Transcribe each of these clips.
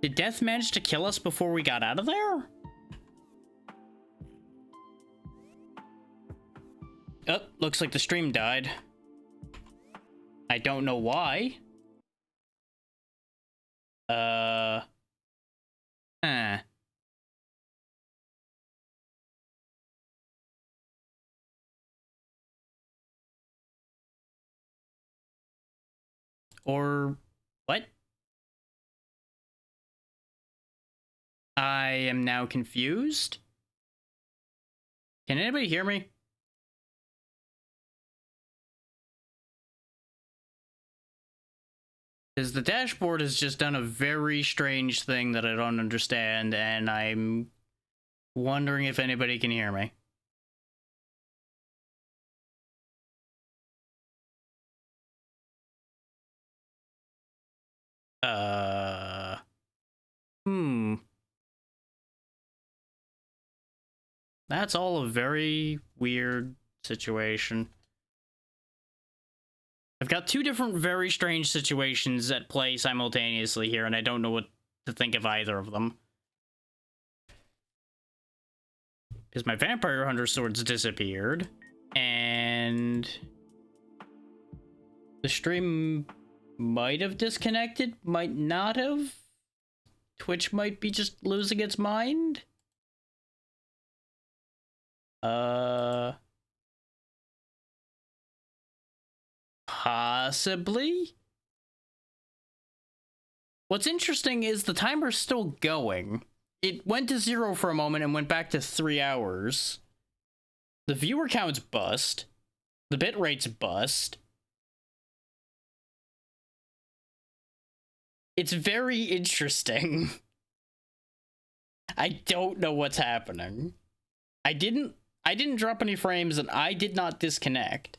Did death manage to kill us before we got out of there? Oh, looks like the stream died. I don't know why. Huh. Or what? I am now confused. Can anybody hear me? Because the dashboard has just done a very strange thing that I don't understand, and I'm wondering if anybody can hear me. That's all a very weird situation. I've got two different very strange situations at play simultaneously here, and I don't know what to think of either of them. Because my Vampire Hunter swords disappeared, and the stream might have disconnected, might not have. Twitch might be just losing its mind. Possibly? What's interesting is the timer's still going. It went to 0 for a moment and went back to 3 hours. The viewer count's bust. The bitrate's bust. It's very interesting. I don't know what's happening. I didn't drop any frames and I did not disconnect.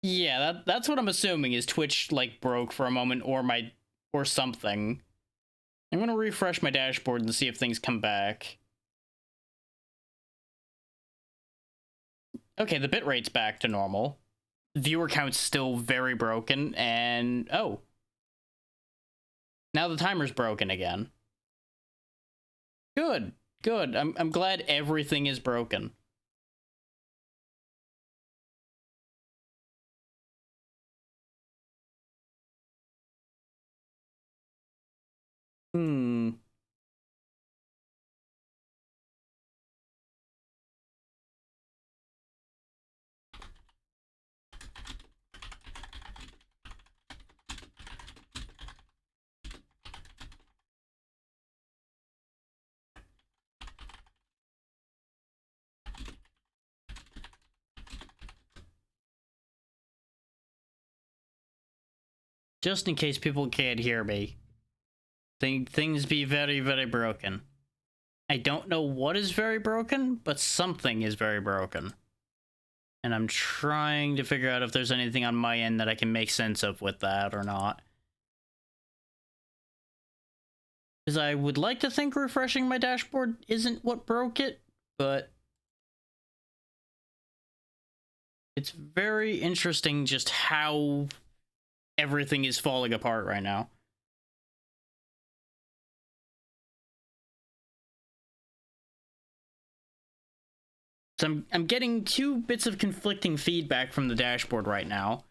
Yeah, that's what I'm assuming is Twitch like broke for a moment or something. I'm gonna refresh my dashboard and see if things come back. Okay, the bitrate's back to normal. Viewer count's still very broken, and oh. Now the timer's broken again. Good, good. I'm glad everything is broken. Just in case people can't hear me. Things be very, very broken. I don't know what is very broken, but something is very broken. And I'm trying to figure out if there's anything on my end that I can make sense of with that or not. Because I would like to think refreshing my dashboard isn't what broke it, but it's very interesting just how everything is falling apart right now. So I'm getting two bits of conflicting feedback from the dashboard right now.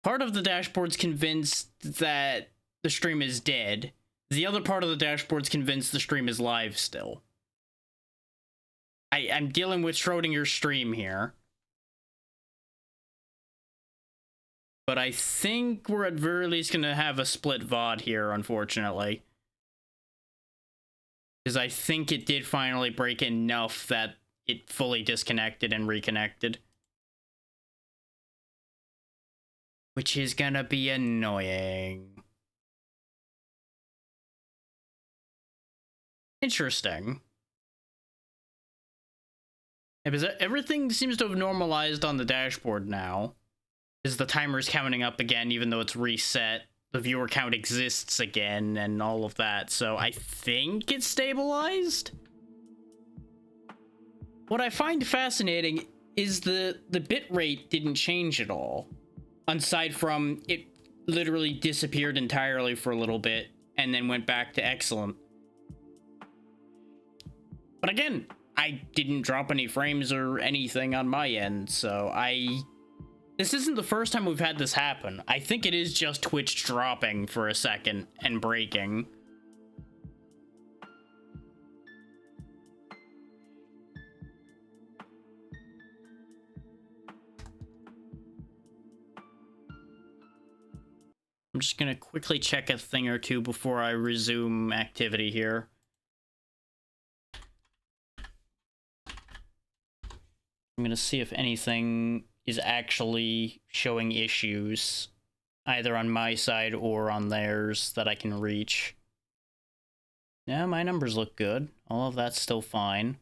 Part of the dashboard's convinced that the stream is dead. The other part of the dashboard's convinced the stream is live still. I'm dealing with Schrodinger's stream here. But I think we're at very least going to have a split VOD here, unfortunately. Because I think it did finally break enough that it fully disconnected and reconnected. Which is gonna be annoying. Interesting. Yeah, because everything seems to have normalized on the dashboard now. Because the timer's counting up again, even though it's reset. The viewer count exists again and all of that, so I think it's stabilized. What I find fascinating is the bitrate didn't change at all. Aside from it literally disappeared entirely for a little bit and then went back to excellent. But again, I didn't drop any frames or anything on my end, so this isn't the first time we've had this happen. I think it is just Twitch dropping for a second and breaking. I'm just gonna quickly check a thing or two before I resume activity here. I'm gonna see if anything is actually showing issues, either on my side or on theirs, that I can reach. Yeah, my numbers look good. All of that's still fine.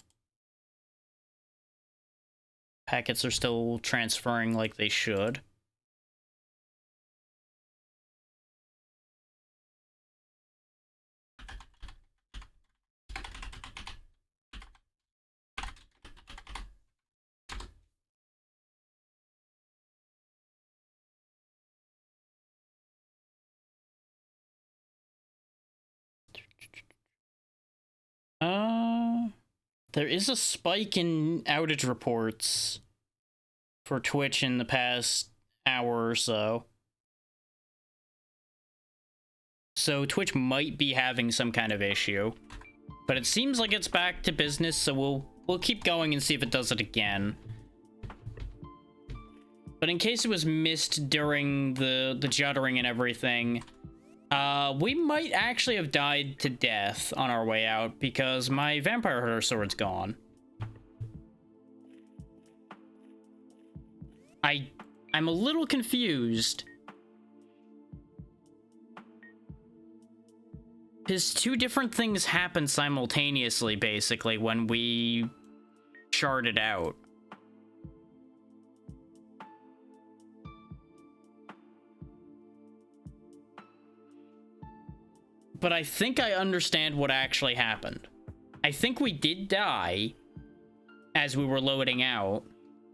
Packets are still transferring like they should. There is a spike in outage reports for Twitch in the past hour or so. So Twitch might be having some kind of issue. But it seems like it's back to business, so we'll keep going and see if it does it again. But in case it was missed during the juddering and everything, we might actually have died to death on our way out because my vampire hunter sword's gone. I'm a little confused. Because two different things happened simultaneously, basically, when we charted out. But I think I understand what actually happened. I think we did die as we were loading out,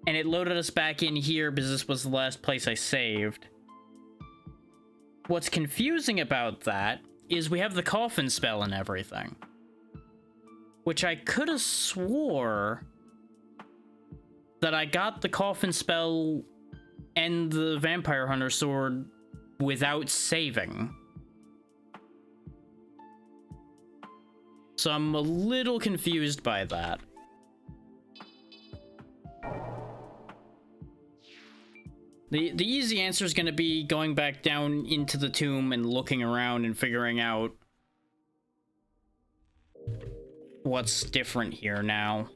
and it loaded us back in here because this was the last place I saved. What's confusing about that is we have the coffin spell and everything, which I could have swore that I got the coffin spell and the vampire hunter sword without saving. So I'm a little confused by that. The easy answer is going to be going back down into the tomb and looking around and figuring out what's different here now.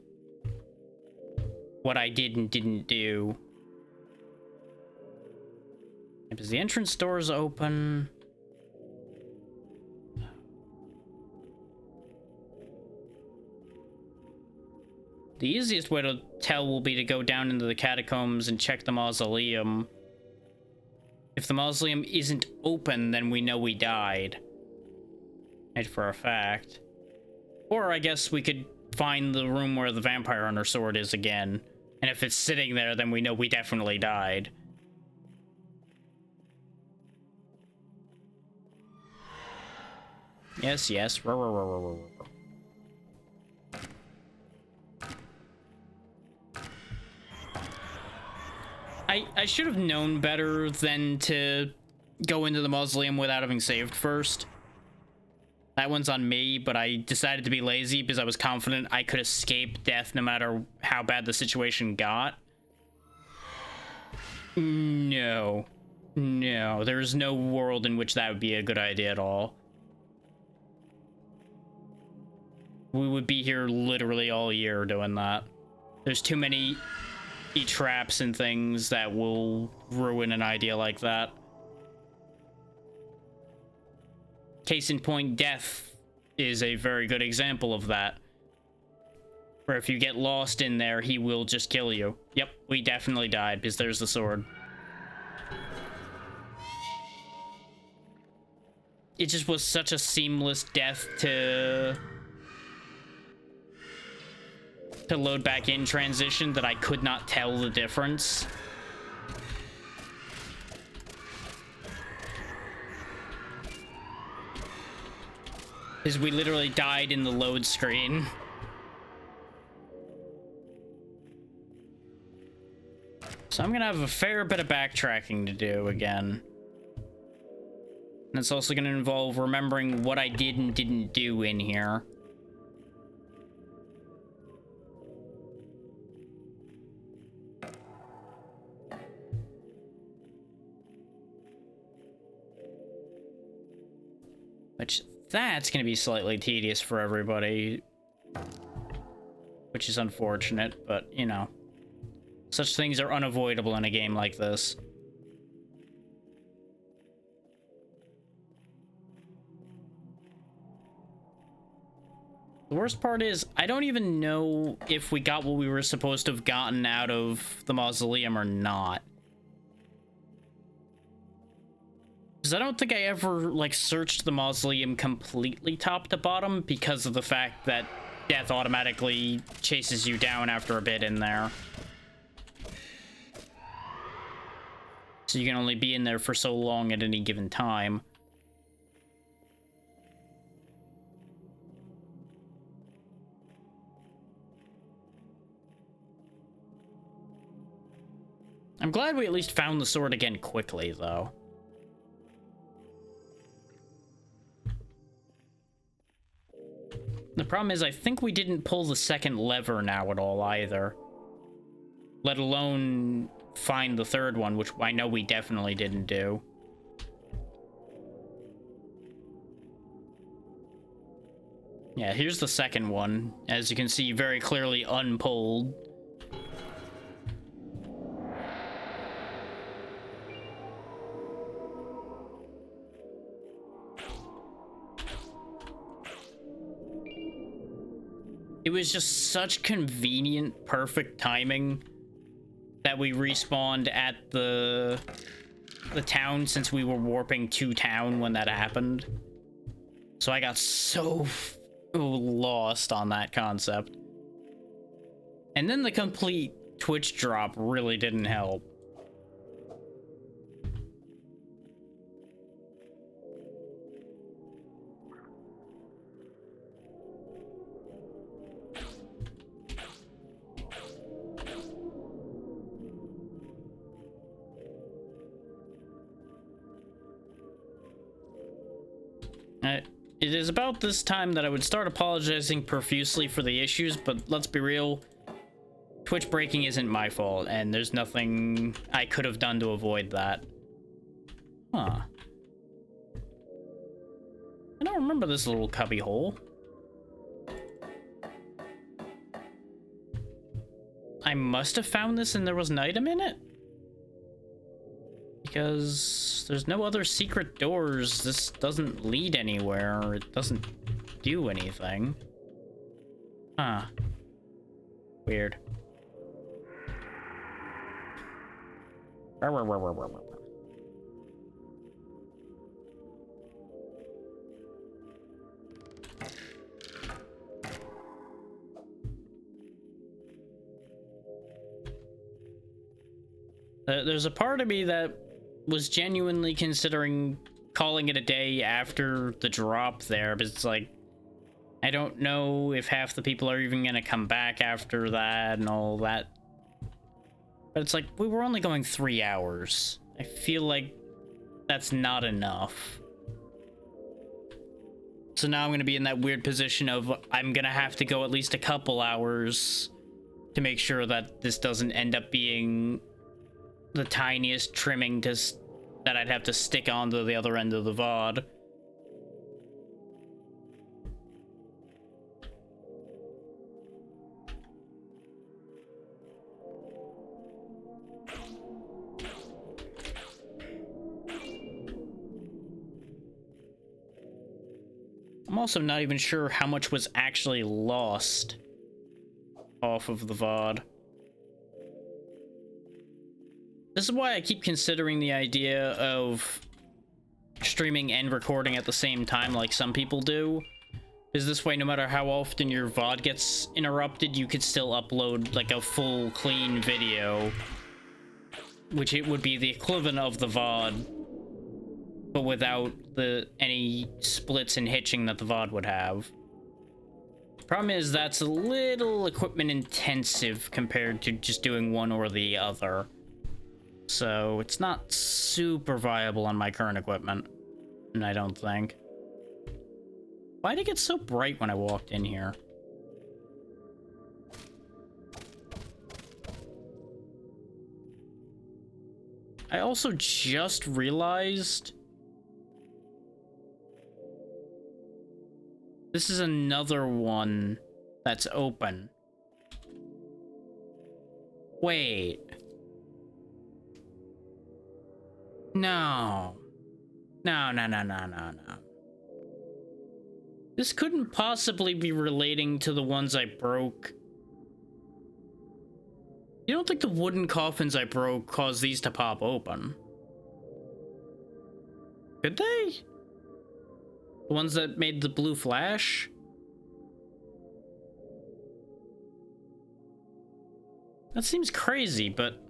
What I did and didn't do. Because the entrance door is open. The easiest way to tell will be to go down into the catacombs and check the mausoleum. If the mausoleum isn't open, then we know we died. Right, for a fact. Or I guess we could find the room where the vampire hunter sword is again. And if it's sitting there, then we know we definitely died. Yes, yes. I should have known better than to go into the mausoleum without having saved first. That one's on me, but I decided to be lazy because I was confident I could escape death no matter how bad the situation got. No. No, there's no world in which that would be a good idea at all. We would be here literally all year doing that. There's too many traps and things that will ruin an idea like that. Case in point, death is a very good example of that. Where if you get lost in there, he will just kill you. Yep, we definitely died because there's the sword. It just was such a seamless death to load back in transition that I could not tell the difference. Is we literally died in the load screen. So I'm gonna have a fair bit of backtracking to do again. And it's also gonna involve remembering what I did and didn't do in here. Which, that's gonna be slightly tedious for everybody. Which is unfortunate, but, you know. Such things are unavoidable in a game like this. The worst part is, I don't even know if we got what we were supposed to have gotten out of the mausoleum or not. Because I don't think I ever, like, searched the mausoleum completely top to bottom because of the fact that death automatically chases you down after a bit in there. So you can only be in there for so long at any given time. I'm glad we at least found the sword again quickly, though. The problem is, I think we didn't pull the second lever now at all, either. Let alone find the third one, which I know we definitely didn't do. Yeah, here's the second one. As you can see, very clearly unpulled. It was just such convenient, perfect timing that we respawned at the town since we were warping to town when that happened. So I got so lost on that concept. And then the complete Twitch drop really didn't help. It is about this time that I would start apologizing profusely for the issues, but let's be real, Twitch breaking isn't my fault, and there's nothing I could have done to avoid that. Huh. I don't remember this little cubby hole. I must have found this and there was an item in it? Because there's no other secret doors. This doesn't lead anywhere. It doesn't do anything. Huh. Weird. There's a part of me that was genuinely considering calling it a day after the drop there, but it's like, I don't know if half the people are even gonna come back after that and all that. But it's like, we were only going 3 hours. I feel like that's not enough. So now I'm gonna be in that weird position of I'm gonna have to go at least a couple hours to make sure that this doesn't end up being the tiniest trimming that I'd have to stick onto the other end of the VOD. I'm also not even sure how much was actually lost off of the VOD. This is why I keep considering the idea of streaming and recording at the same time like some people do. Is this way, no matter how often your VOD gets interrupted, you could still upload like a full clean video, which it would be the equivalent of the VOD. but without any splits and hitching that the VOD would have. Problem is, that's a little equipment intensive compared to just doing one or the other. So it's not super viable on my current equipment, and I don't think. Why did it get so bright when I walked in here? I also just realized this is another one that's open. Wait. No. No. This couldn't possibly be relating to the ones I broke. You don't think the wooden coffins I broke caused these to pop open? Could they? The ones that made the blue flash? That seems crazy, but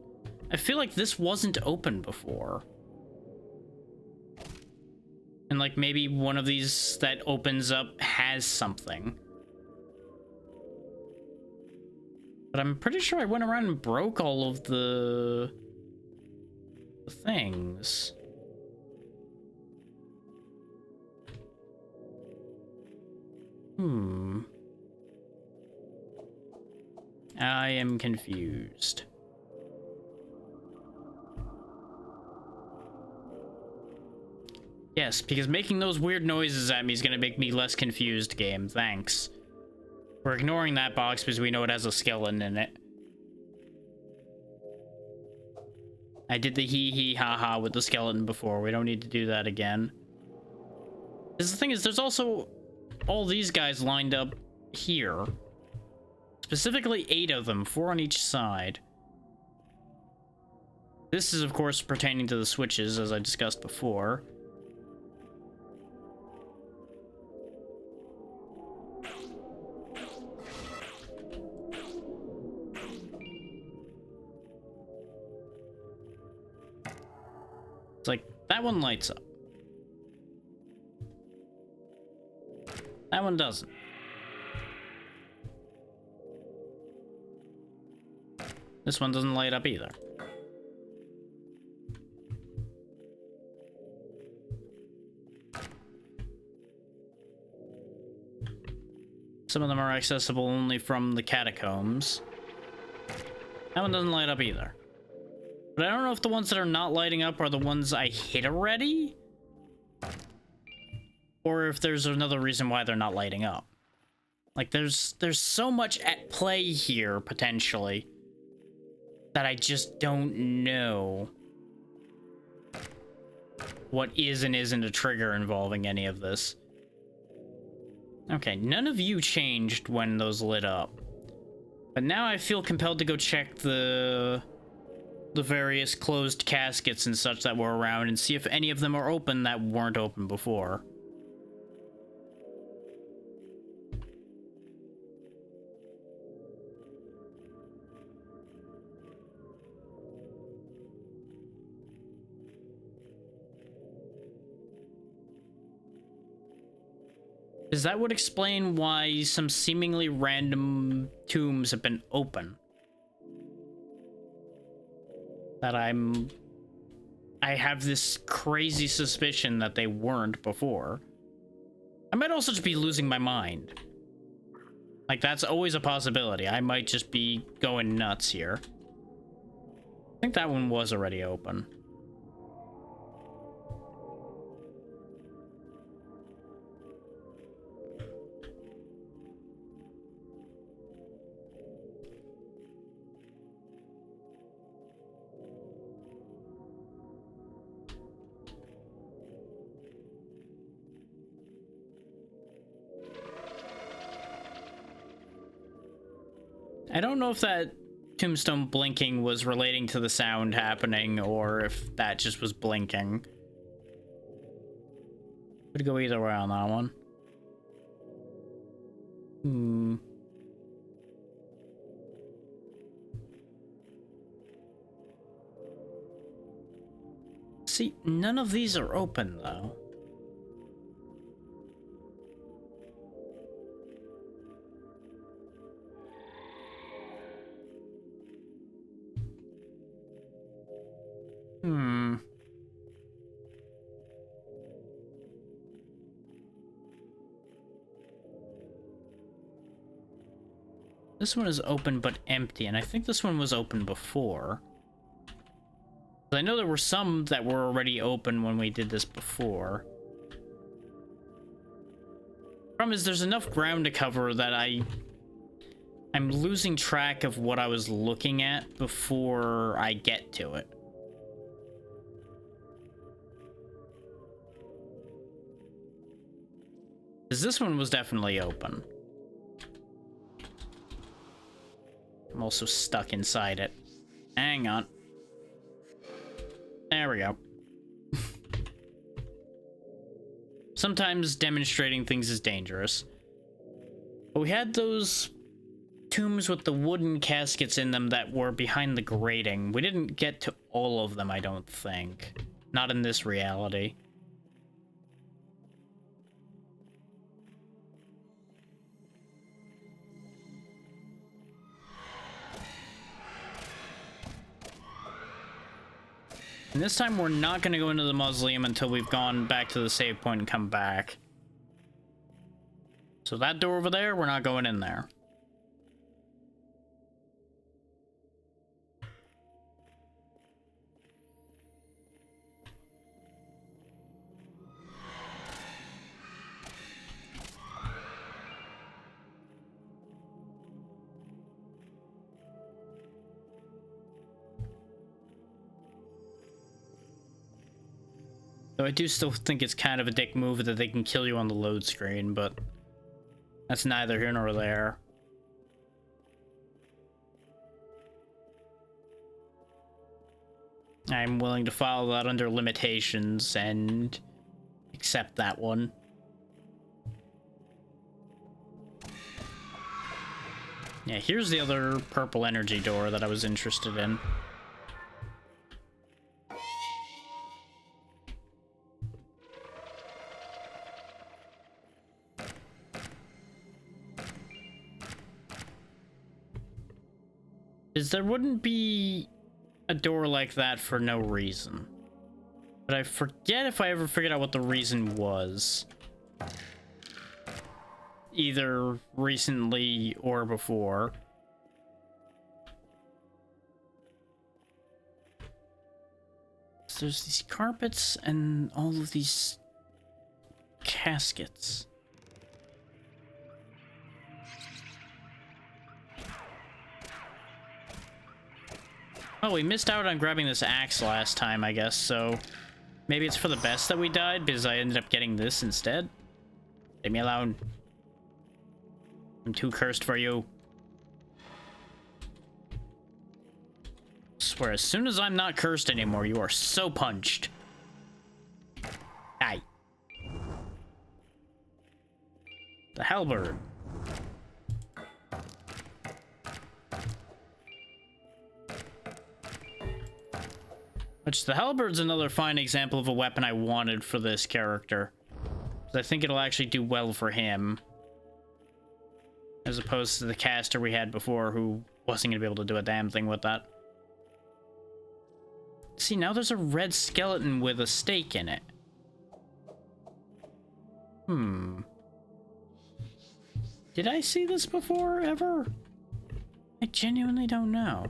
I feel like this wasn't open before. And like maybe one of these that opens up has something. But I'm pretty sure I went around and broke all of the things. I am confused. Yes, because making those weird noises at me is gonna make me less confused, game. Thanks. We're ignoring that box because we know it has a skeleton in it. I did the hee ha ha with the skeleton before. We don't need to do that again. Because the thing is, there's also all these guys lined up here. Specifically 8 of them, 4 on each side. This is, of course, pertaining to the switches, as I discussed before. It's like, that one lights up. That one doesn't. This one doesn't light up either. Some of them are accessible only from the catacombs. That one doesn't light up either. But I don't know if the ones that are not lighting up are the ones I hit already, or if there's another reason why they're not lighting up. Like, there's so much at play here, potentially, that I just don't know what is and isn't a trigger involving any of this. Okay, none of you changed when those lit up. But now I feel compelled to go check the various closed caskets and such that were around and see if any of them are open that weren't open before. Because that would explain why some seemingly random tombs have been open. That I have this crazy suspicion that they weren't before. I might also just be losing my mind. Like, that's always a possibility. I might just be going nuts here. I think that one was already open. I don't know if that tombstone blinking was relating to the sound happening or if that just was blinking. Could go either way on that one. See, none of these are open, though. Hmm. This one is open but empty, and I think this one was open before. I know there were some that were already open when we did this before. Problem is, there's enough ground to cover that I'm losing track of what I was looking at before I get to it. Because this one was definitely open. I'm also stuck inside it. Hang on. There we go. Sometimes demonstrating things is dangerous. But we had those tombs with the wooden caskets in them that were behind the grating. We didn't get to all of them, I don't think. Not in this reality. And this time we're not going to go into the mausoleum until we've gone back to the save point and come back. So that door over there, we're not going in there. Though I do still think it's kind of a dick move that they can kill you on the load screen, but that's neither here nor there. I'm willing to follow that under limitations and accept that one. Yeah, here's the other purple energy door that I was interested in. There wouldn't be a door like that for no reason. But I forget if I ever figured out what the reason was. Either recently or before. So there's these carpets and all of these caskets. Oh, we missed out on grabbing this axe last time, I guess, so maybe it's for the best that we died, because I ended up getting this instead. Leave me alone. I'm too cursed for you. I swear, as soon as I'm not cursed anymore, you are so punched. Die. The halberd. Which, the halberd's another fine example of a weapon I wanted for this character. I think it'll actually do well for him. As opposed to the caster we had before, who wasn't going to be able to do a damn thing with that. See, now there's a red skeleton with a stake in it. Did I see this before, ever? I genuinely don't know.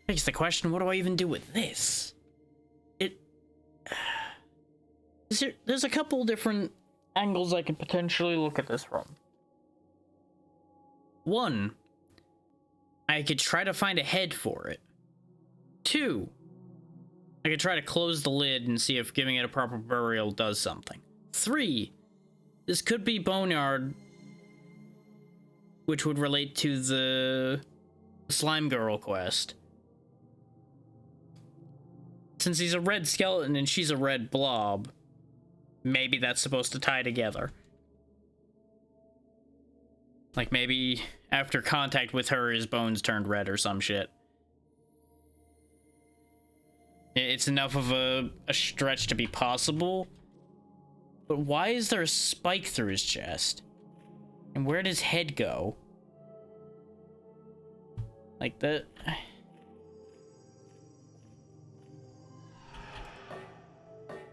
Begs the question, what do I even do with this? There's a couple different angles I could potentially look at this from. One, I could try to find a head for it. Two, I could try to close the lid and see if giving it a proper burial does something. Three, this could be Boneyard, which would relate to the Slime Girl quest. Since he's a red skeleton and she's a red blob, maybe that's supposed to tie together. Like maybe after contact with her, his bones turned red or some shit. It's enough of a stretch to be possible. But why is there a spike through his chest? And where did his head go? Like that.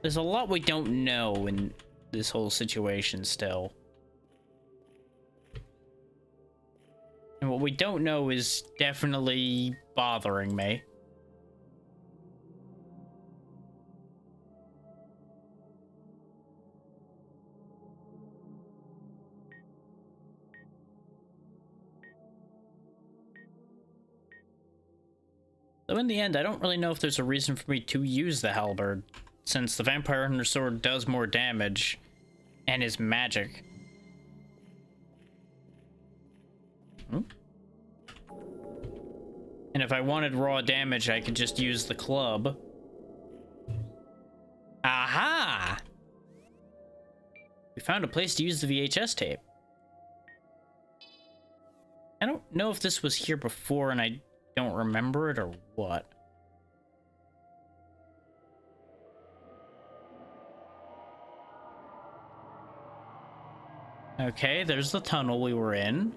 There's a lot we don't know in this whole situation still. And what we don't know is definitely bothering me. So in the end, I don't really know if there's a reason for me to use the halberd, since the Vampire Hunter Sword does more damage and is magic. And if I wanted raw damage, I could just use the club. Aha! We found a place to use the VHS tape. I don't know if this was here before and I don't remember it or what. Okay, there's the tunnel we were in.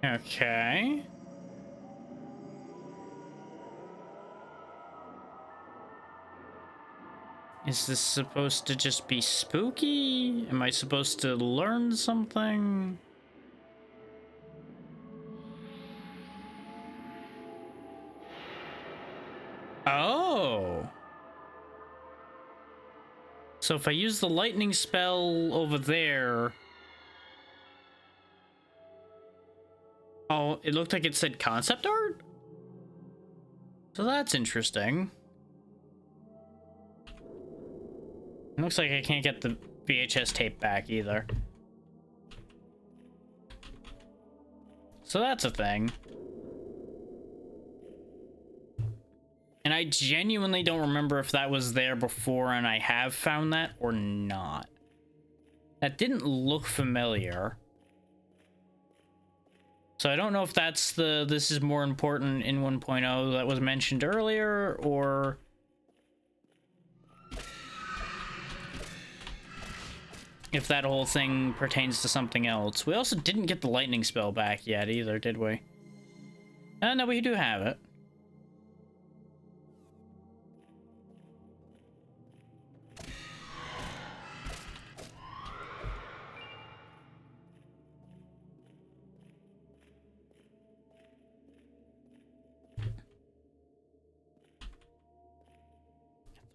Okay. Is this supposed to just be spooky? Am I supposed to learn something? Oh. So if I use the lightning spell over there... Oh, it looked like it said concept art? So that's interesting. It looks like I can't get the VHS tape back either. So that's a thing. And I genuinely don't remember if that was there before and I have found that or not. That didn't look familiar. So I don't know if that's the this is more important in 1.0 that was mentioned earlier, or if that whole thing pertains to something else. We also didn't get the lightning spell back yet either, did we? No, we do have it.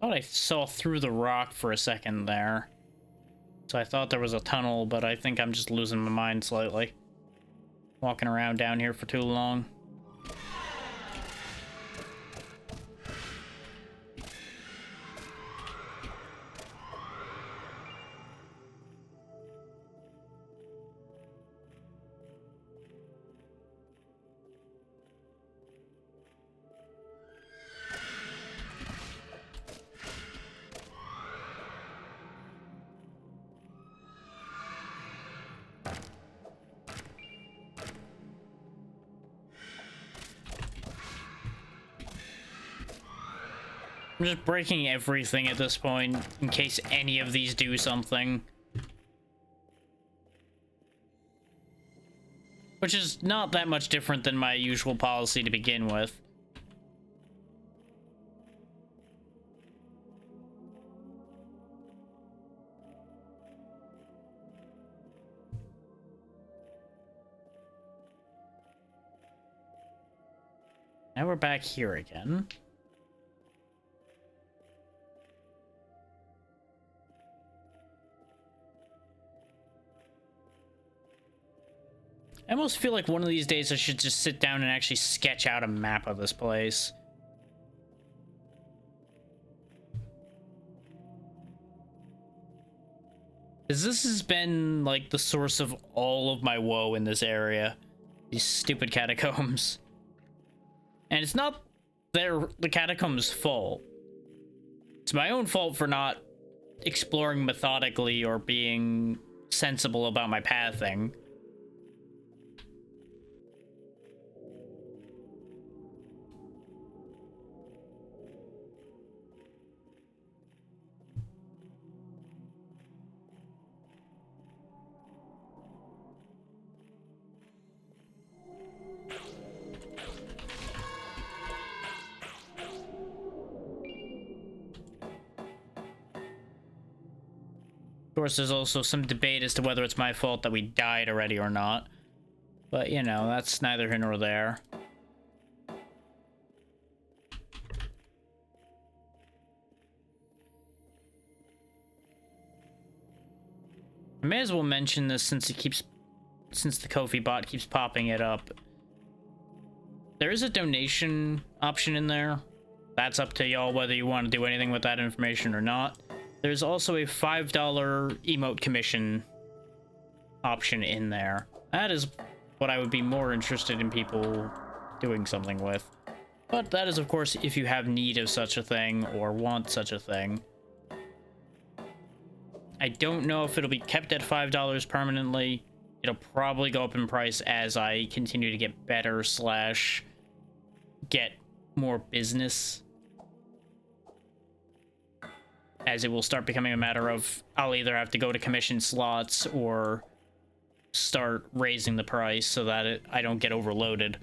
I thought I saw through the rock for a second there. So I thought there was a tunnel, but I think I'm just losing my mind slightly. Walking around down here for too long. I'm just breaking everything at this point, in case any of these do something. Which is not that much different than my usual policy to begin with. Now we're back here again. I almost feel like one of these days I should just sit down and actually sketch out a map of this place. Because this has been, like, the source of all of my woe in this area. These stupid catacombs. And it's not the catacombs' fault. It's my own fault for not exploring methodically or being sensible about my pathing. Of course, there's also some debate as to whether it's my fault that we died already or not. But, you know, that's neither here nor there. I may as well mention this since the Ko-fi bot keeps popping it up. There is a donation option in there. That's up to y'all whether you want to do anything with that information or not. There's also a $5 emote commission option in there. That is what I would be more interested in people doing something with. But that is, of course, if you have need of such a thing or want such a thing. I don't know if it'll be kept at $5 permanently. It'll probably go up in price as I continue to get better / get more business. As it will start becoming a matter of I'll either have to go to commission slots or start raising the price so that I don't get overloaded.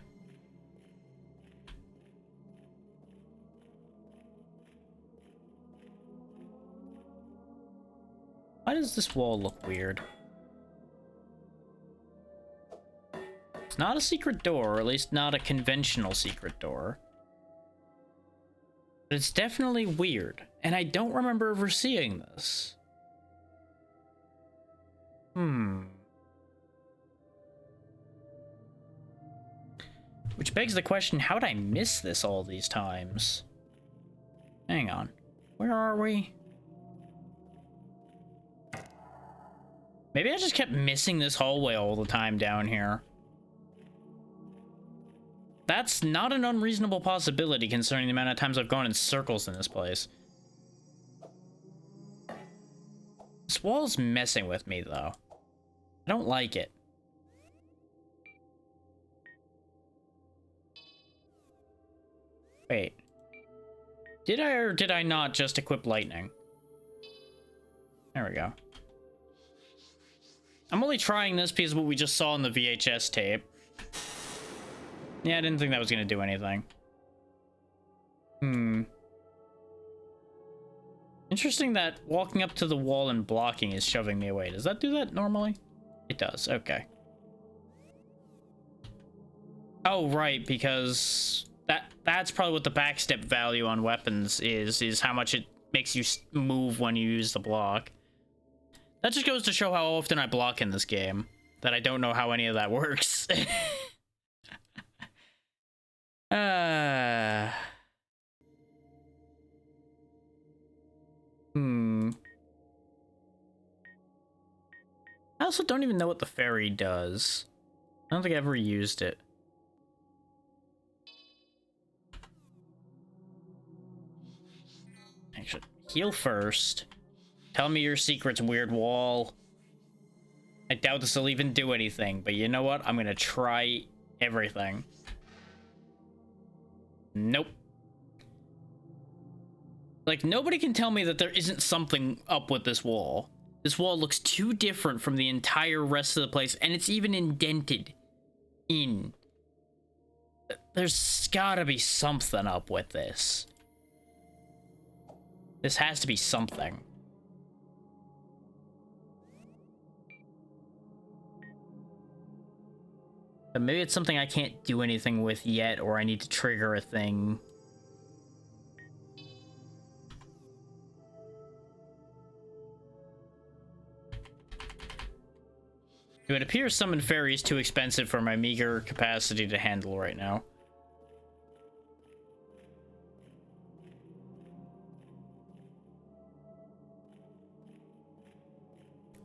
Why does this wall look weird? It's not a secret door, or at least not a conventional secret door. But it's definitely weird, and I don't remember ever seeing this. Which begs the question, how did I miss this all these times? Hang on. Where are we? Maybe I just kept missing this hallway all the time down here. That's not an unreasonable possibility considering the amount of times I've gone in circles in this place. This wall's messing with me, though. I don't like it. Wait. Did I or did I not just equip lightning? There we go. I'm only trying this because of what we just saw in the VHS tape. Yeah, I didn't think that was going to do anything. Interesting that walking up to the wall and blocking is shoving me away. Does that do that normally? It does, okay. Oh, right, because that's probably what the backstep value on weapons is how much it makes you move when you use the block. That just goes to show how often I block in this game, that I don't know how any of that works. I also don't even know what the fairy does. I don't think I ever used it. Actually, heal first. Tell me your secrets, weird wall. I doubt this will even do anything, but you know what? I'm gonna try everything. Nope. Like, nobody can tell me that there isn't something up with this wall. This wall looks too different from the entire rest of the place, and it's even indented in. There's gotta be something up with this. This has to be something. But maybe it's something I can't do anything with yet, or I need to trigger a thing. It would appear summon fairy is too expensive for my meager capacity to handle right now.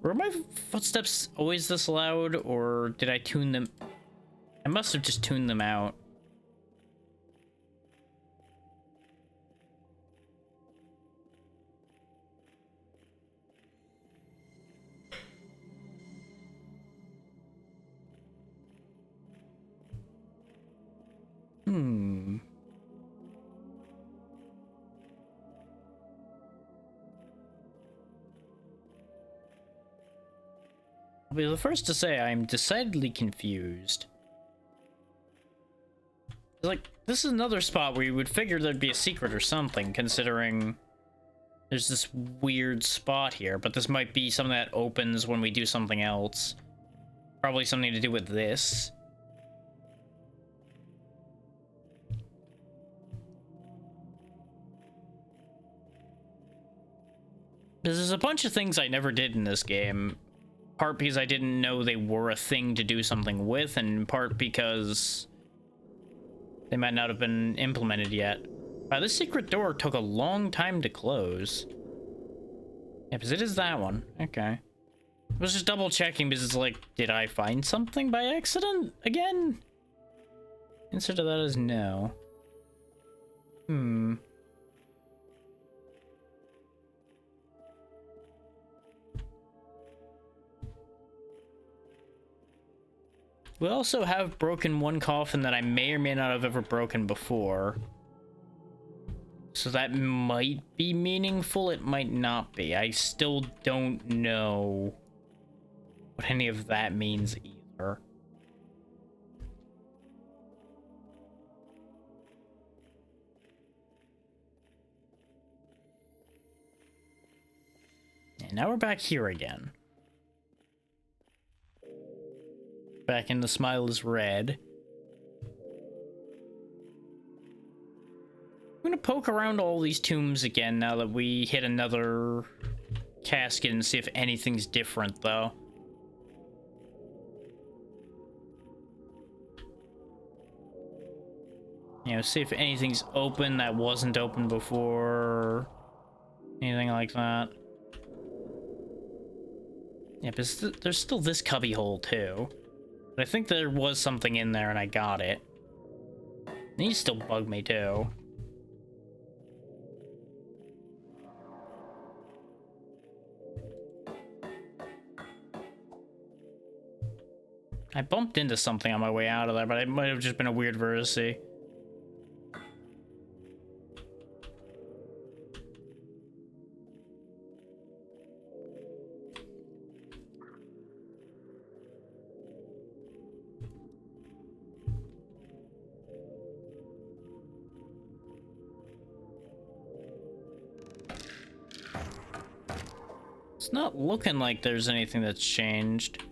Were my footsteps always this loud, or did I tune them? I must have just tuned them out. I'll be the first to say I'm decidedly confused. Like, this is another spot where you would figure there'd be a secret or something, considering there's this weird spot here, but this might be something that opens when we do something else. Probably something to do with this. There's a bunch of things I never did in this game. Part because I didn't know they were a thing to do something with, and in part because they might not have been implemented yet. Wow, this secret door took a long time to close. Yeah, because it is that one. Okay. I was just double checking because it's like, did I find something by accident again? Answer to that is no. We also have broken one coffin that I may or may not have ever broken before. So that might be meaningful, it might not be. I still don't know what any of that means either. And now we're back here again. Back in the smile is red. I'm gonna poke around all these tombs again now that we hit another casket and see if anything's different, though. You know, see if anything's open that wasn't open before. Anything like that. Yeah, but there's still this cubby hole, too. But I think there was something in there and I got it. These still bug me too. I bumped into something on my way out of there, but it might have just been a weird vertice. It's not looking like there's anything that's changed.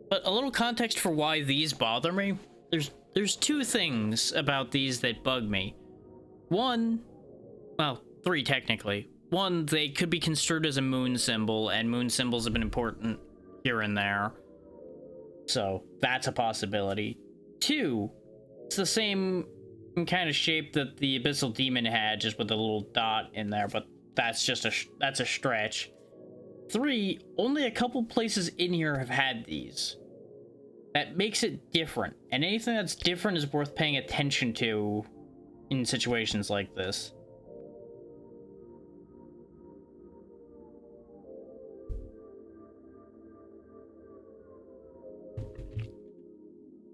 But a little context for why these bother me. There's two things about these that bug me. One, well, three technically. One, they could be construed as a moon symbol, and moon symbols have been important here and there. So that's a possibility. Two, it's the same kind of shape that the Abyssal Demon had, just with a little dot in there, but that's just that's a stretch. Three, only a couple places in here have had these. That makes it different, and anything that's different is worth paying attention to in situations like this.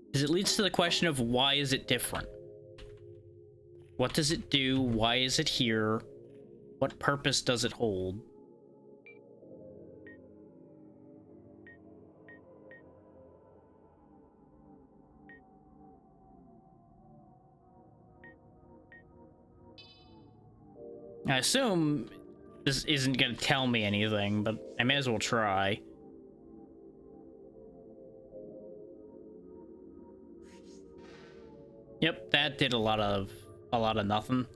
Because it leads to the question of why is it different? What does it do? Why is it here? What purpose does it hold? I assume this isn't going to tell me anything, but I may as well try. Yep, that did a lot of nothing.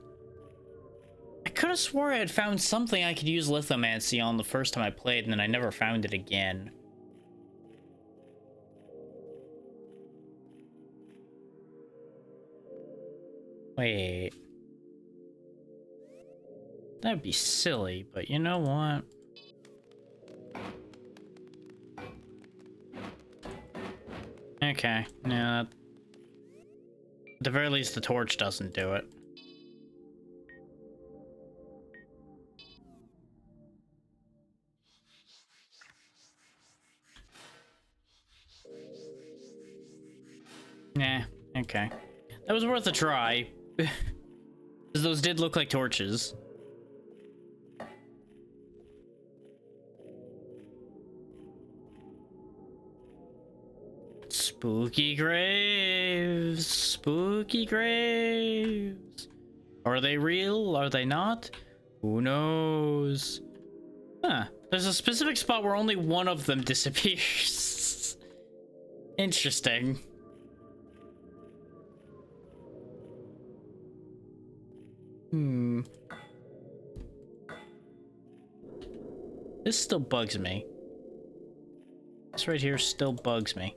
I could have swore I had found something I could use lithomancy on the first time I played, and then I never found it again. Wait. That'd be silly, but you know what? Okay. Yeah. At the very least, the torch doesn't do it. Nah. Okay. That was worth a try. Because those did look like torches. Spooky graves. Spooky graves. Are they real? Are they not? Who knows? Huh. There's a specific spot where only one of them disappears. Interesting. This still bugs me. This right here still bugs me.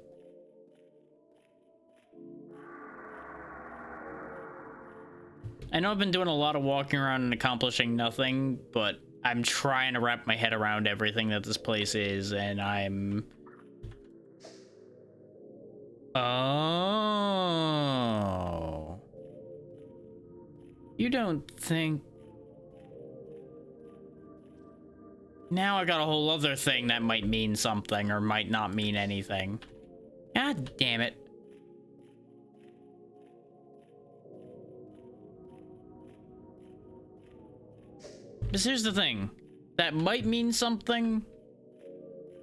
I know I've been doing a lot of walking around and accomplishing nothing, but I'm trying to wrap my head around everything that this place is, and I'm... Oh. You don't think... Now I got a whole other thing that might mean something or might not mean anything. God damn it. But here's the thing. That might mean something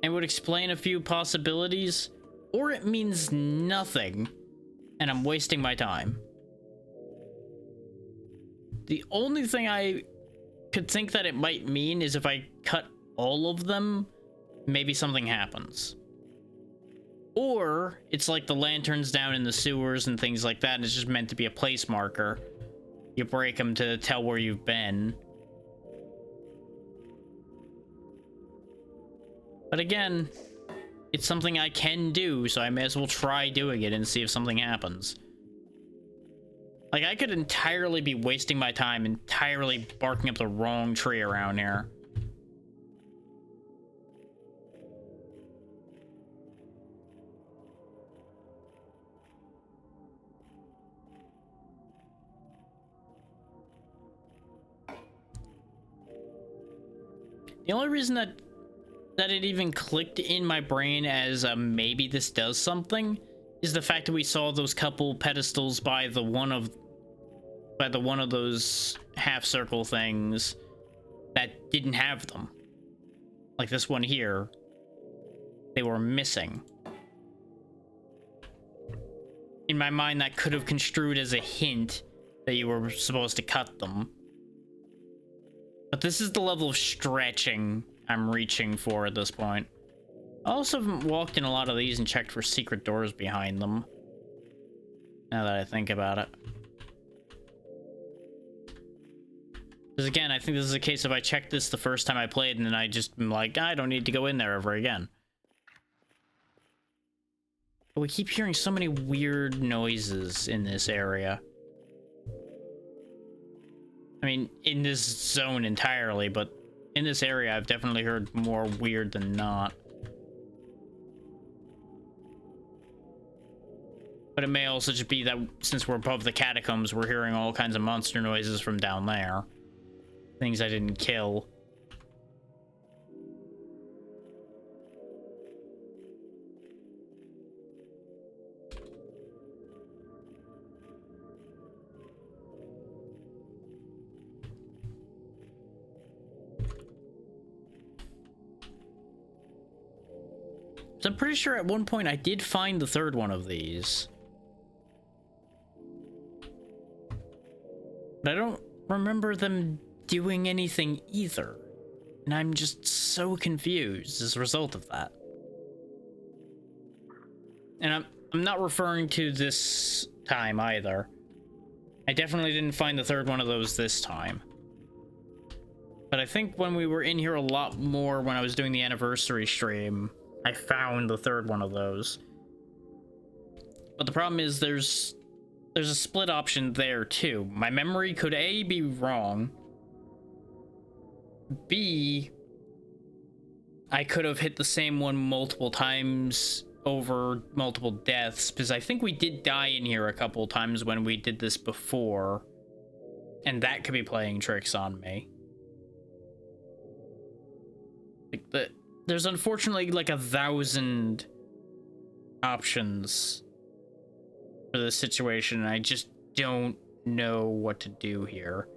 and would explain a few possibilities, or it means nothing and I'm wasting my time. The only thing I could think that it might mean is if I cut all of them, maybe something happens. Or it's like the lanterns down in the sewers and things like that, and it's just meant to be a place marker. You break them to tell where you've been. But again, it's something I can do, so I may as well try doing it and see if something happens. Like, I could entirely be wasting my time entirely barking up the wrong tree around here. The only reason that it even clicked in my brain as maybe this does something is the fact that we saw those couple pedestals by the one of those half circle things that didn't have them. Like this one here, they were missing. In my mind, that could have construed as a hint that you were supposed to cut them. But this is the level of stretching I'm reaching for at this point. I also haven't walked in a lot of these and checked for secret doors behind them. Now that I think about it. Because again, I think this is a case of I checked this the first time I played and then I just am like, I don't need to go in there ever again. But we keep hearing so many weird noises in this area. I mean, in this zone entirely, but in this area, I've definitely heard more weird than not. But it may also just be that since we're above the catacombs, we're hearing all kinds of monster noises from down there. Things I didn't kill. So I'm pretty sure at one point I did find the third one of these. But I don't remember them doing anything either. And I'm just so confused as a result of that. And I'm not referring to this time either. I definitely didn't find the third one of those this time. But I think when we were in here a lot more when I was doing the anniversary stream, I found the third one of those. But the problem is there's a split option there too. My memory could A, be wrong. B, I could have hit the same one multiple times over multiple deaths, because I think we did die in here a couple times when we did this before, and that could be playing tricks on me. Like there's unfortunately like 1,000 options for this situation, and I just don't know what to do here.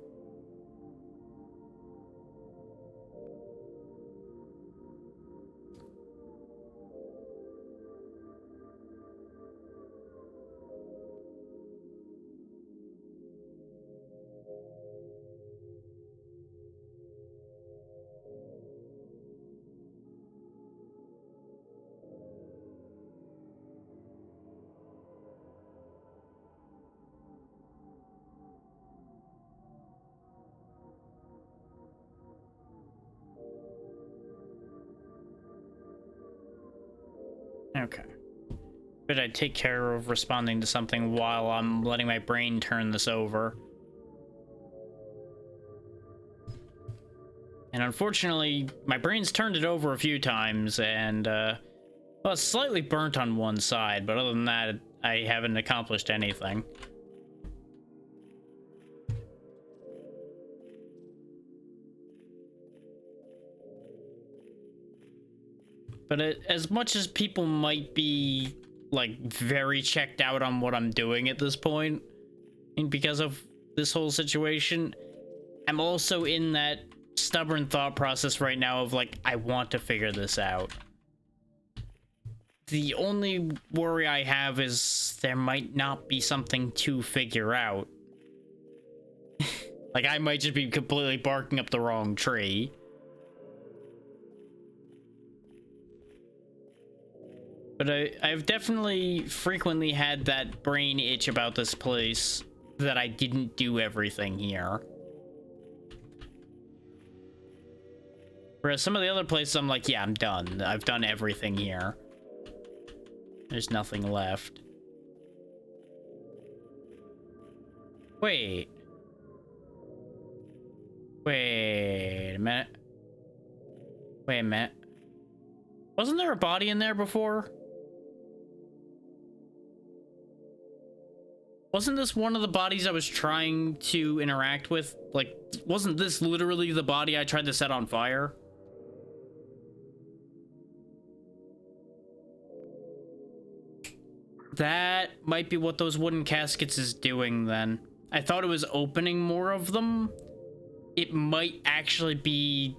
Okay. But I take care of responding to something while I'm letting my brain turn this over. And unfortunately, my brain's turned it over a few times, and, well, it's slightly burnt on one side, but other than that, I haven't accomplished anything. But as much as people might be, like, very checked out on what I'm doing at this point, and because of this whole situation, I'm also in that stubborn thought process right now of, like, I want to figure this out. The only worry I have is there might not be something to figure out. Like, I might just be completely barking up the wrong tree. But I've definitely frequently had that brain itch about this place that I didn't do everything here. Whereas some of the other places I'm like, yeah, I'm done. I've done everything here. There's nothing left. Wait. Wait a minute. Wait a minute. Wasn't there a body in there before? Wasn't this one of the bodies I was trying to interact with? Like, wasn't this literally the body I tried to set on fire? That might be what those wooden caskets is doing then. I thought it was opening more of them. It might actually be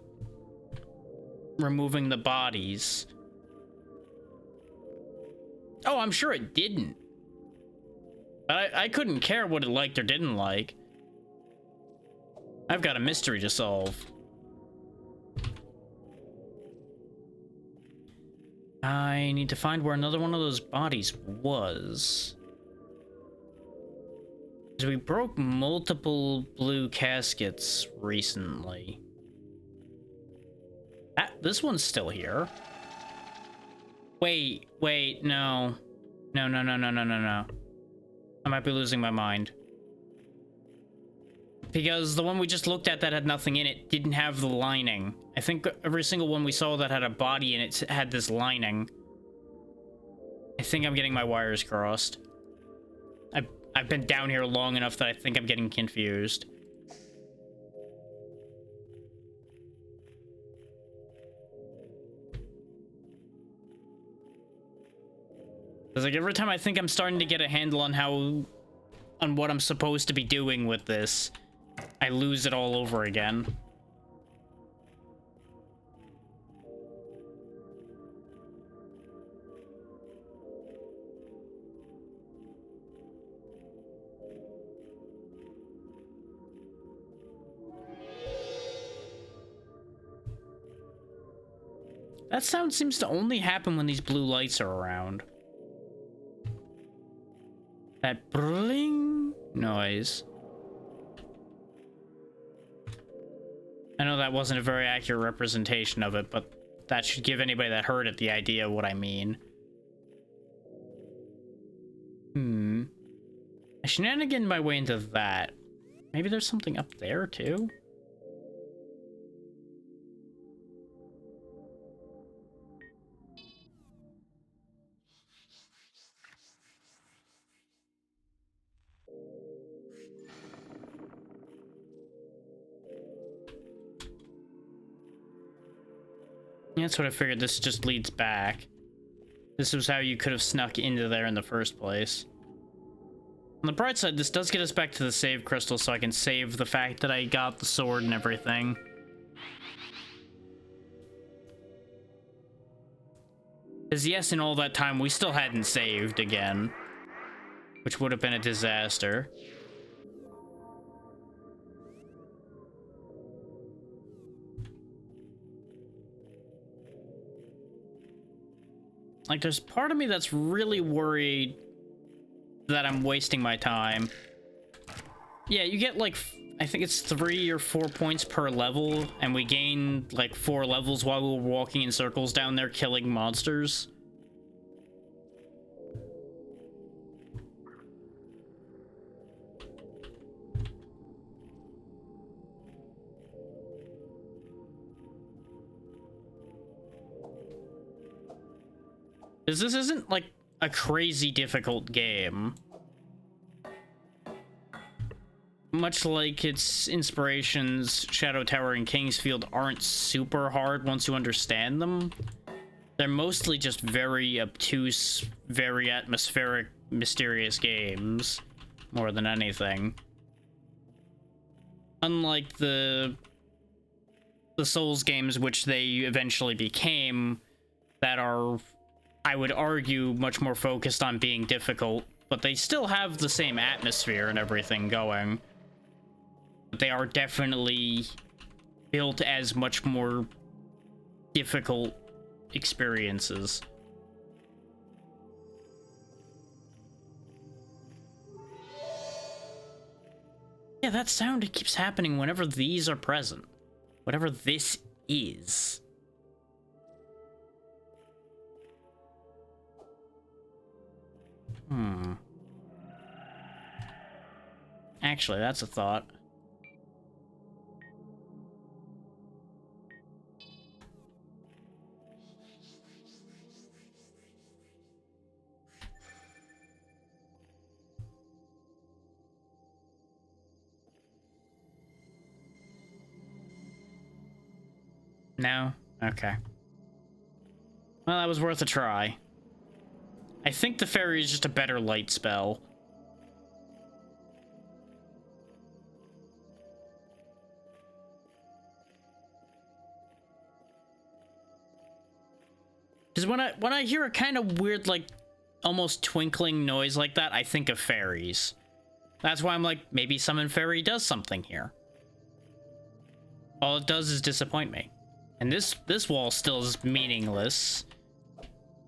removing the bodies. Oh, I'm sure it didn't. I couldn't care what it liked or didn't like. I've got a mystery to solve. I need to find where another one of those bodies was. Because we broke multiple blue caskets recently. This one's still here. Wait, no. No. I might be losing my mind. Because the one we just looked at that had nothing in it didn't have the lining. I think every single one we saw that had a body in it had this lining. I think I'm getting my wires crossed. I've been down here long enough that I think I'm getting confused. Because like every time I think I'm starting to get a handle on what I'm supposed to be doing with this, I lose it all over again. That sound seems to only happen when these blue lights are around. That bling noise. I know that wasn't a very accurate representation of it, but that should give anybody that heard it the idea of what I mean. I shenanigan my way into that. Maybe there's something up there, too? That's what I figured. This just leads back. This was how you could have snuck into there in the first place. On the bright side, this does get us back to the save crystal, so I can save the fact that I got the sword and everything. Because yes, in all that time, we still hadn't saved again, which would have been a disaster. Like, there's part of me that's really worried that I'm wasting my time. Yeah, you get like, I think it's 3 or 4 points per level, and we gain like 4 levels while we were walking in circles down there killing monsters. This isn't like a crazy difficult game. Much like its inspirations, Shadow Tower and Kingsfield aren't super hard once you understand them. They're mostly just very obtuse, very atmospheric, mysterious games, more than anything. Unlike the Souls games, which they eventually became, that are, I would argue, much more focused on being difficult, but they still have the same atmosphere and everything going. But they are definitely built as much more difficult experiences. Yeah, that sound, it keeps happening whenever these are present. Whatever this is. Actually, that's a thought. No? Okay. Well, that was worth a try. I think the fairy is just a better light spell. Because when I hear a kind of weird, like, almost twinkling noise like that, I think of fairies. That's why I'm like, maybe Summon Fairy does something here. All it does is disappoint me. And this wall still is meaningless.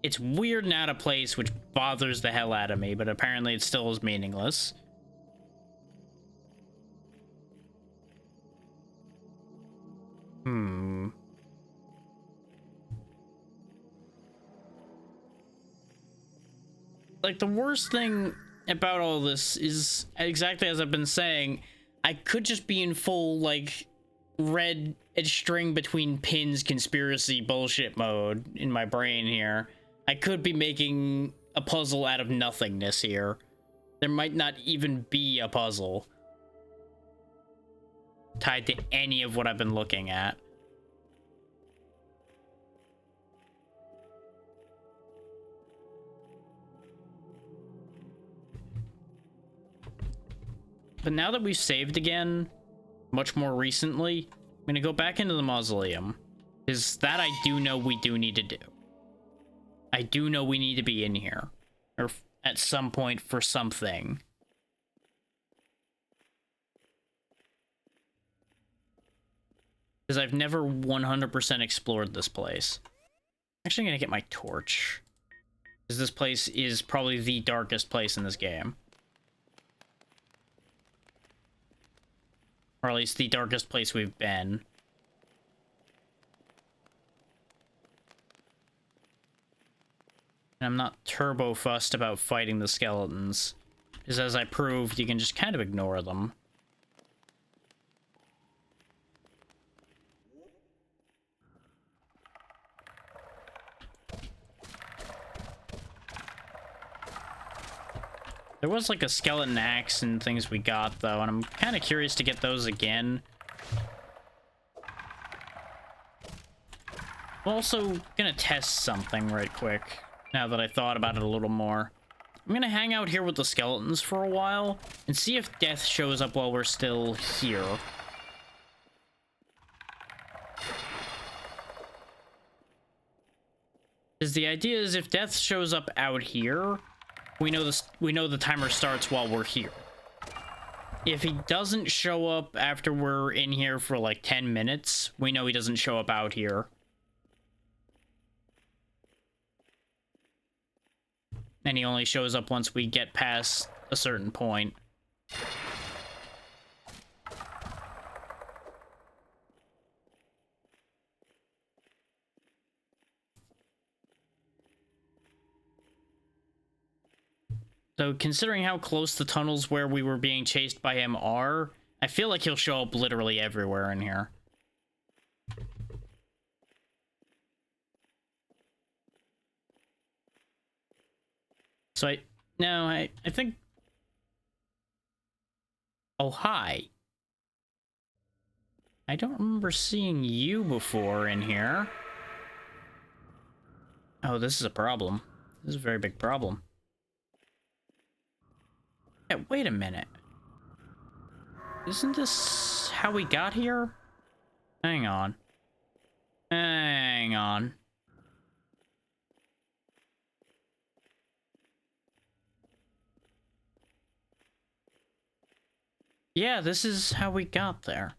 It's weird and out of place, which bothers the hell out of me, but apparently it still is meaningless. Like, the worst thing about all this is, exactly as I've been saying, I could just be in full, like, red string between pins conspiracy bullshit mode in my brain here. I could be making a puzzle out of nothingness here. There might not even be a puzzle tied to any of what I've been looking at. But now that we've saved again, much more recently, I'm gonna go back into the mausoleum. Because that I do know we do need to do. I do know we need to be in here. Or at some point for something. Because I've never 100% explored this place. I'm actually gonna get my torch. Because this place is probably the darkest place in this game. Or at least the darkest place we've been. And I'm not turbo fussed about fighting the skeletons. Because as I proved, you can just kind of ignore them. There was like a skeleton axe and things we got though, and I'm kind of curious to get those again. I'm also gonna test something right quick, now that I thought about it a little more. I'm gonna hang out here with the skeletons for a while, and see if death shows up while we're still here. Because the idea is if death shows up out here, we know the timer starts while we're here. If he doesn't show up after we're in here for like 10 minutes, we know he doesn't show up out here. And he only shows up once we get past a certain point. So considering how close the tunnels where we were being chased by him are, I feel like he'll show up literally everywhere in here. So I think... Oh, hi. I don't remember seeing you before in here. Oh, this is a problem. This is a very big problem. Yeah, wait a minute. Isn't this how we got here? Hang on. Hang on. Yeah, this is how we got there.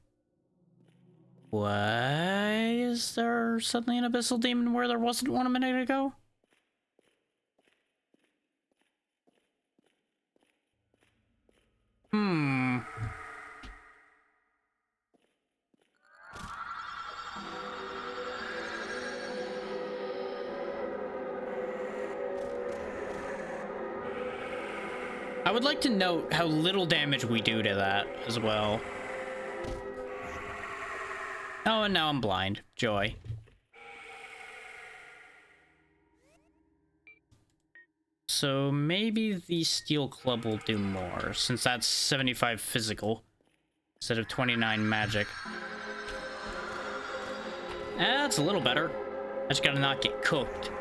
Why is there suddenly an abyssal demon where there wasn't one a minute ago? I would like to note how little damage we do to that as well. Oh, and now I'm blind. Joy. So maybe the steel club will do more, since that's 75 physical instead of 29 magic. That's a little better. I just gotta not get cooked.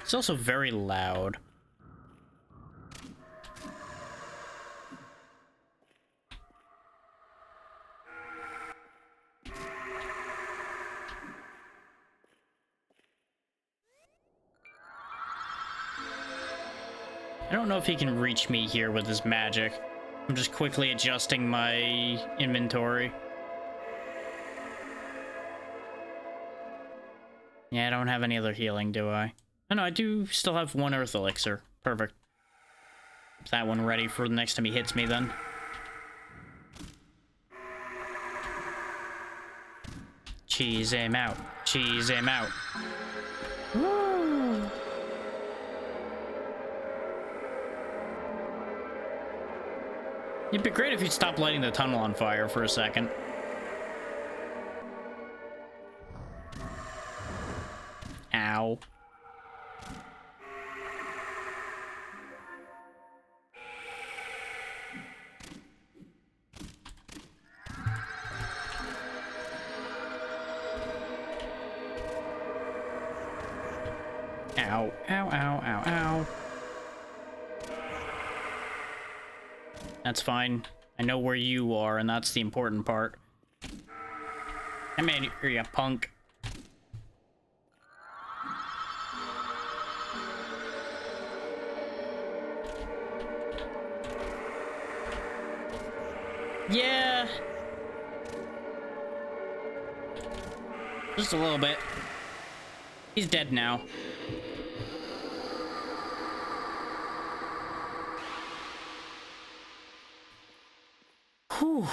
It's also very loud. I don't know if he can reach me here with his magic. I'm just quickly adjusting my inventory. Yeah, I don't have any other healing, do I? Oh no, I do still have one earth elixir. Perfect. Is that one ready for the next time he hits me then? Cheese him out. Cheese him out. Woo! It'd be great if you'd stop lighting the tunnel on fire for a second. Ow. Ow, ow, ow, ow, ow. That's fine. I know where you are, and that's the important part. I made here, you punk. Yeah. Just a little bit. He's dead now. Whew.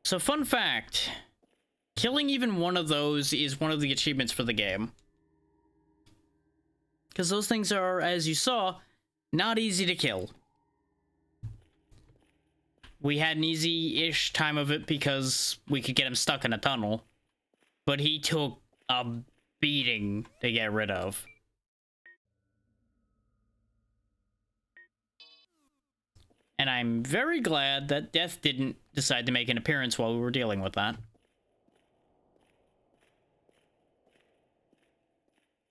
So, fun fact. Killing even one of those is one of the achievements for the game. Because those things are, as you saw, not easy to kill. We had an easy-ish time of it because we could get him stuck in a tunnel. But he took a beating to get rid of. And I'm very glad that Death didn't decide to make an appearance while we were dealing with that.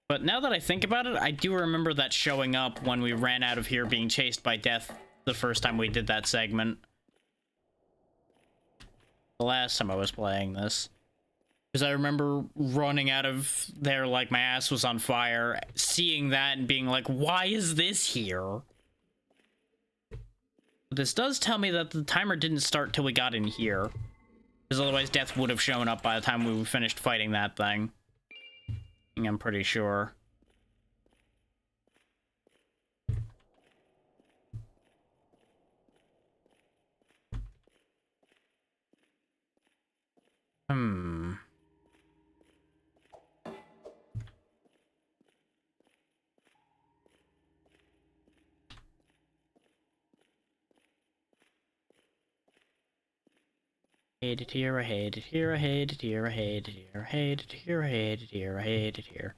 But now that I think about it, I do remember that showing up when we ran out of here being chased by Death the first time we did that segment. The last time I was playing this. Because I remember running out of there like my ass was on fire, seeing that and being like, why is this here? But this does tell me that the timer didn't start till we got in here. Because otherwise Death would have shown up by the time we finished fighting that thing. I'm pretty sure. Hate it here, I hate it here, I hate it here, I hate it here, I hate it here, I hate it here, I hate it here.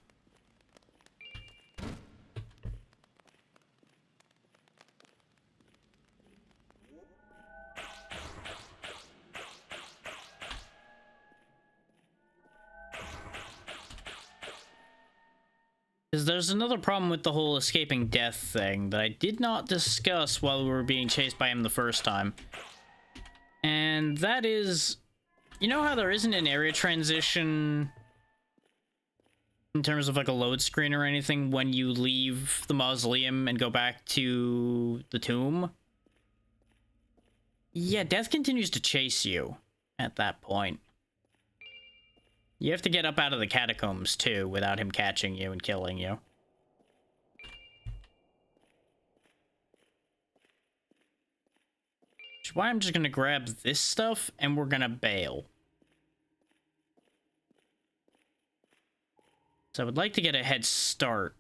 Because there's another problem with the whole escaping Death thing that I did not discuss while we were being chased by him the first time. And that is, you know how there isn't an area transition in terms of like a load screen or anything when you leave the mausoleum and go back to the tomb? Yeah, Death continues to chase you at that point. You have to get up out of the catacombs too without him catching you and killing you. Which is why I'm just gonna grab this stuff and we're gonna bail. So I would like to get a head start.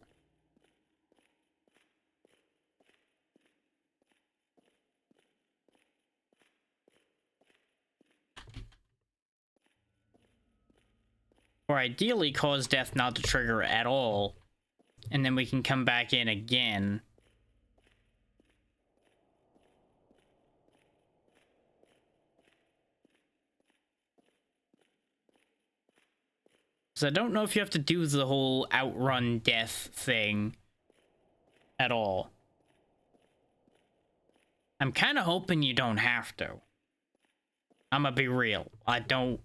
Or ideally cause Death not to trigger at all. And then we can come back in again. So I don't know if you have to do the whole outrun Death thing at all. I'm kind of hoping you don't have to. I'm gonna be real. I don't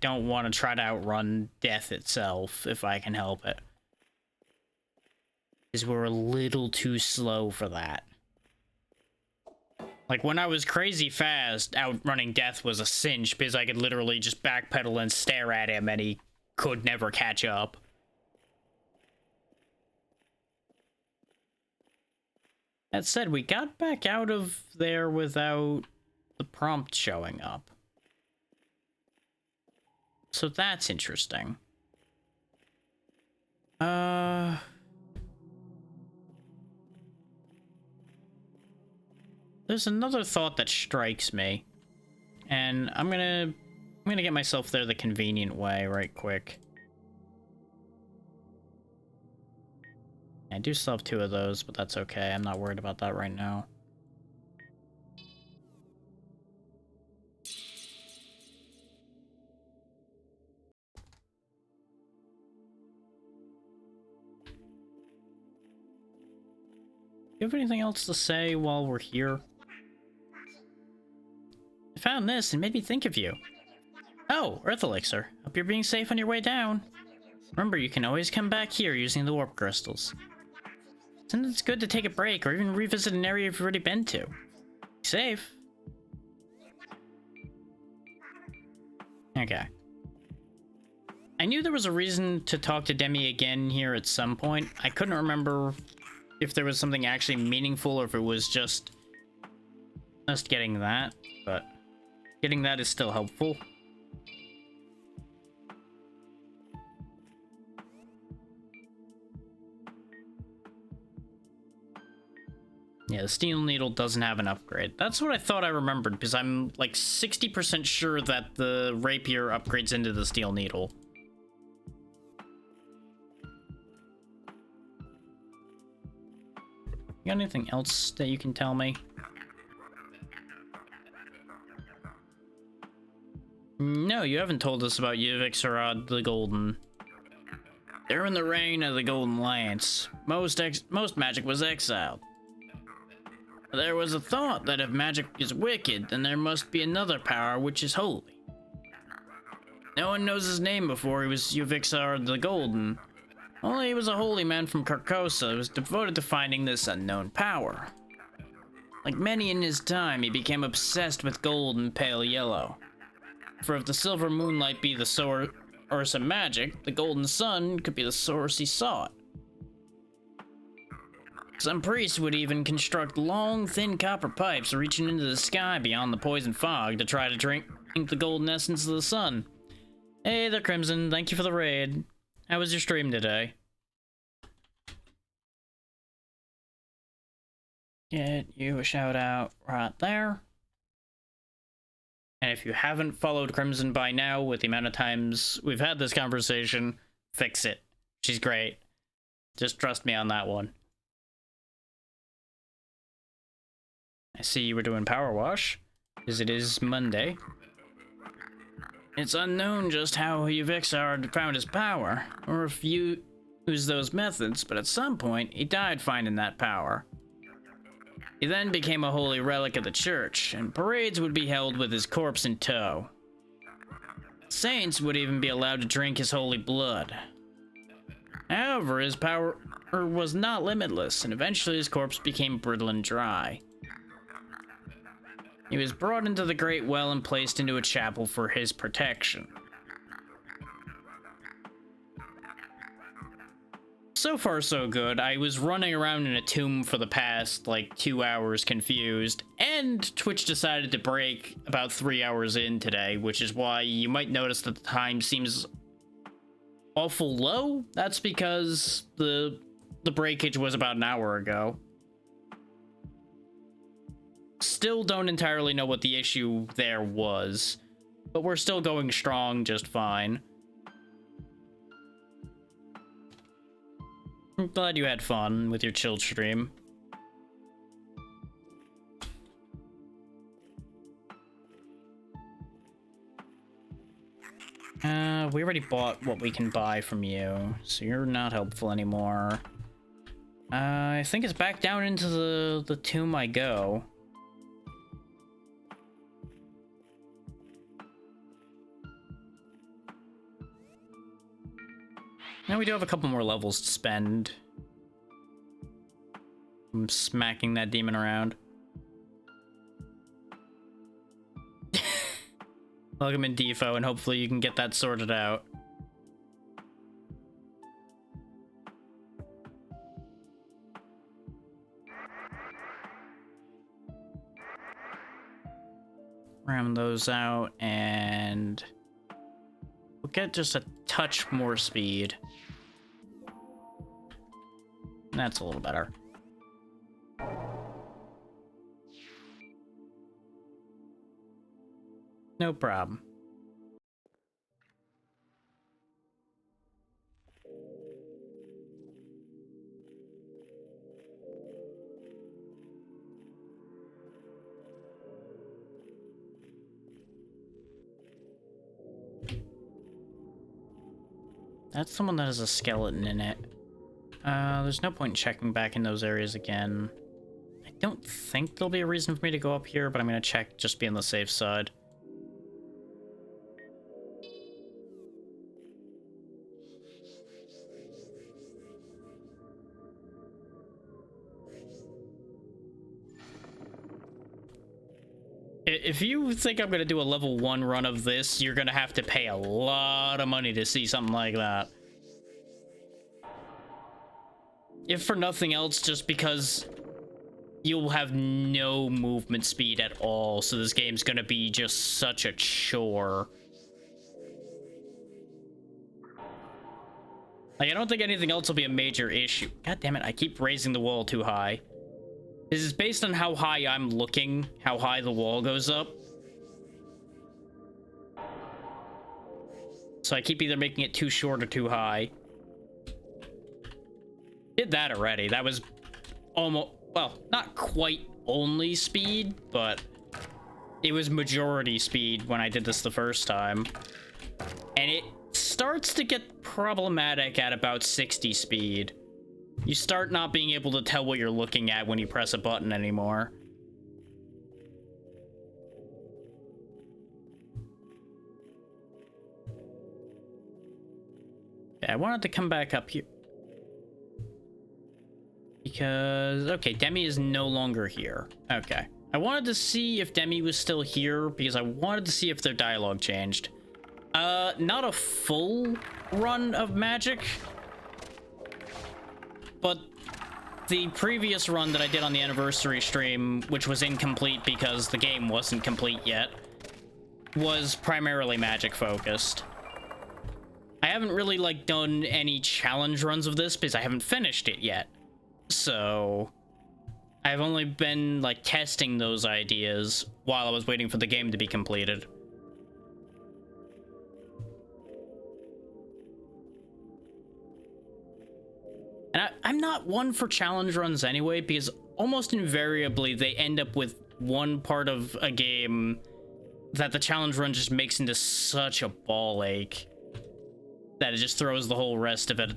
want to try to outrun Death itself if I can help it. Because we're a little too slow for that. Like, when I was crazy fast, outrunning Death was a cinch because I could literally just backpedal and stare at him and he could never catch up. That said, we got back out of there without the prompt showing up. So that's interesting. There's another thought that strikes me. And I'm gonna get myself there the convenient way right quick. I do still have 2 of those, but that's okay. I'm not worried about that right now. Do you have anything else to say while we're here? I found this and made me think of you. Oh, Earth Elixir. Hope you're being safe on your way down. Remember, you can always come back here using the warp crystals. Sometimes it's good to take a break or even revisit an area you've already been to. Be safe. Okay. I knew there was a reason to talk to Demi again here at some point. I couldn't remember if there was something actually meaningful or if it was just getting that, but getting that is still helpful. Yeah, the Steel Needle doesn't have an upgrade. That's what I thought I remembered, because I'm like 60% sure that the Rapier upgrades into the Steel Needle. You got anything else that you can tell me? No, you haven't told us about Yevixarad the Golden. During the reign of the Golden Lance, most magic was exiled. There was a thought that if magic is wicked, then there must be another power which is holy. No one knows his name before he was Yevixarad the Golden. Only he was a holy man from Carcosa who was devoted to finding this unknown power. Like many in his time, he became obsessed with gold and pale yellow. For if the silver moonlight be the source of magic, the golden sun could be the source he sought. Some priests would even construct long, thin copper pipes reaching into the sky beyond the poison fog to try to drink the golden essence of the sun. Hey there, Crimson. Thank you for the raid. How was your stream today? Get you a shout out right there. And if you haven't followed Crimson by now, with the amount of times we've had this conversation, fix it. She's great. Just trust me on that one. I see you were doing Power Wash, as it is Monday. It's unknown just how Yevixarad found his power, or if you used those methods, but at some point, he died finding that power. He then became a holy relic of the church, and parades would be held with his corpse in tow. Saints would even be allowed to drink his holy blood. However, his power was not limitless, and eventually his corpse became brittle and dry. He was brought into the Great Well and placed into a chapel for his protection. So far, so good. I was running around in a tomb for the past, 2 hours confused, and Twitch decided to break about 3 hours in today, which is why you might notice that the time seems awful low. That's because the breakage was about an hour ago. Still don't entirely know what the issue there was, but we're still going strong just fine. I'm glad you had fun with your chill stream. We already bought what we can buy from you, so you're not helpful anymore. I think it's back down into the tomb I go. Now we do have a couple more levels to spend. I'm smacking that demon around. Welcome in, Defo, and hopefully you can get that sorted out. Ram those out, and we'll get just a touch more speed. That's a little better. No problem. That's someone that has a skeleton in it. There's no point in checking back in those areas again. I don't think there'll be a reason for me to go up here, but I'm gonna check just to be on the safe side. If you think I'm gonna do a level 1 run of this, you're gonna have to pay a lot of money to see something like that. If for nothing else, just because you'll have no movement speed at all, so this game's gonna be just such a chore. I don't think anything else will be a major issue. God damn it, I keep raising the wall too high. This is based on how high I'm looking, how high the wall goes up. So I keep either making it too short or too high. Did that already. That was almost, well, not quite only speed, but It was majority speed when I did this the first time. And it starts to get problematic at about 60 speed. You start not being able to tell what you're looking at when you press a button anymore. Yeah, I wanted to come back up here. Because, okay, Demi is no longer here. Okay. I wanted to see if Demi was still here because I wanted to see if their dialogue changed. Not a full run of magic, but the previous run that I did on the anniversary stream, which was incomplete because the game wasn't complete yet, was primarily magic focused. I haven't really, like, done any challenge runs of this because I haven't finished it yet. So I've only been, like, testing those ideas while I was waiting for the game to be completed. And I'm not one for challenge runs anyway, because almost invariably they end up with one part of a game that the challenge run just makes into such a ball ache that it just throws the whole rest of it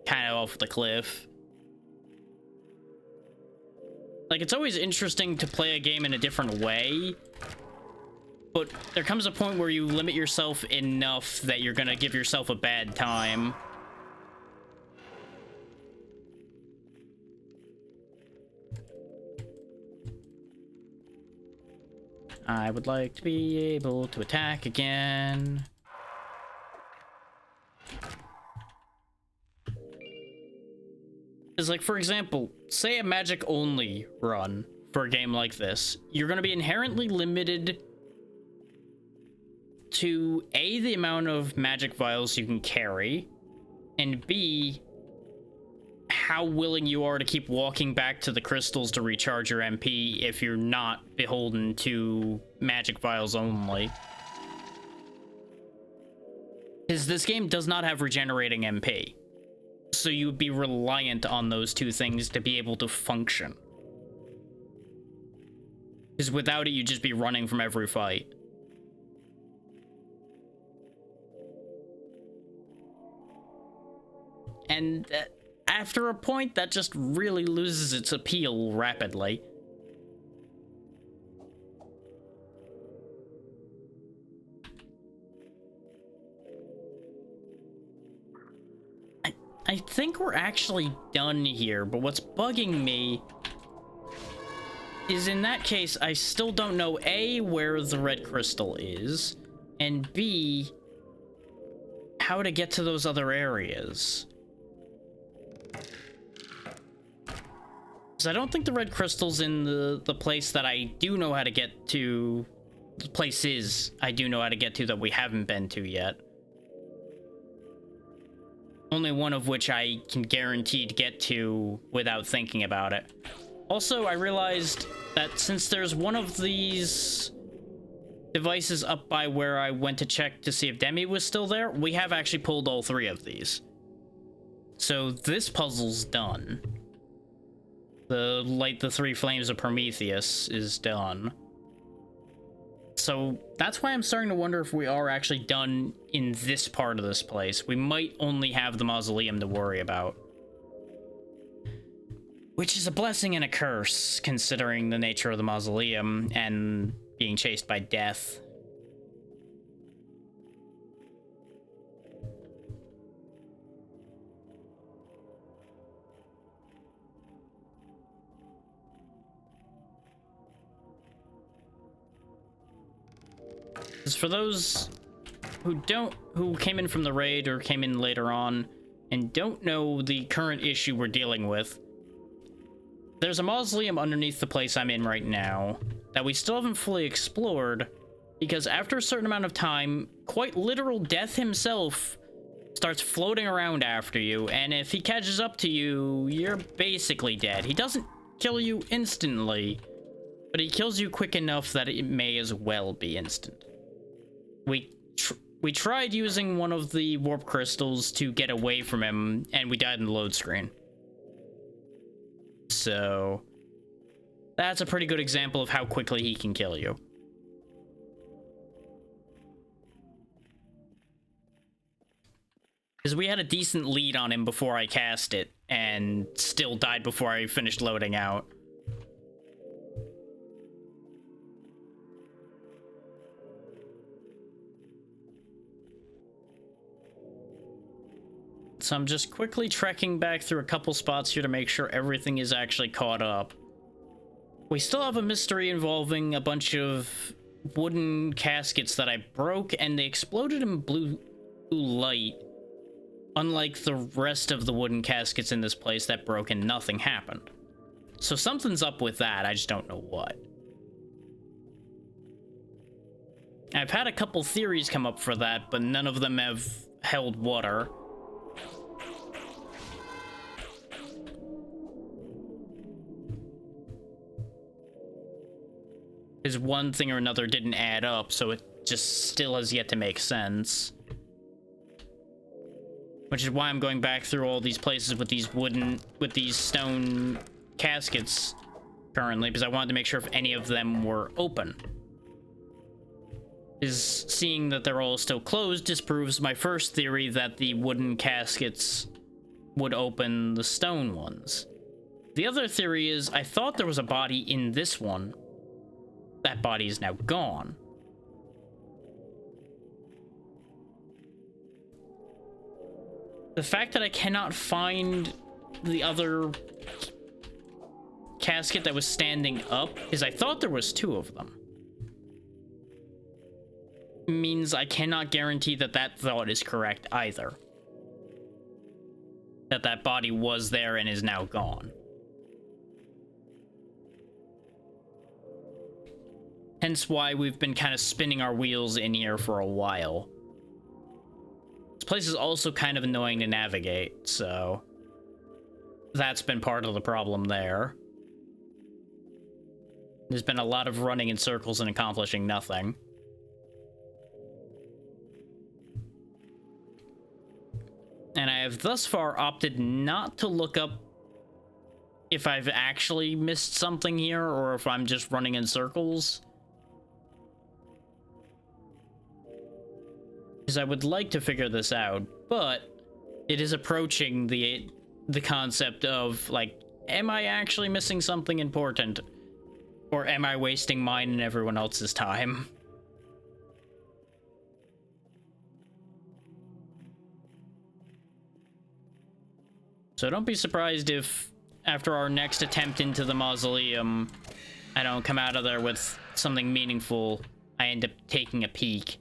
kind of off the cliff. Like, it's always interesting to play a game in a different way, but there comes a point where you limit yourself enough that you're gonna give yourself a bad time. I would like to be able to attack again. Because, like, for example, say a magic only run for a game like this, you're going to be inherently limited to A, the amount of magic vials you can carry, and B, how willing you are to keep walking back to the crystals to recharge your MP if you're not beholden to magic vials only. Because this game does not have regenerating MP. So you would be reliant on those two things to be able to function. Because without it, you'd just be running from every fight. And after a point, that just really loses its appeal rapidly. I think we're actually done here, but what's bugging me is in that case, I still don't know A, where the red crystal is, and B, how to get to those other areas. Because I don't think the red crystal's in the place that I do know how to get to. The places I do know how to get to that we haven't been to yet. Only one of which I can guarantee to get to without thinking about it. Also, I realized that since there's one of these devices up by where I went to check to see if Demi was still there, we have actually pulled all three of these. So this puzzle's done. The Light the Three Flames of Prometheus is done. So that's why I'm starting to wonder if we are actually done in this part of this place. We might only have the mausoleum to worry about. Which is a blessing and a curse, considering the nature of the mausoleum and being chased by death. As for those who came in from the raid or came in later on and don't know the current issue we're dealing with, there's a mausoleum underneath the place I'm in right now that we still haven't fully explored, because after a certain amount of time, quite literal death himself starts floating around after you, and if he catches up to you, you're basically dead. He doesn't kill you instantly, but he kills you quick enough that it may as well be instant. We tried using one of the warp crystals to get away from him, and we died in the load screen. So That's a pretty good example of how quickly he can kill you. Because we had a decent lead on him before I cast it, and still died before I finished loading out. So I'm just quickly trekking back through a couple spots here to make sure everything is actually caught up. We still have a mystery involving a bunch of wooden caskets that I broke, and they exploded in blue light. Unlike the rest of the wooden caskets in this place that broke and nothing happened. So something's up with that, I just don't know what. I've had a couple theories come up for that, but none of them have held water. Because one thing or another didn't add up, so it just still has yet to make sense. Which is why I'm going back through all these places with these stone caskets currently, because I wanted to make sure if any of them were open. Is seeing that they're all still closed disproves my first theory that the wooden caskets would open the stone ones. The other theory is I thought there was a body in this one. That body is now gone. The fact that I cannot find the other casket that was standing up is I thought there was two of them. Means I cannot guarantee that that thought is correct either. That body was there and is now gone. Hence why we've been kind of spinning our wheels in here for a while. This place is also kind of annoying to navigate, so that's been part of the problem there. There's been a lot of running in circles and accomplishing nothing. And I have thus far opted not to look up if I've actually missed something here or if I'm just running in circles. Because I would like to figure this out, but it is approaching the concept of, like, am I actually missing something important? Or am I wasting mine and everyone else's time? So don't be surprised if, after our next attempt into the mausoleum, I don't come out of there with something meaningful. I end up taking a peek.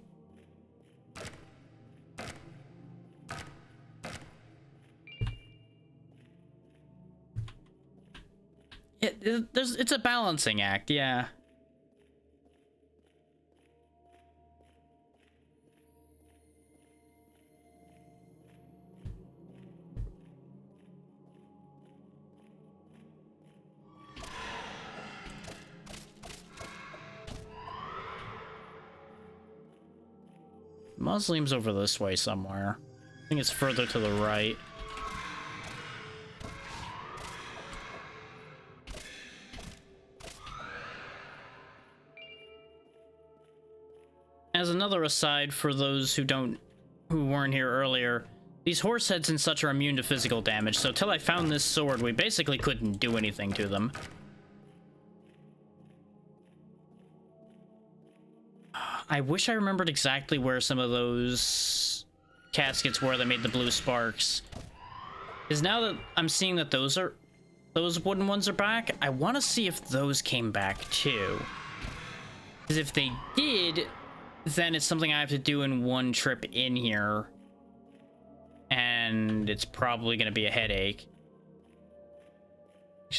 It's a balancing act, yeah. Mausoleum's over this way somewhere. I think it's further to the right. As another aside for those who weren't here earlier, these horse heads and such are immune to physical damage, so till I found this sword, we basically couldn't do anything to them. I wish I remembered exactly where some of those caskets were that made the blue sparks. Because now that I'm seeing that those wooden ones are back, I want to see if those came back too. Because if they did, then it's something I have to do in one trip in here. And it's probably going to be a headache.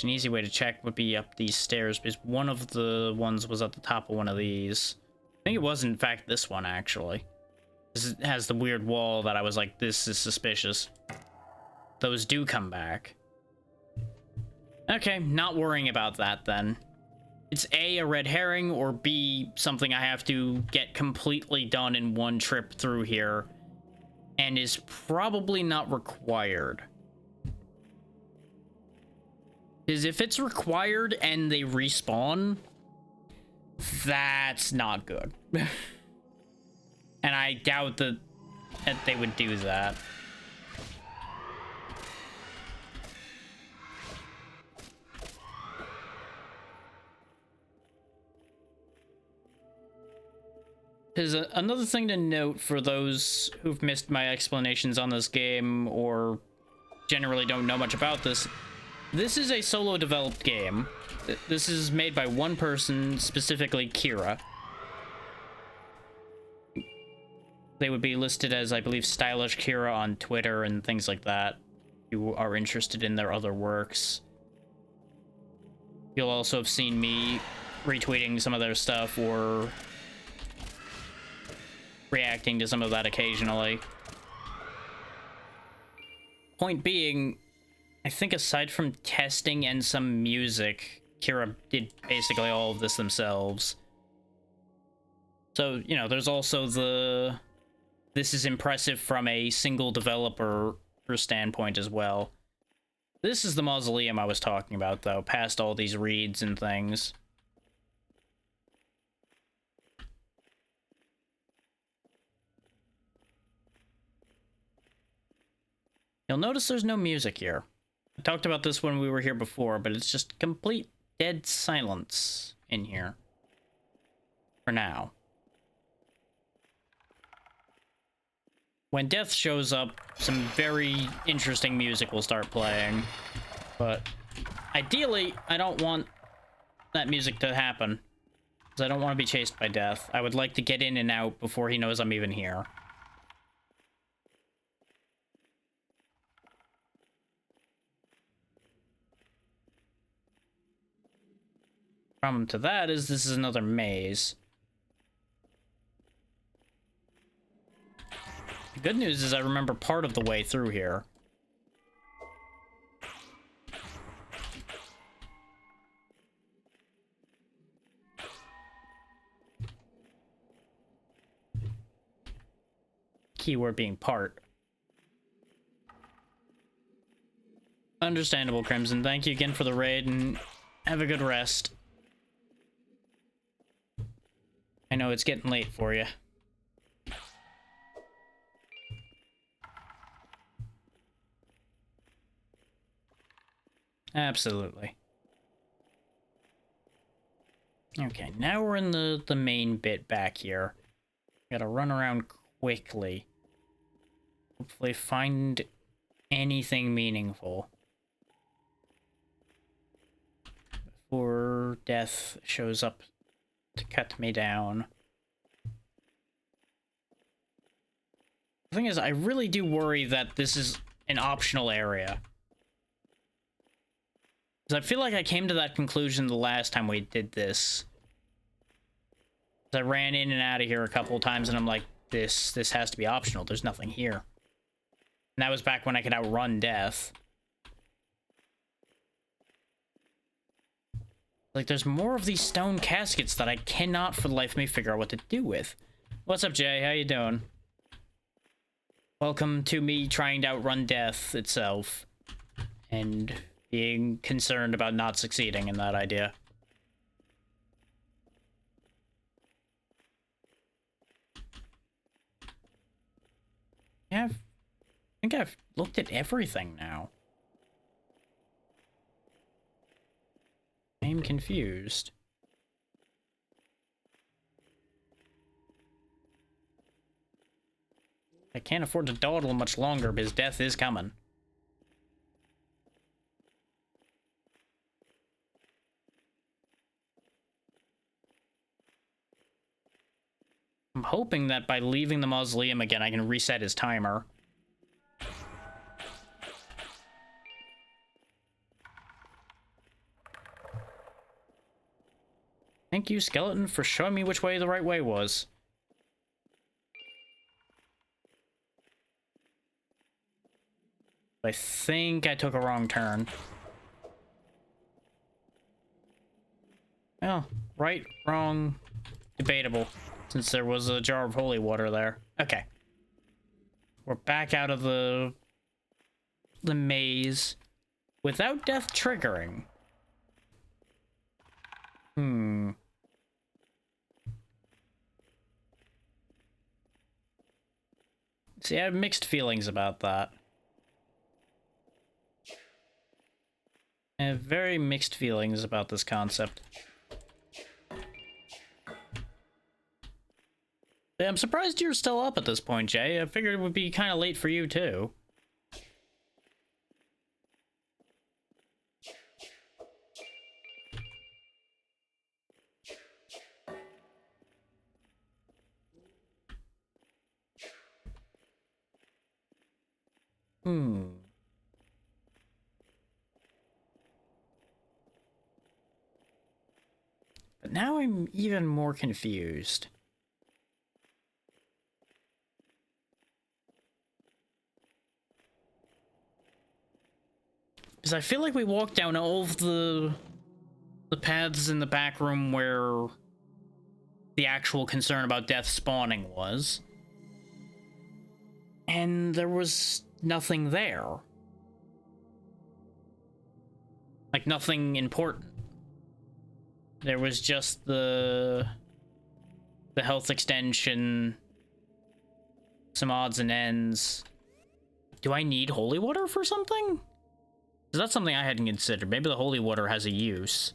An easy way to check would be up these stairs, because one of the ones was at the top of one of these. I think it was, in fact, this one, actually. This has the weird wall that I was like, this is suspicious. Those do come back. Okay, not worrying about that, then. It's A, red herring, or B, something I have to get completely done in one trip through here, and is probably not required. is if it's required and they respawn, that's not good. And I doubt that they would do that. There's another thing to note for those who've missed my explanations on this game or generally don't know much about this. This is a solo developed game. This is made by one person, specifically Kira. They would be listed as, I believe, Stylish Kira on Twitter and things like that. If you are interested in their other works. You'll also have seen me retweeting some of their stuff or reacting to some of that occasionally. Point being, I think aside from testing and some music, Kira did basically all of this themselves. So, you know, there's also the... This is impressive from a single developer standpoint as well. This is the mausoleum I was talking about, though, past all these reeds and things. You'll notice there's no music here. I talked about this when we were here before, but it's just complete dead silence in here. For now. When death shows up, some very interesting music will start playing. But ideally, I don't want that music to happen. Because I don't want to be chased by death. I would like to get in and out before he knows I'm even here. Problem to that is this is another maze. The good news is I remember part of the way through here. Keyword being part. Understandable, Crimson. Thank you again for the raid and have a good rest. I know it's getting late for you. Absolutely. Okay, now we're in the main bit back here. Gotta run around quickly. Hopefully find anything meaningful. Before death shows up to cut me down. The thing is, I really do worry that this is an optional area. I feel like I came to that conclusion the last time we did this. I ran in and out of here a couple of times and I'm like, this has to be optional. There's nothing here. And that was back when I could outrun death. Like, there's more of these stone caskets that I cannot for the life of me figure out what to do with. What's up, Jay? How you doing? Welcome to me trying to outrun death itself. And being concerned about not succeeding in that idea. Yeah, I think I've looked at everything now. I'm confused. I can't afford to dawdle much longer because death is coming. I'm hoping that by leaving the mausoleum again, I can reset his timer. Thank you, Skeleton, for showing me which way the right way was. I think I took a wrong turn. Well, right, wrong, debatable. Since there was a jar of holy water there. Okay. We're back out of the maze without death triggering. See, I have mixed feelings about that. I have very mixed feelings about this concept. Yeah, I'm surprised you're still up at this point, Jay. I figured it would be kind of late for you, too. But now I'm even more confused. Because I feel like we walked down all of the paths in the back room where the actual concern about death spawning was. And there was nothing there. Like, nothing important. There was just the health extension, some odds and ends. Do I need holy water for something? Because that's something I hadn't considered. Maybe the holy water has a use.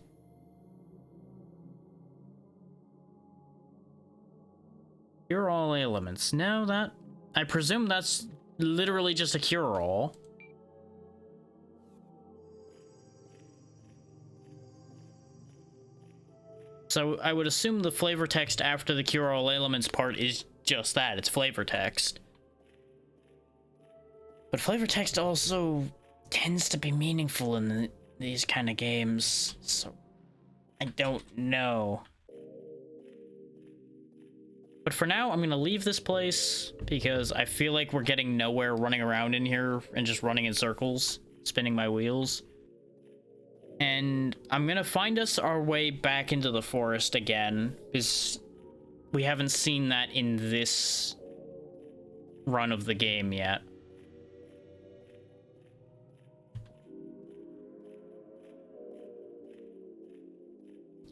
Cure all ailments. No, that... I presume that's literally just a cure-all. So I would assume the flavor text after the cure all ailments part is just that. It's flavor text. But flavor text also tends to be meaningful in these kind of games, so I don't know. But for now, I'm gonna leave this place because I feel like we're getting nowhere running around in here and just running in circles, spinning my wheels. And I'm gonna find us our way back into the forest again, because we haven't seen that in this run of the game yet.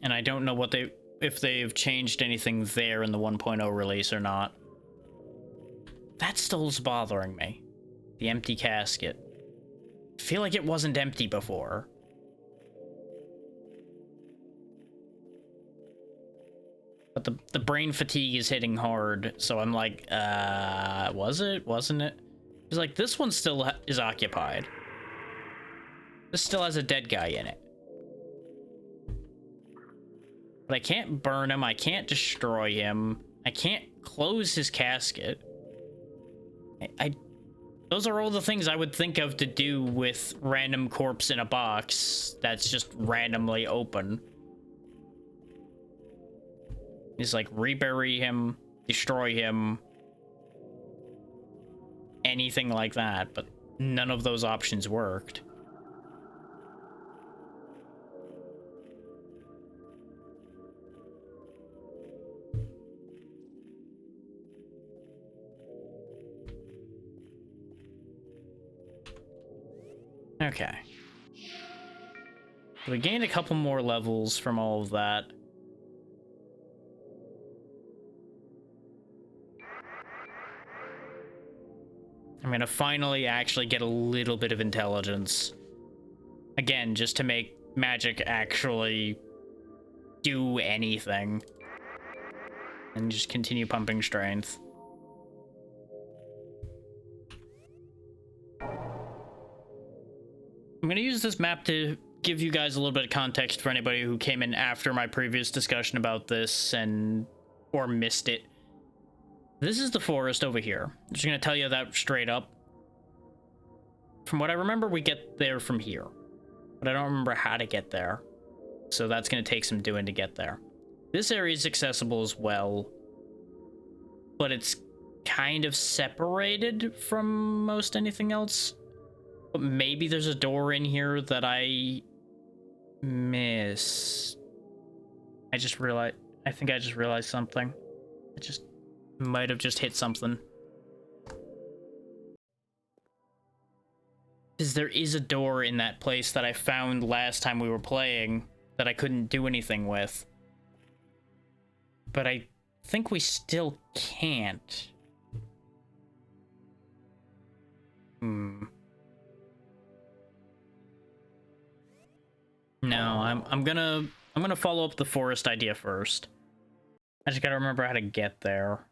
And I don't know if they've changed anything there in the 1.0 release or not. That still's bothering me. The empty casket. I feel like it wasn't empty before. But the brain fatigue is hitting hard, so I'm like, was it? Wasn't it? It's like, this one still is occupied. This still has a dead guy in it. But I can't burn him, I can't destroy him, I can't close his casket. Those are all the things I would think of to do with random corpse in a box that's just randomly open. Is like rebury him, destroy him, anything like that, but none of those options worked. Okay. We gained a couple more levels from all of that. I'm gonna finally actually get a little bit of intelligence. Again, just to make magic actually do anything. And just continue pumping strength. I'm gonna use this map to give you guys a little bit of context for anybody who came in after my previous discussion about this or missed it. This is the forest over here. I'm just gonna tell you that straight up. From what I remember, we get there from here. But I don't remember how to get there. So that's gonna take some doing to get there. This area is accessible as well. But it's kind of separated from most anything else. But maybe there's a door in here that I missed. I think I just realized something. I just might have just hit something. Because there is a door in that place that I found last time we were playing that I couldn't do anything with. But I think we still can't. I'm gonna follow up the forest idea first. I just gotta remember how to get there.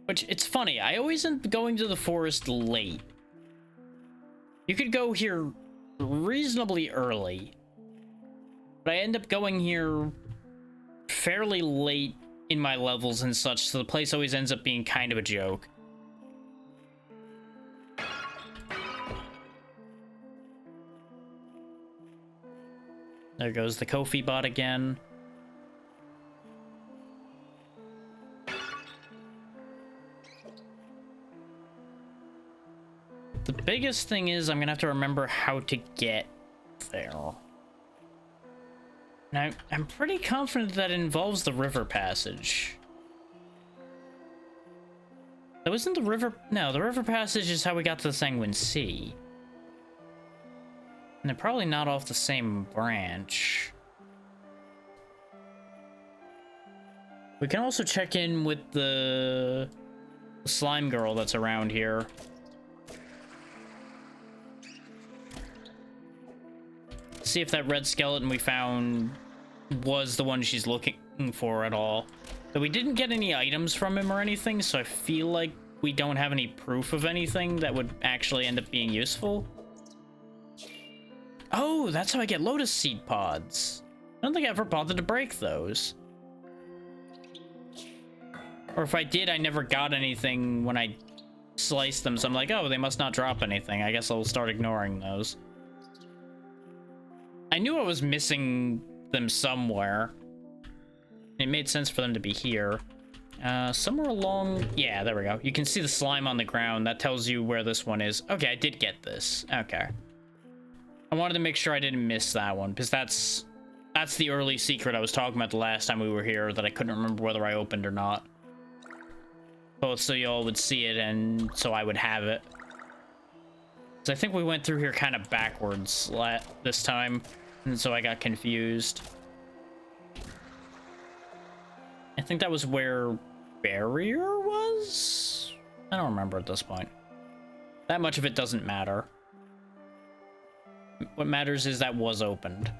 Which, it's funny, I always end up going to the forest late. You could go here reasonably early, but I end up going here fairly late in my levels and such, so the place always ends up being kind of a joke. There goes the Kofi bot again. The biggest thing is I'm gonna have to remember how to get there. And I'm pretty confident that it involves the river passage. That wasn't the river... No, the river passage is how we got to the Sanguine Sea. And they're probably not off the same branch. We can also check in with the slime girl that's around here. See if that red skeleton we found was the one she's looking for at all. But we didn't get any items from him or anything, so I feel like we don't have any proof of anything that would actually end up being useful. Oh, that's how I get lotus seed pods. I don't think I ever bothered to break those. Or if I did, I never got anything when I sliced them, so I'm like, oh, they must not drop anything. I guess I'll start ignoring those. I knew I was missing them somewhere. It made sense for them to be here. Somewhere along... Yeah, there we go. You can see the slime on the ground. That tells you where this one is. Okay, I did get this. Okay. I wanted to make sure I didn't miss that one, because that's the early secret I was talking about the last time we were here that I couldn't remember whether I opened or not. Both so y'all would see it and so I would have it. So I think we went through here kind of backwards this time, and so I got confused. I think that was where barrier was? I don't remember at this point. That much of it doesn't matter. What matters is that was opened.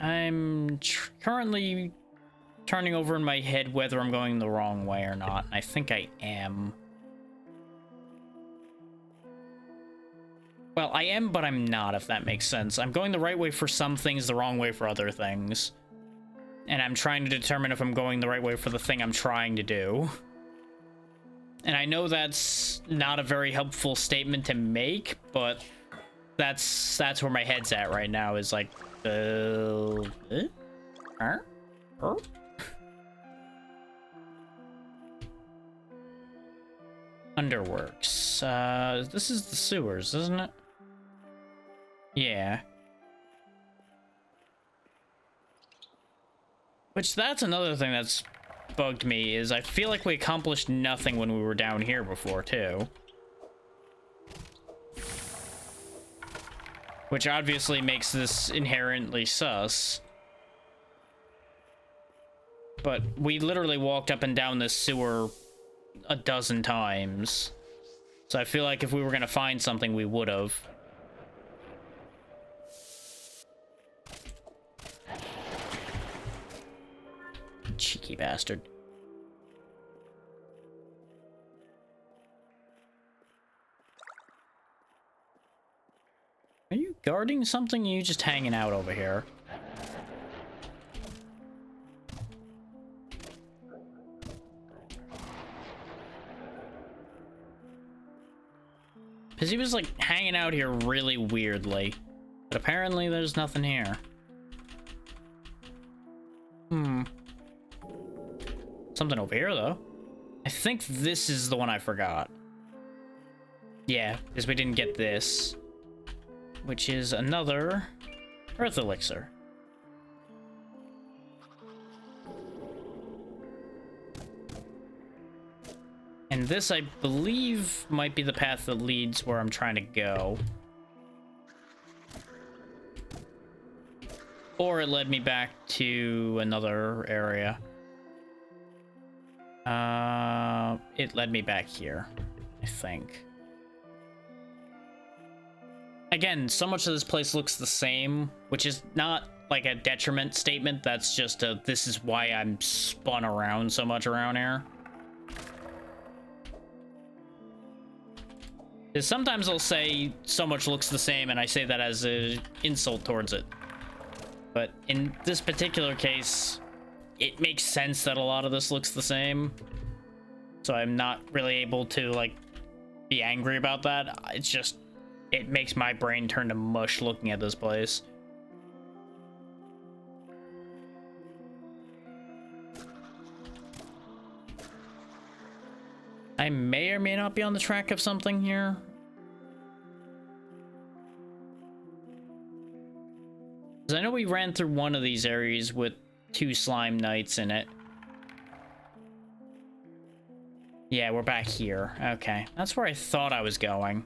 I'm currently turning over in my head whether I'm going the wrong way or not. I think I am. Well, I am, but I'm not, if that makes sense. I'm going the right way for some things, the wrong way for other things. And I'm trying to determine if I'm going the right way for the thing I'm trying to do. And I know that's not a very helpful statement to make, but that's where my head's at right now, is like... Underworks. This is the sewers, isn't it? Yeah. Which, that's another thing that's bugged me, is I feel like we accomplished nothing when we were down here before, too. Which obviously makes this inherently sus. But we literally walked up and down this sewer a dozen times. So I feel like if we were gonna find something, we would have. Cheeky bastard. Are you guarding something, or are you just hanging out over here? Because he was, like, hanging out here really weirdly. But apparently there's nothing here. Something over here, though. I think this is the one I forgot. Yeah, because we didn't get this, which is another Earth Elixir. And this, I believe, might be the path that leads where I'm trying to go. Or it led me back to another area. It led me back here, I think. Again, so much of this place looks the same, which is not like a detriment statement. That's just a, this is why I'm spun around so much around here. Because sometimes I'll say so much looks the same, and I say that as an insult towards it. But in this particular case, it makes sense that a lot of this looks the same. So I'm not really able to, like, be angry about that. It's just, it makes my brain turn to mush looking at this place. I may or may not be on the track of something here. Because I know we ran through one of these areas with 2 slime knights in it. Yeah, we're back here. Okay, that's where I thought I was going.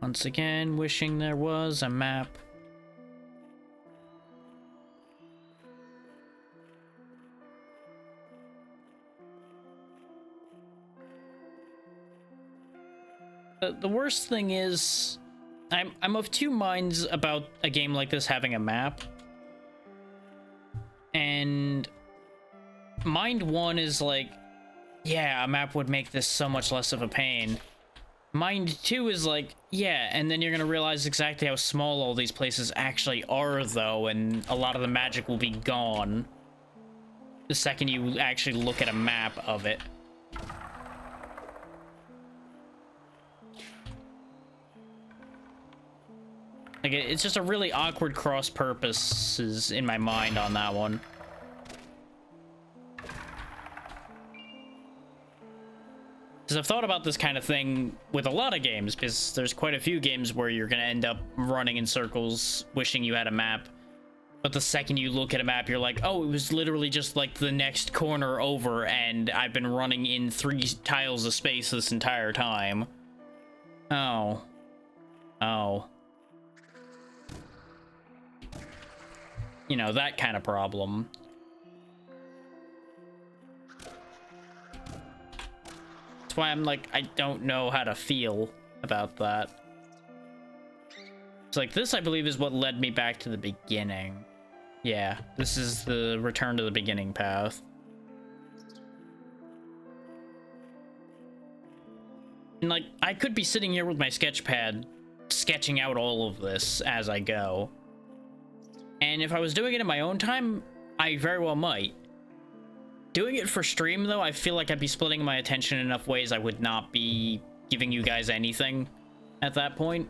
Once again, wishing there was a map. The worst thing is, I'm of 2 minds about a game like this having a map. And mind 1 is like, yeah, a map would make this so much less of a pain. Mind 2 is like, yeah, and then you're gonna realize exactly how small all these places actually are, though, and a lot of the magic will be gone the second you actually look at a map of it. Like, it's just a really awkward cross purposes in my mind on that one. Because I've thought about this kind of thing with a lot of games, because there's quite a few games where you're going to end up running in circles wishing you had a map. But the second you look at a map, you're like, oh, it was literally just like the next corner over, and I've been running in 3 tiles of space this entire time. Oh. Oh. You know, that kind of problem. That's why I'm like, I don't know how to feel about that. It's like, this, I believe, is what led me back to the beginning. Yeah, this is the return to the beginning path. And, like, I could be sitting here with my sketch pad, sketching out all of this as I go. And if I was doing it in my own time, I very well might. Doing it for stream, though, I feel like I'd be splitting my attention in enough ways I would not be giving you guys anything at that point.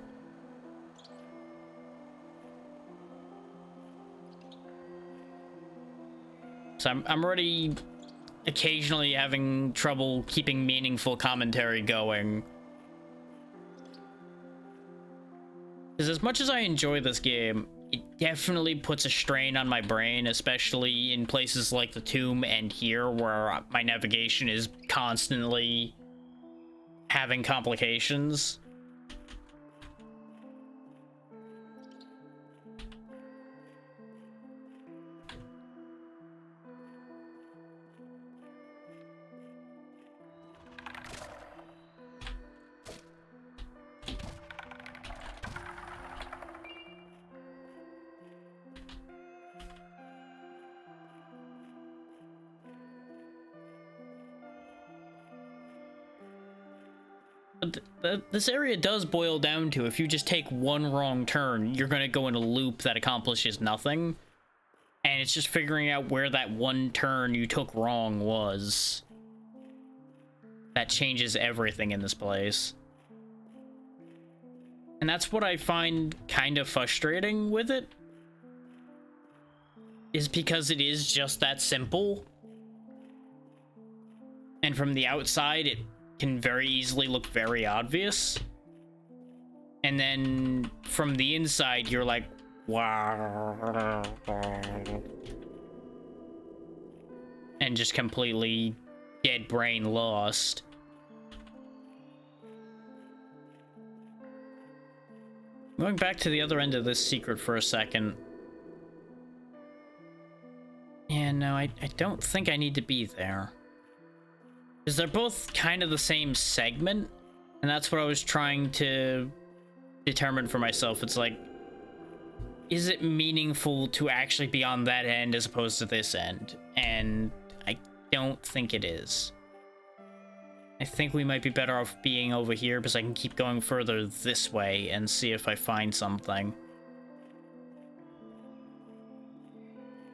So I'm already occasionally having trouble keeping meaningful commentary going. Because as much as I enjoy this game, it definitely puts a strain on my brain, especially in places like the tomb and here, where my navigation is constantly having complications. This area does boil down to, if you just take one wrong turn, you're going to go in a loop that accomplishes nothing. And it's just figuring out where that one turn you took wrong was. That changes everything in this place. And that's what I find kind of frustrating with it. is because it is just that simple. And from the outside, it can very easily look very obvious. And then from the inside, you're like, wow. And just completely dead brain lost. Going back to the other end of this secret for a second. Yeah, no, I don't think I need to be there. Because they're both kind of the same segment. And that's what I was trying to determine for myself. It's like, is it meaningful to actually be on that end as opposed to this end? And I don't think it is. I think we might be better off being over here because I can keep going further this way and see if I find something.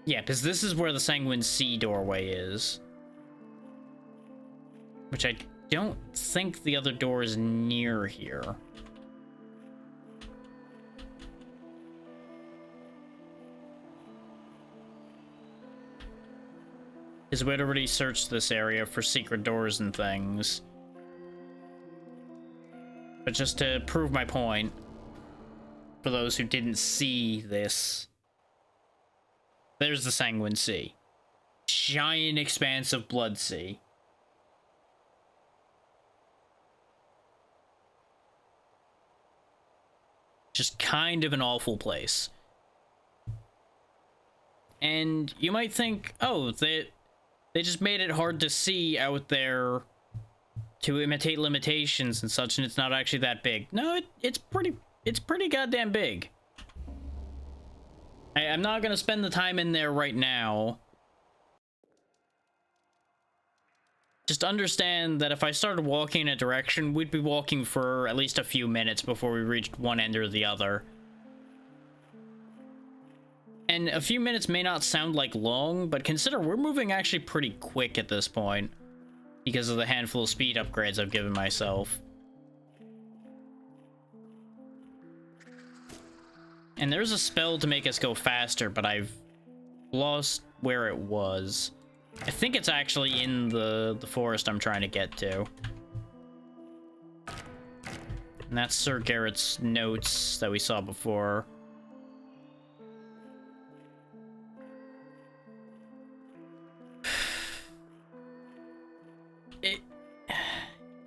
Yeah, because this is where the Sanguine Sea doorway is. Which I don't think the other door is near here. Because we'd already searched this area for secret doors and things. But just to prove my point, for those who didn't see this, there's the Sanguine Sea. Giant expanse of Blood Sea. Just kind of an awful place. And you might think, oh, they just made it hard to see out there to imitate limitations and such, and it's not actually that big. No, it's pretty goddamn big. I'm not gonna spend the time in there right now. Just understand that if I started walking in a direction, we'd be walking for at least a few minutes before we reached one end or the other. And a few minutes may not sound like long, but consider we're moving actually pretty quick at this point because of the handful of speed upgrades I've given myself. And there's a spell to make us go faster, but I've lost where it was. I think it's actually in the forest I'm trying to get to. And that's Sir Garrett's notes that we saw before.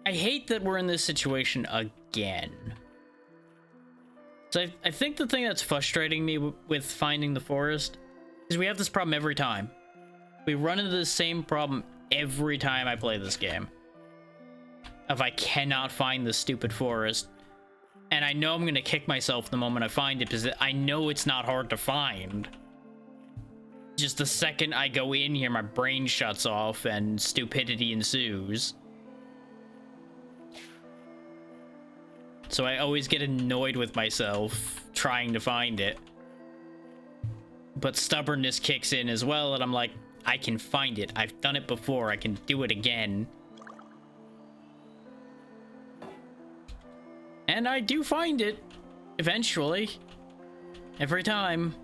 I hate that we're in this situation again. So I think the thing that's frustrating me with finding the forest is we have this problem every time. We run into the same problem every time I play this game. If I cannot find the stupid forest. And I know I'm going to kick myself the moment I find it because I know it's not hard to find. Just the second I go in here, my brain shuts off and stupidity ensues. So I always get annoyed with myself trying to find it. But stubbornness kicks in as well, and I'm like, I can find it. I've done it before. I can do it again. And I do find it, eventually. Every time.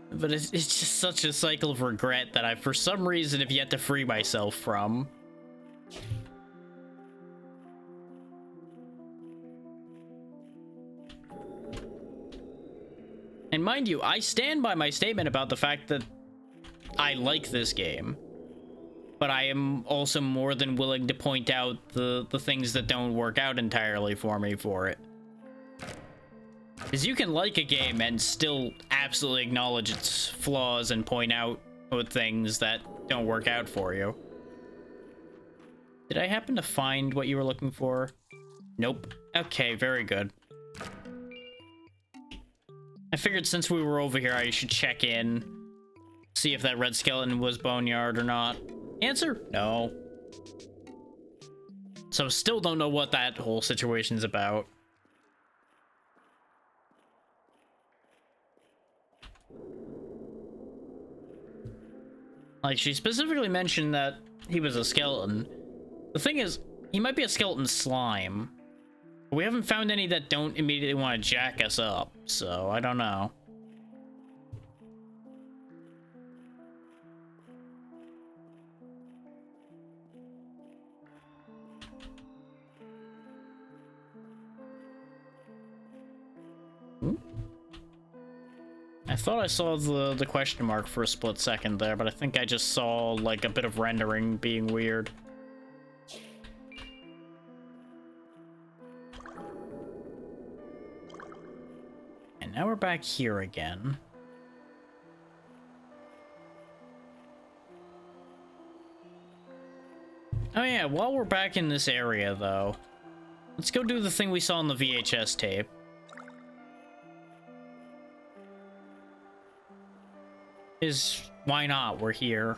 But it's just such a cycle of regret that I, for some reason, have yet to free myself from. And mind you, I stand by my statement about the fact that I like this game. But I am also more than willing to point out the things that don't work out entirely for me for it. Because you can like a game and still absolutely acknowledge its flaws and point out things that don't work out for you. Did I happen to find what you were looking for? Nope. Okay, very good. I figured since we were over here, I should check in. See if that red skeleton was boneyard or not. Answer? No. So still don't know what that whole situation's about. Like, she specifically mentioned that he was a skeleton. The thing is, he might be a skeleton slime. We haven't found any that don't immediately want to jack us up, so I don't know. I thought I saw the question mark for a split second there, but I think I just saw like a bit of rendering being weird. And now we're back here again. Oh yeah, while we're back in this area though, let's go do the thing we saw on the VHS tape. Why not? We're here.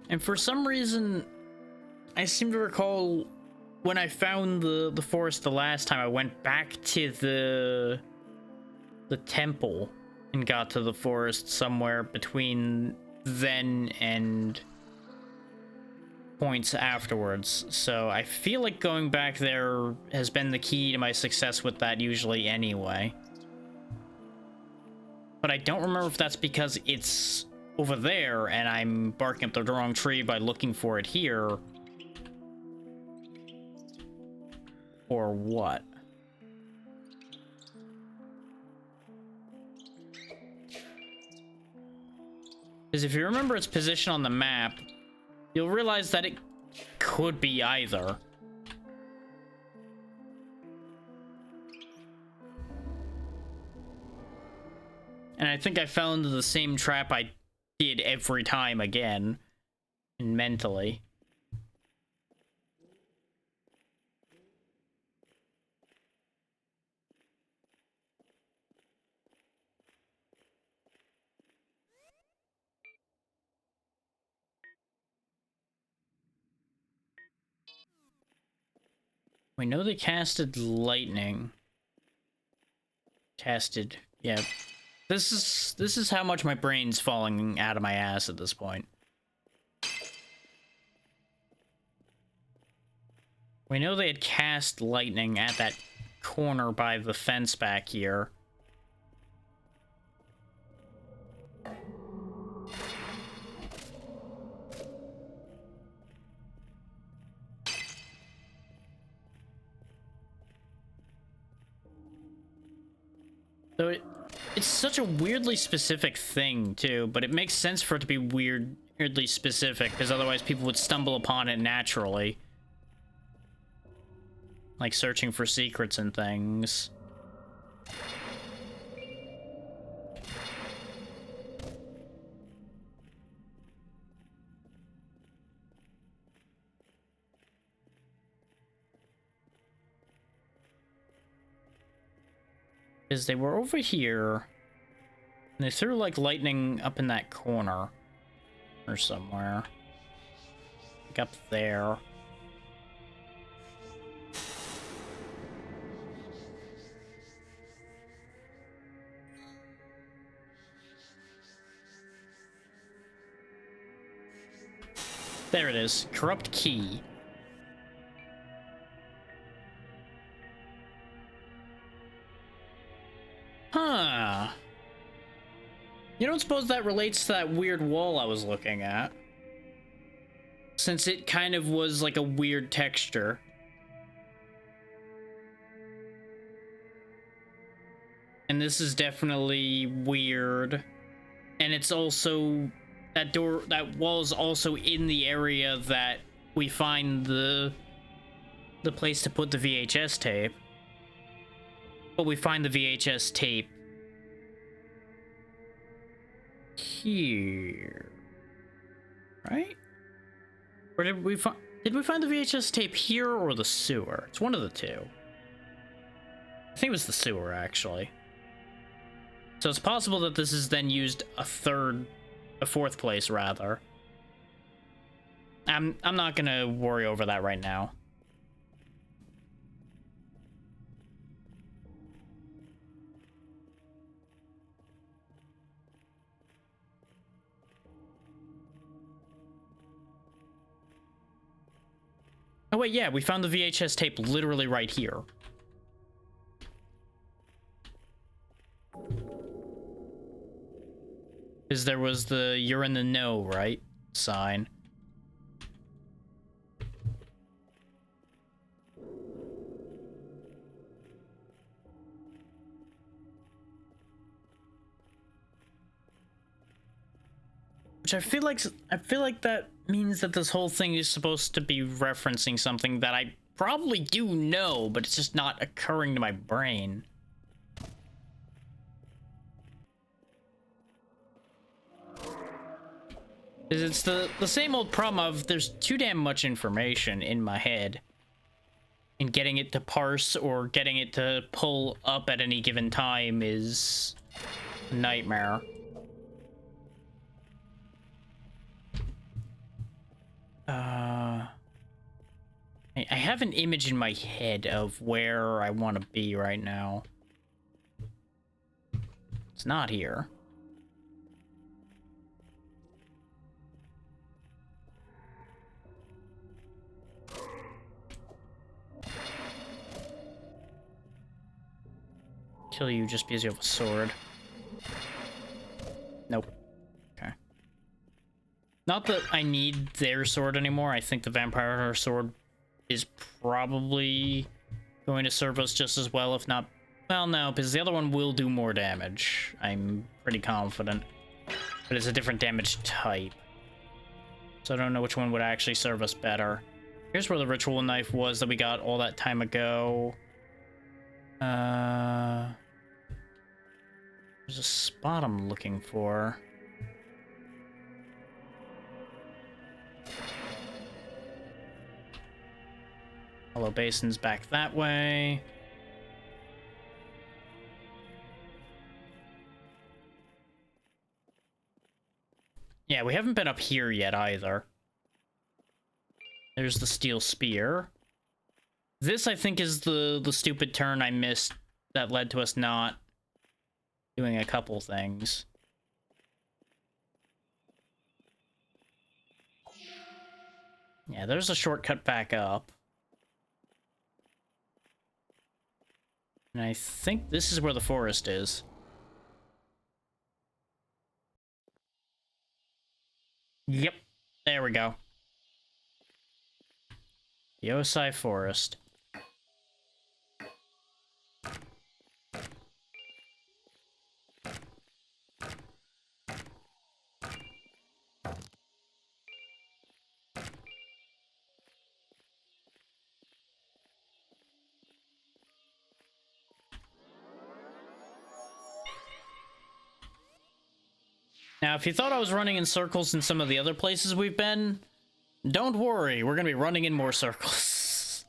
And for some reason, I seem to recall when I found the forest the last time, I went back to the temple and got to the forest somewhere between then and points afterwards. So I feel like going back there has been the key to my success with that usually anyway. But I don't remember if that's because it's over there and I'm barking up the wrong tree by looking for it here, or what. Because if you remember its position on the map, you'll realize that it could be either. And I think I fell into the same trap I did every time again, and mentally. We know they casted lightning. Yeah. This is how much my brain's falling out of my ass at this point. We know they had cast lightning at that corner by the fence back here. So it's such a weirdly specific thing, too, but it makes sense for it to be weirdly specific, because otherwise people would stumble upon it naturally. Like searching for secrets and things. Because they were over here, and they threw like lightning up in that corner or somewhere. Like up there. There it is. Corrupt key. Huh. You don't suppose that relates to that weird wall I was looking at? Since it kind of was like a weird texture. And this is definitely weird. And it's also... that wall is also in the area that we find the place to put the VHS tape. But we find the VHS tape here, right? Or did we find the VHS tape here or the sewer? It's one of the two. I think it was the sewer, actually. So it's possible that this is then used a fourth place, rather. I'm not gonna worry over that right now. Oh wait, yeah, we found the VHS tape literally right here. Because there was the "you're in the know," right? Sign. Which I feel like that means that this whole thing is supposed to be referencing something that I probably do know, but it's just not occurring to my brain. It's the same old problem of there's too damn much information in my head. And getting it to parse or getting it to pull up at any given time is a nightmare. I have an image in my head of where I want to be right now. It's not here. Kill you just because you have a sword. Nope. Okay. Not that I need their sword anymore. I think the vampire sword is probably going to serve us just as well, if not... Well, no, because the other one will do more damage. I'm pretty confident. But it's a different damage type. So I don't know which one would actually serve us better. Here's where the ritual knife was that we got all that time ago. There's a spot I'm looking for. Hollow Basin's back that way. Yeah, we haven't been up here yet either. There's the steel spear. This, I think, is the stupid turn I missed that led to us not doing a couple things. Yeah, there's a shortcut back up. And I think this is where the forest is. Yep, there we go. The Osai Forest. Now, if you thought I was running in circles in some of the other places we've been, don't worry, we're gonna be running in more circles.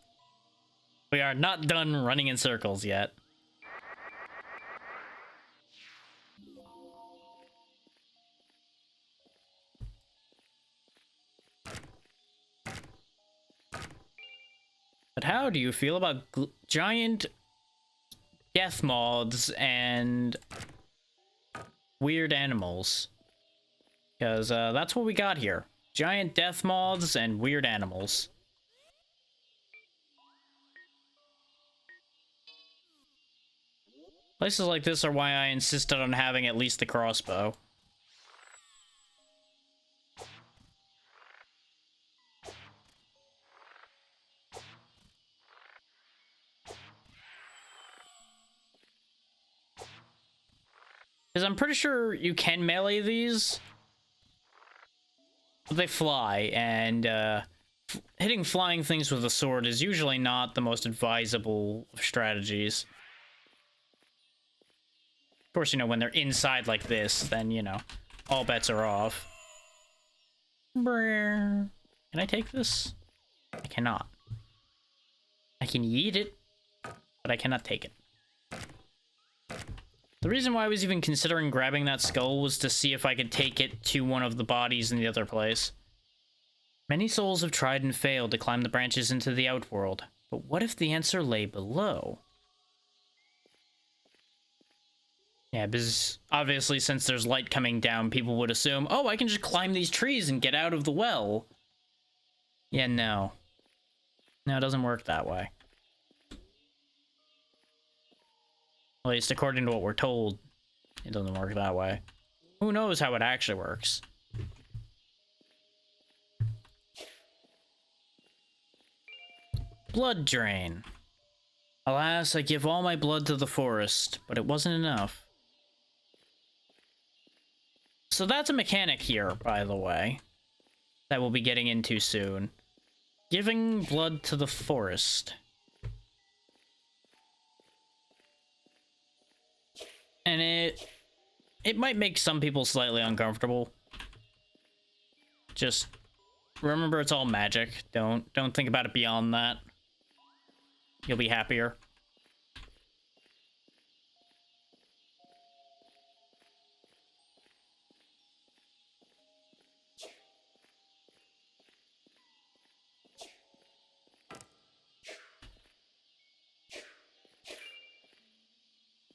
We are not done running in circles yet. But how do you feel about giant death moths and weird animals? Because that's what we got here. Giant death moths and weird animals. Places like this are why I insisted on having at least the crossbow. Because I'm pretty sure you can melee these. But they fly, and hitting flying things with a sword is usually not the most advisable of strategies. Of course, you know, when they're inside like this, then, you know, all bets are off. Can I take this? I cannot. I can yeet it, but I cannot take it. The reason why I was even considering grabbing that skull was to see if I could take it to one of the bodies in the other place. Many souls have tried and failed to climb the branches into the outworld, but what if the answer lay below? Yeah, because obviously since there's light coming down, people would assume, oh, I can just climb these trees and get out of the well. Yeah, no. No, it doesn't work that way. At least according to what we're told, it doesn't work that way. Who knows how it actually works? Blood drain. Alas, I give all my blood to the forest, but it wasn't enough. So that's a mechanic here, by the way, that we'll be getting into soon. Giving blood to the forest. And it might make some people slightly uncomfortable. Just remember it's all magic. Don't think about it beyond that. You'll be happier.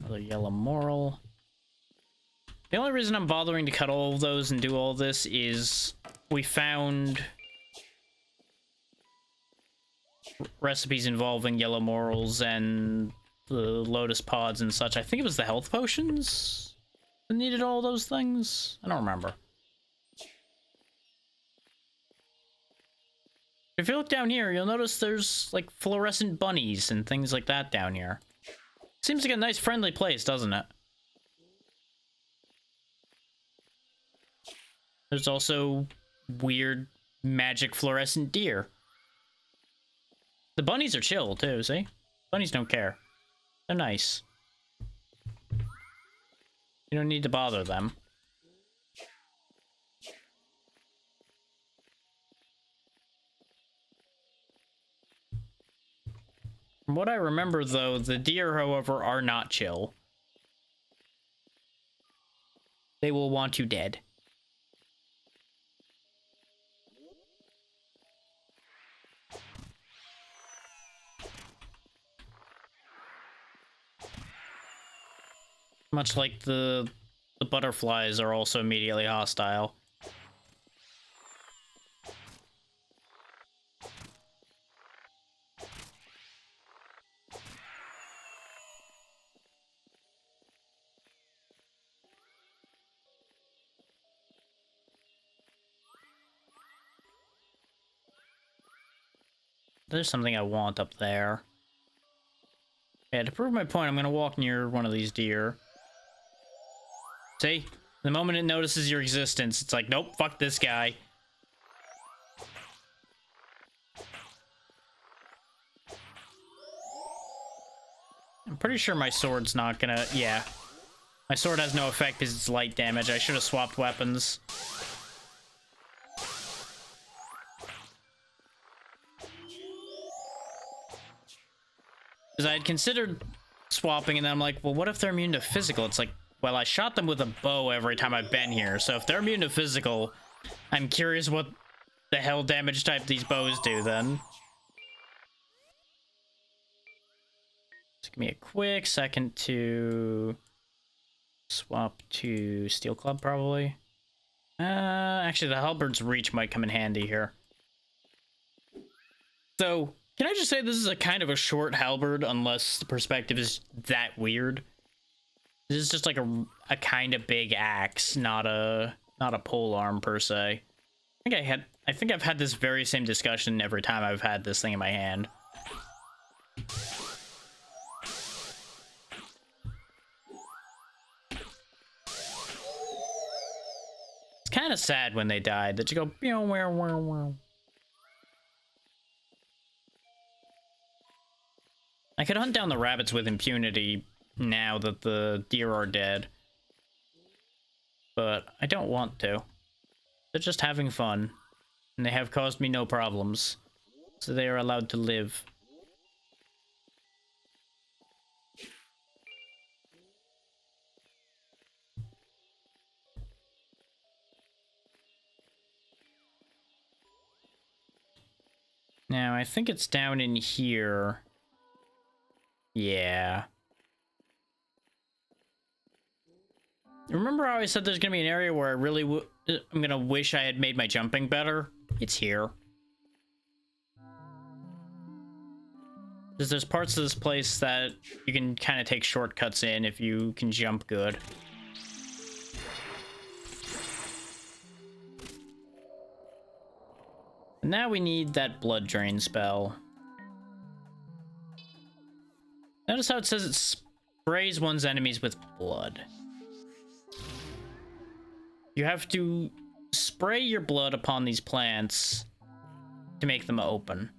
Another yellow moral. The only reason I'm bothering to cut all of those and do all this is we found recipes involving yellow morals and the lotus pods and such. I think it was the health potions that needed all those things. I don't remember. If you look down here, you'll notice there's like fluorescent bunnies and things like that down here. Seems like a nice friendly place, doesn't it? There's also weird magic fluorescent deer. The bunnies are chill too, see? Bunnies don't care. They're nice. You don't need to bother them. From what I remember, though, the deer, however, are not chill. They will want you dead. Much like the butterflies are also immediately hostile. There's something I want up there. Yeah, to prove my point, I'm gonna walk near one of these deer. See? The moment it notices your existence, it's like, nope, fuck this guy. I'm pretty sure my sword's not gonna... Yeah. My sword has no effect because it's light damage. I should have swapped weapons. Because I had considered swapping, and then I'm like, well, what if they're immune to physical? It's like, well, I shot them with a bow every time I've been here, so if they're immune to physical, I'm curious what the hell damage type these bows do then. Just give me a quick second to swap to Steel Club, probably. Actually, the halberd's reach might come in handy here. So, can I just say this is a kind of a short halberd, unless the perspective is that weird? This is just like a kind of big axe, not a pole arm per se. I think I've had this very same discussion every time I've had this thing in my hand. It's kind of sad when they died that you go, you know, where. I could hunt down the rabbits with impunity now that the deer are dead. But I don't want to. They're just having fun. And they have caused me no problems. So they are allowed to live. Now, I think it's down in here. Yeah. Remember how I said there's gonna be an area where I really I'm gonna wish I had made my jumping better? It's here. Because there's parts of this place that you can kind of take shortcuts in if you can jump good. And now we need that blood drain spell. Notice how it says it sprays one's enemies with blood. You have to spray your blood upon these plants to make them open.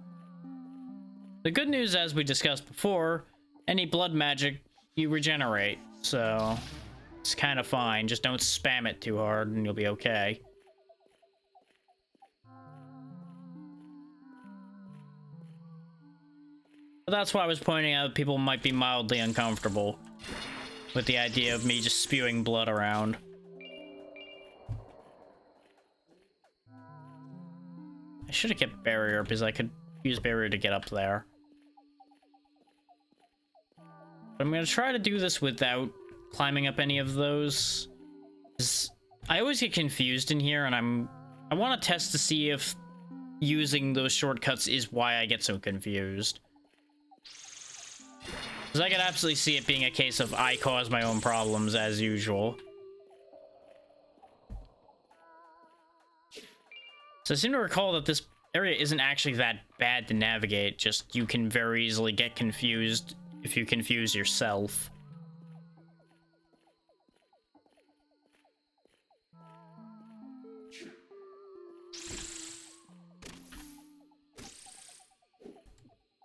The good news, as we discussed before, any blood magic you regenerate, so it's kind of fine. Just don't spam it too hard and you'll be okay. But that's why I was pointing out people might be mildly uncomfortable with the idea of me just spewing blood around. I should have kept barrier because I could use barrier to get up there. But I'm gonna try to do this without climbing up any of those. I always get confused in here, and I want to test to see if using those shortcuts is why I get so confused. Because I could absolutely see it being a case of I cause my own problems as usual. So I seem to recall that this area isn't actually that bad to navigate, just you can very easily get confused if you confuse yourself.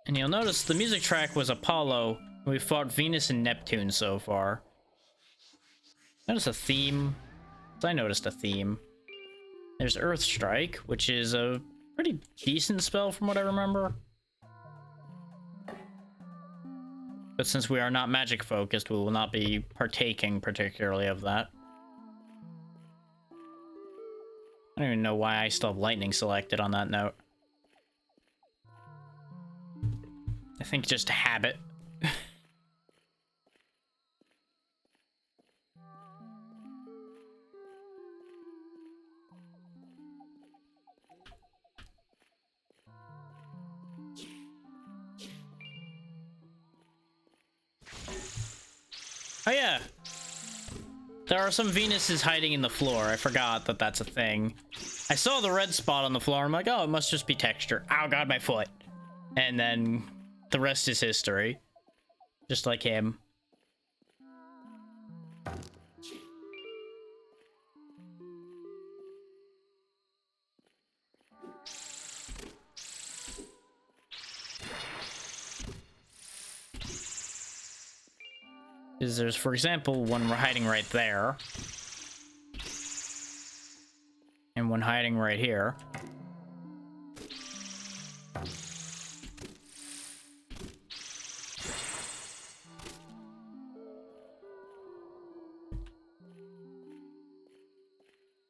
And you'll notice the music track was Apollo. We fought Venus and Neptune so far. Notice a theme. I noticed a theme. There's Earth Strike, which is a pretty decent spell from what I remember. But since we are not magic focused, we will not be partaking particularly of that. I don't even know why I still have lightning selected on that note. I think just habit. Oh yeah, there are some Venuses hiding in the floor. I forgot that that's a thing. I saw the red spot on the floor. I'm like, oh, it must just be texture. Ow, God, my foot. And then the rest is history. Just like him. Is there's, for example, one hiding right there. And one hiding right here.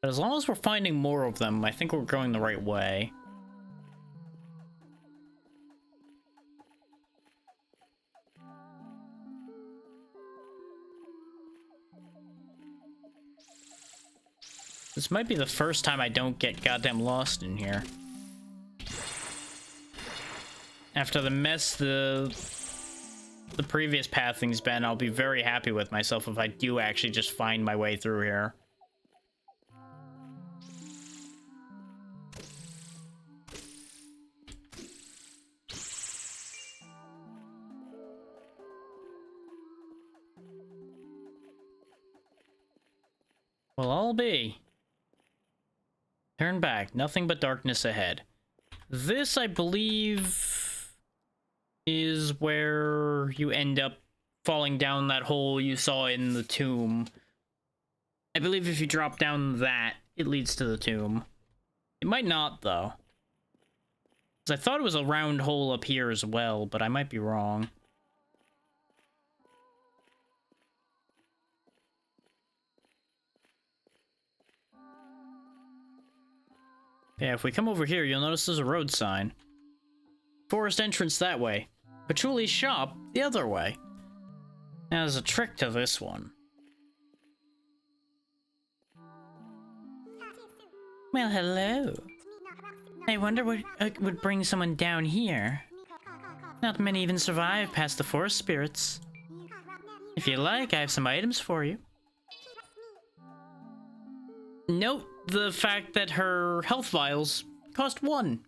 But as long as we're finding more of them, I think we're going the right way. This might be the first time I don't get goddamn lost in here. After the mess the previous pathing's been, I'll be very happy with myself if I do actually just find my way through here. Well, I'll be. Turn back. Nothing but darkness ahead. This, I believe, is where you end up falling down that hole you saw in the tomb. I believe if you drop down that, it leads to the tomb. It might not, though. 'Cause I thought it was a round hole up here as well, but I might be wrong. Yeah, if we come over here, you'll notice there's a road sign. Forest entrance that way. Patchouli shop the other way. Now, there's a trick to this one. Well, hello. I wonder what would bring someone down here. Not many even survive past the forest spirits. If you like, I have some items for you. Note the fact that her health vials cost 1.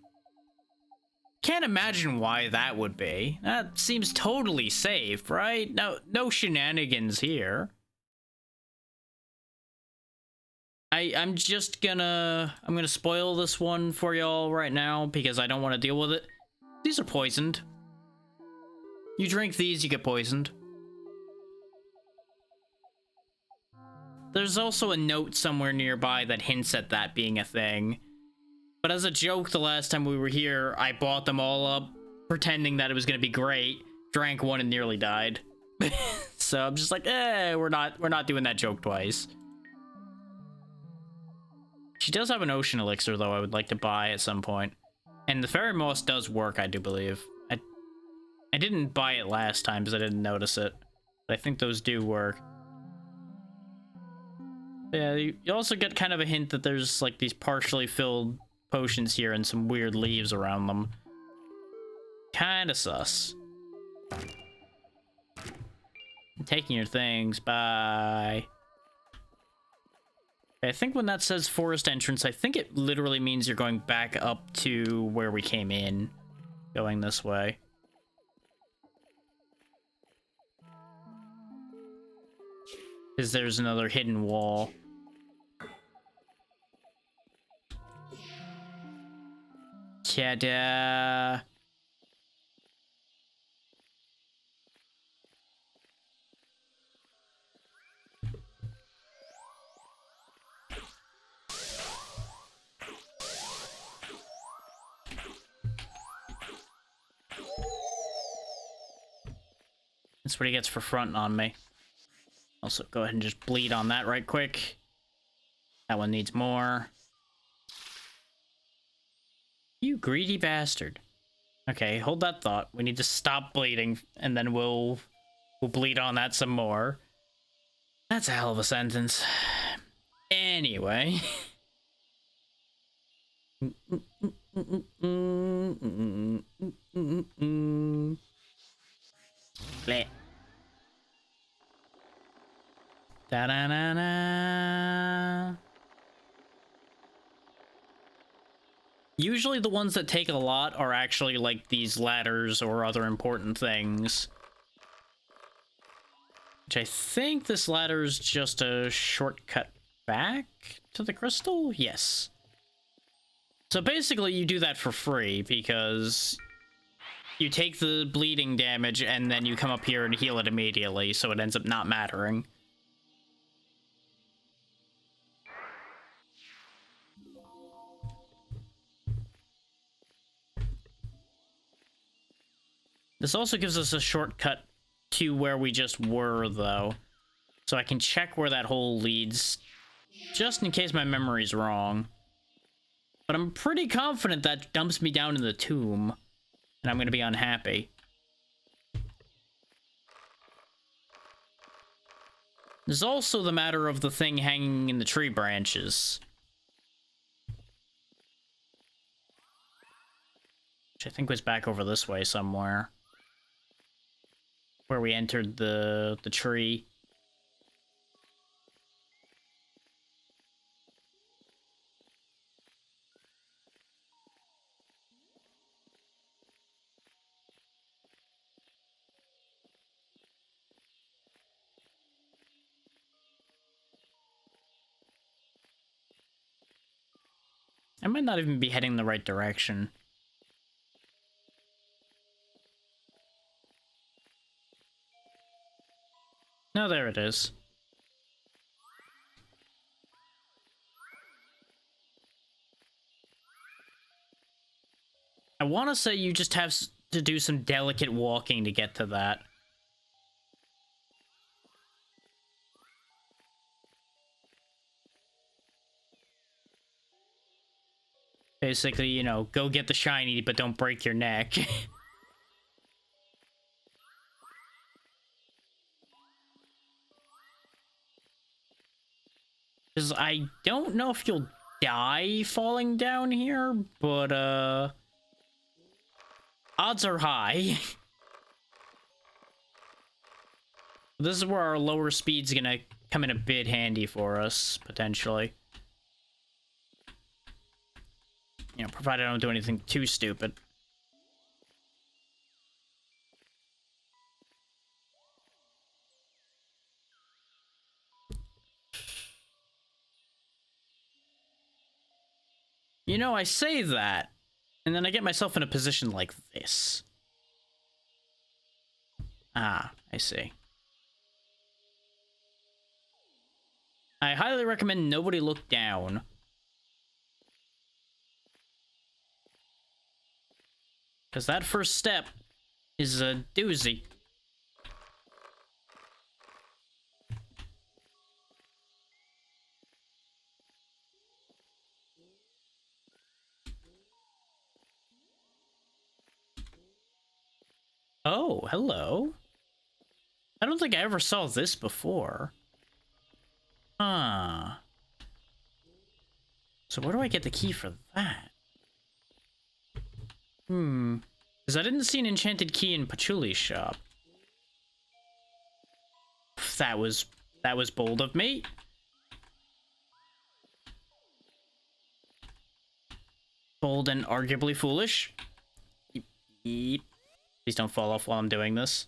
Can't imagine why that would be. That seems totally safe, right? No shenanigans here. I'm just gonna... I'm gonna spoil this one for y'all right now because I don't want to deal with it. These are poisoned. You drink these, you get poisoned. There's also a note somewhere nearby that hints at that being a thing. But as a joke, the last time we were here, I bought them all up, pretending that it was gonna be great, drank one and nearly died. So I'm just like, we're not doing that joke twice. She does have an ocean elixir, though, I would like to buy at some point. And the fairy moss does work, I do believe. I didn't buy it last time because I didn't notice it. But I think those do work. Yeah, you also get kind of a hint that there's, like, these partially filled potions here and some weird leaves around them. Kinda sus. I'm taking your things, bye. I think when that says forest entrance, I think it literally means you're going back up to where we came in, going this way. Because there's another hidden wall. Ta-da! That's what he gets for fronting on me. Also, go ahead and just bleed on that right quick. That one needs more. You greedy bastard. Okay, hold that thought. We need to stop bleeding, and then we'll bleed on that some more. That's a hell of a sentence. Anyway. Bleh. Da-da-da-da. Usually the ones that take a lot are actually like these ladders or other important things. Which I think this ladder is just a shortcut back to the crystal? Yes. So basically you do that for free because you take the bleeding damage and then you come up here and heal it immediately, so it ends up not mattering. This also gives us a shortcut to where we just were, though. So I can check where that hole leads, just in case my memory's wrong. But I'm pretty confident that dumps me down in the tomb, and I'm gonna be unhappy. There's also the matter of the thing hanging in the tree branches. Which I think was back over this way somewhere. Where we entered the tree. I might not even be heading the right direction. No, there it is. I want to say you just have to do some delicate walking to get to that. Basically, you know, go get the shiny, but don't break your neck. Because I don't know if you'll die falling down here, but, odds are high. This is where our lower speed's gonna come in a bit handy for us, potentially. You know, provided I don't do anything too stupid. know, I say that, and then I get myself in a position like this. Ah, I see. I highly recommend nobody look down. Because that first step is a doozy. Oh, hello. I don't think I ever saw this before. Huh. So where do I get the key for that? Because I didn't see an enchanted key in Patchouli's shop. That was bold of me. Bold and arguably foolish. Yeep, yeep. Please don't fall off while I'm doing this.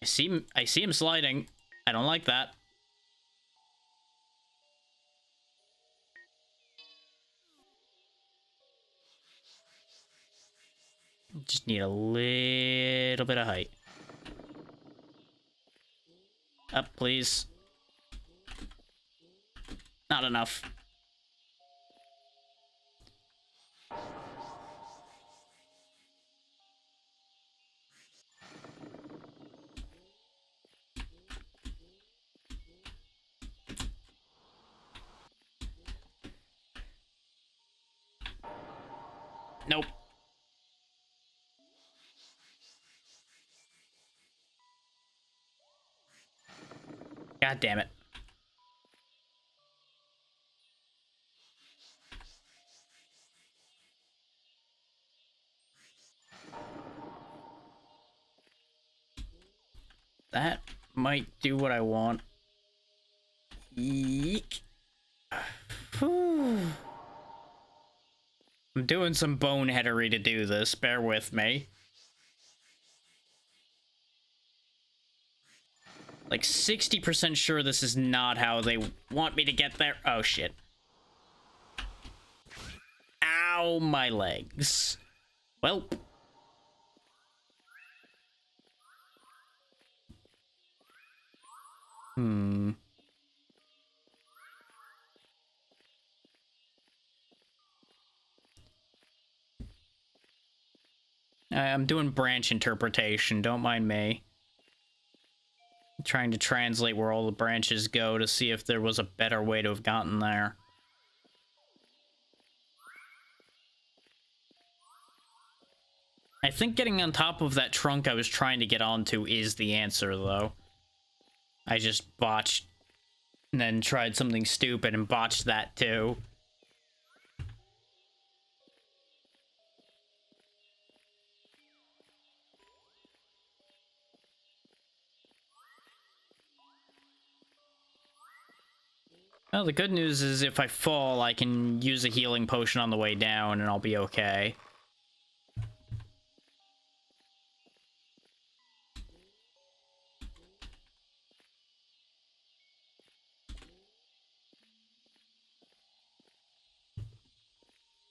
I see him sliding. I don't like that. Just need a little bit of height. Up, please. Not enough. Nope. God damn it. That might do what I want. Eek. Whew. I'm doing some boneheadery to do this. Bear with me. Like 60% sure this is not how they want me to get there. Oh, shit. Ow, my legs. Well. I'm doing branch interpretation. Don't mind me. I'm trying to translate where all the branches go to see if there was a better way to have gotten there. I think getting on top of that trunk I was trying to get onto is the answer, though. I just botched and then tried something stupid and botched that, too. Well, the good news is if I fall, I can use a healing potion on the way down and I'll be okay.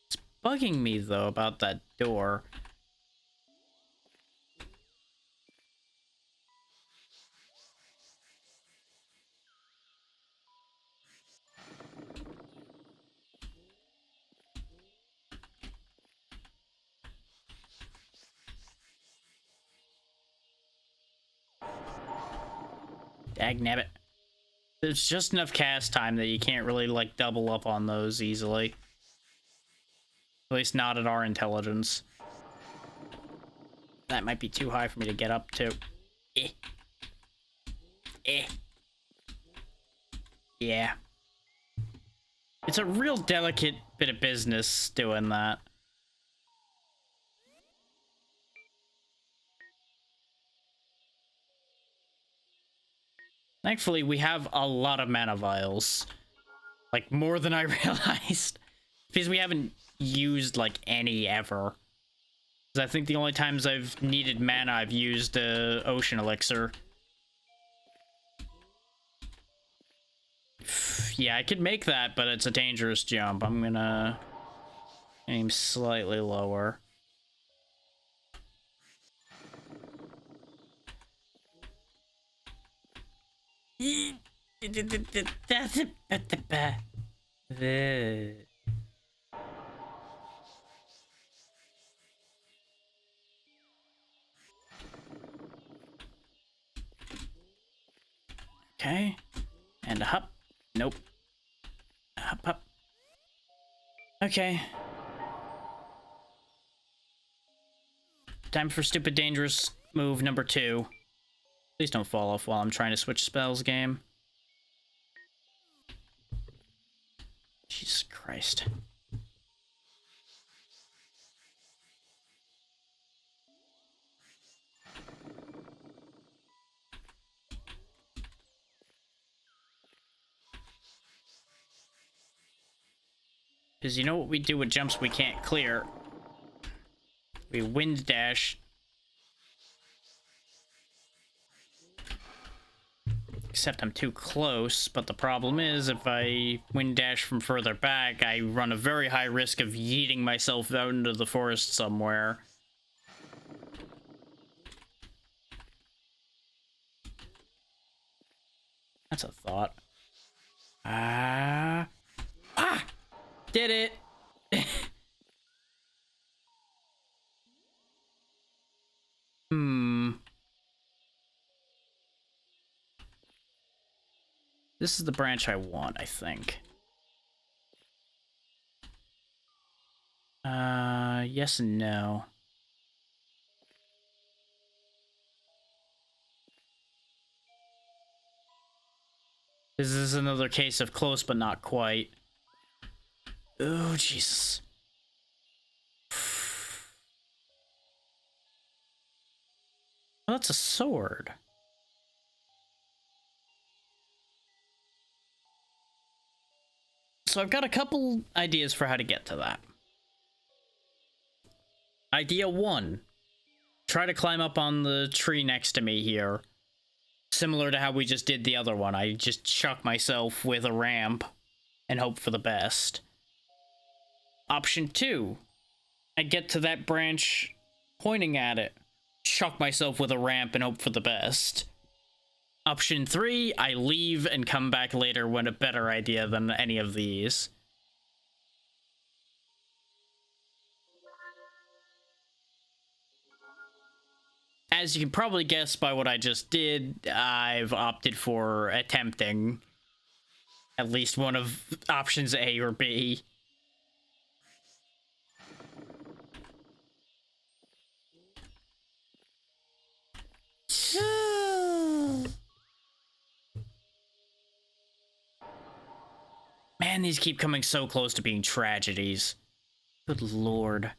It's bugging me, though, about that door. Dagnabbit. There's just enough cast time that you can't really, like, double up on those easily. At least not at our intelligence. That might be too high for me to get up to. Eh. Eh. Yeah. It's a real delicate bit of business doing that. Thankfully, we have a lot of mana vials. Like, more than I realized. Because we haven't used, like, any ever. Because I think the only times I've needed mana, I've used Ocean Elixir. Yeah, I could make that, but it's a dangerous jump. I'm gonna Aim slightly lower. Okay. And a hop. Nope. Hop, hop. Okay. Time for stupid dangerous move number 2. Please don't fall off while I'm trying to switch spells, game. Jesus Christ. Because you know what we do with jumps we can't clear? We wind dash. Except I'm too close, but the problem is if I wind dash from further back, I run a very high risk of yeeting myself out into the forest somewhere. That's a thought. Did it! This is the branch I want, I think. Yes and no. This is another case of close but not quite. Oh, Jesus. Oh, that's a sword. So I've got a couple ideas for how to get to that. Idea 1. Try to climb up on the tree next to me here. Similar to how we just did the other one. I just chuck myself with a ramp and hope for the best. Option 2. I get to that branch pointing at it. Chuck myself with a ramp and hope for the best. Option 3. I leave and come back later when a better idea than any of these. As you can probably guess by what I just did, I've opted for attempting at least one of options A or B. Man, these keep coming so close to being tragedies. Good lord.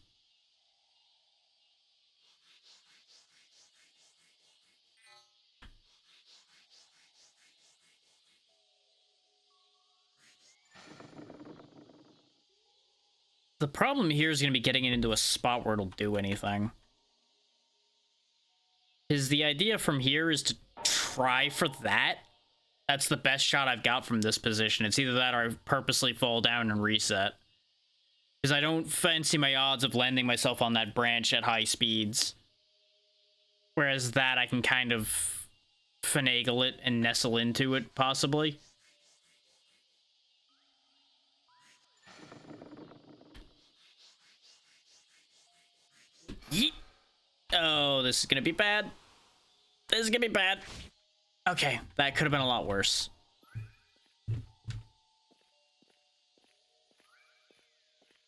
The problem here is going to be getting it into a spot where it'll do anything. Because the idea from here is to try for that. That's the best shot I've got from this position. It's either that or I purposely fall down and reset. Because I don't fancy my odds of landing myself on that branch at high speeds. Whereas that, I can kind of finagle it and nestle into it, possibly. Yeet. Oh, this is gonna be bad. This is gonna be bad. Okay, that could have been a lot worse.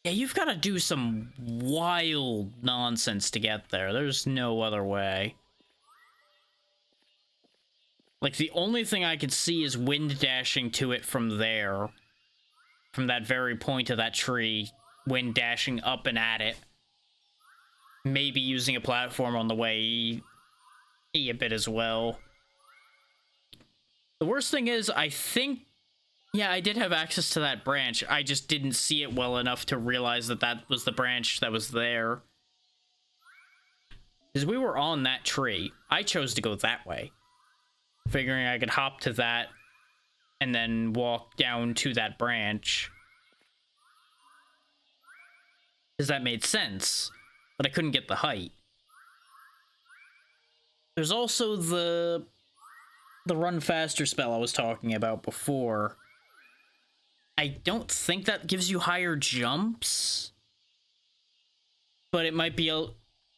Yeah, you've got to do some wild nonsense to get there. There's no other way. Like, the only thing I could see is wind dashing to it from there. From that very point of that tree. Wind dashing up and at it. Maybe using a platform on the way a bit as well. The worst thing is, I think... Yeah, I did have access to that branch. I just didn't see it well enough to realize that that was the branch that was there. Because we were on that tree. I chose to go that way. Figuring I could hop to that and then walk down to that branch. because that made sense, but I couldn't get the height. There's also the run faster spell I was talking about before. I don't think that gives you higher jumps, but it might be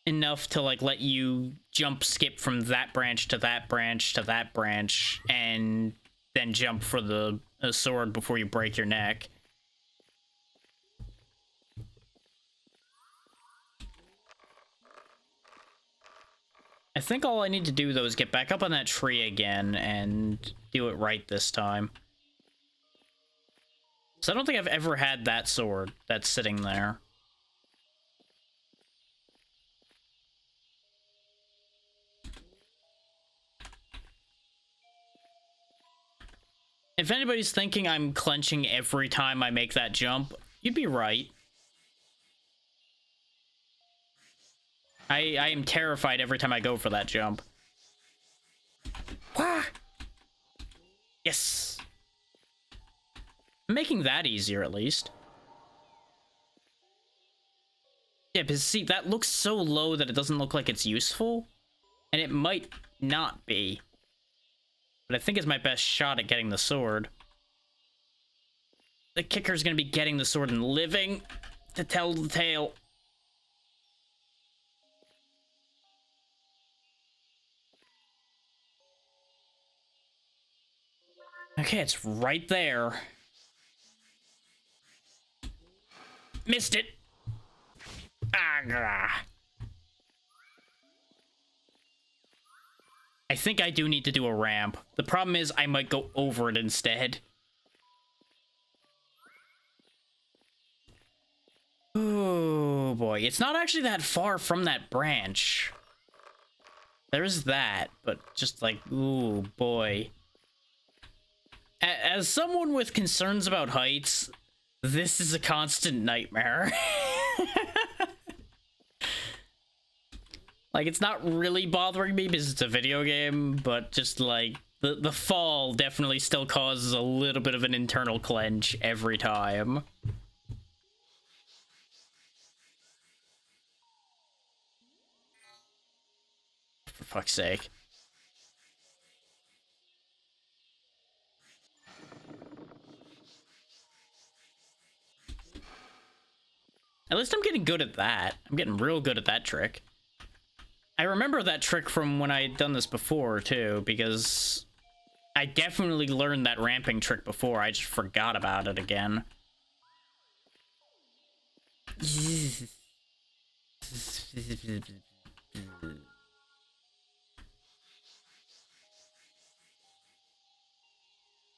enough to like let you jump skip from that branch to that branch to that branch and then jump for the sword before you break your neck. I think all I need to do though is get back up on that tree again and do it right this time. So I don't think I've ever had that sword that's sitting there. If anybody's thinking I'm clenching every time I make that jump, you'd be right. I am terrified every time I go for that jump. Wah! Yes! I'm making that easier, at least. Yeah, because see, that looks so low that it doesn't look like it's useful. And it might not be. But I think it's my best shot at getting the sword. The kicker's gonna be getting the sword and living to tell the tale. Okay, it's right there. Missed it. Ah. I think I do need to do a ramp. The problem is I might go over it instead. Oh boy, it's not actually that far from that branch. There's that, but just like, ooh boy. As someone with concerns about heights, this is a constant nightmare. Like, it's not really bothering me because it's a video game, but just like the fall definitely still causes a little bit of an internal clench every time. For fuck's sake. At least I'm getting good at that. I'm getting real good at that trick. I remember that trick from when I had done this before, too, because I definitely learned that ramping trick before. I just forgot about it again. There's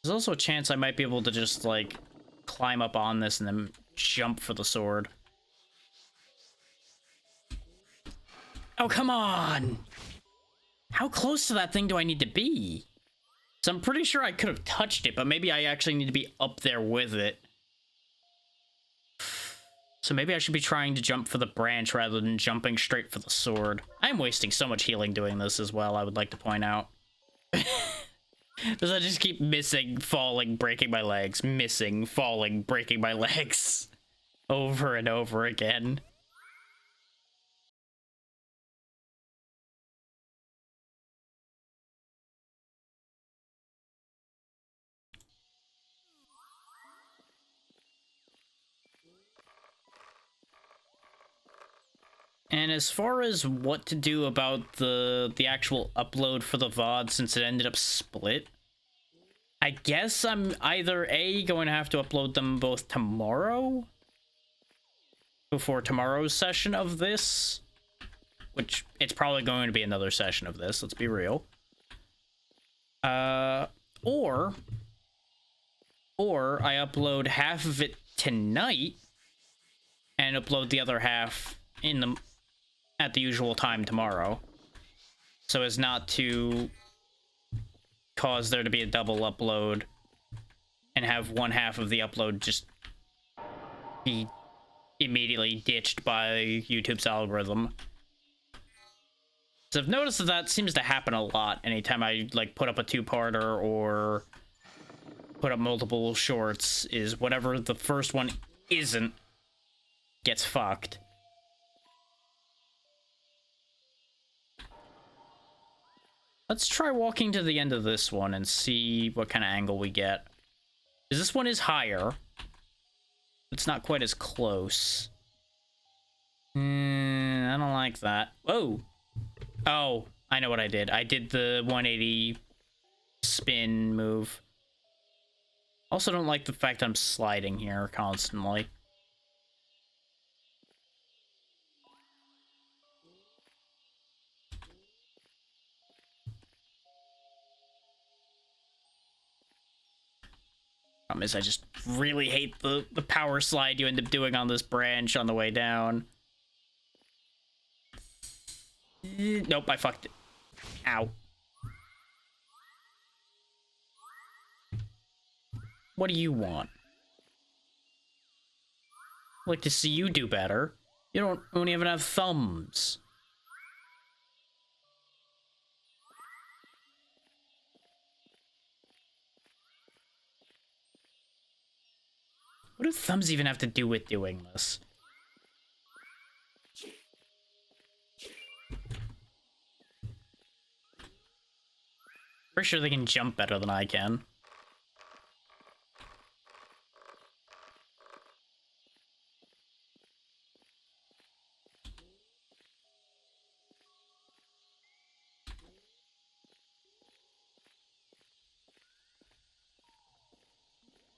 also a chance I might be able to just, like, climb up on this and then jump for the sword. Oh, come on! How close to that thing do I need to be? So I'm pretty sure I could have touched it, but maybe I actually need to be up there with it. So maybe I should be trying to jump for the branch rather than jumping straight for the sword. I'm wasting so much healing doing this as well, I would like to point out. Because I just keep missing, falling, breaking my legs, missing, falling, breaking my legs. Over and over again. And as far as what to do about the actual upload for the VOD, since it ended up split, I guess I'm either A, going to have to upload them both tomorrow, before tomorrow's session of this, which it's probably going to be another session of this, let's be real. Or I upload half of it tonight and upload the other half at the usual time tomorrow, so as not to cause there to be a double upload and have one half of the upload just be immediately ditched by YouTube's algorithm. So I've noticed that seems to happen a lot anytime I like put up a two-parter or put up multiple shorts, is whatever the first one isn't gets fucked. Let's try walking to the end of this one and see what kind of angle we get. Because this one is higher. It's not quite as close. I don't like that. Whoa! Oh, I know what I did. I did the 180 spin move. Also don't like the fact I'm sliding here constantly. Problem is I just really hate the power slide you end up doing on this branch on the way down. Nope, I fucked it. Ow. What do you want? I'd like to see you do better. You don't even have thumbs. What do thumbs even have to do with doing this? Pretty sure they can jump better than I can.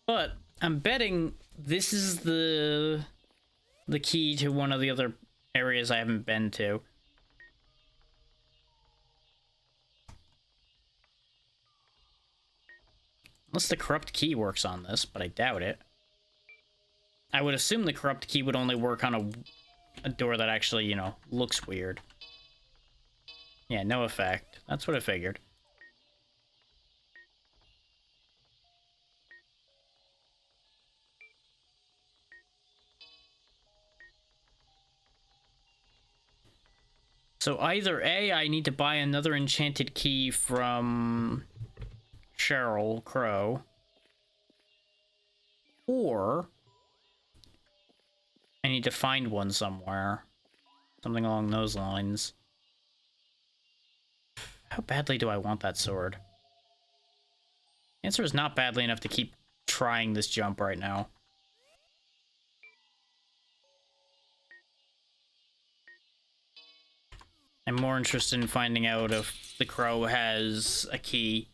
But I'm betting this is the key to one of the other areas I haven't been to. Unless the corrupt key works on this, but I doubt it. I would assume the corrupt key would only work on a door that actually, you know, looks weird. Yeah, no effect. That's what I figured. So either A, I need to buy another enchanted key from Cheryl Crow, or I need to find one somewhere. Something along those lines. How badly do I want that sword? The answer is not badly enough to keep trying this jump right now. I'm more interested in finding out if the crow has a key.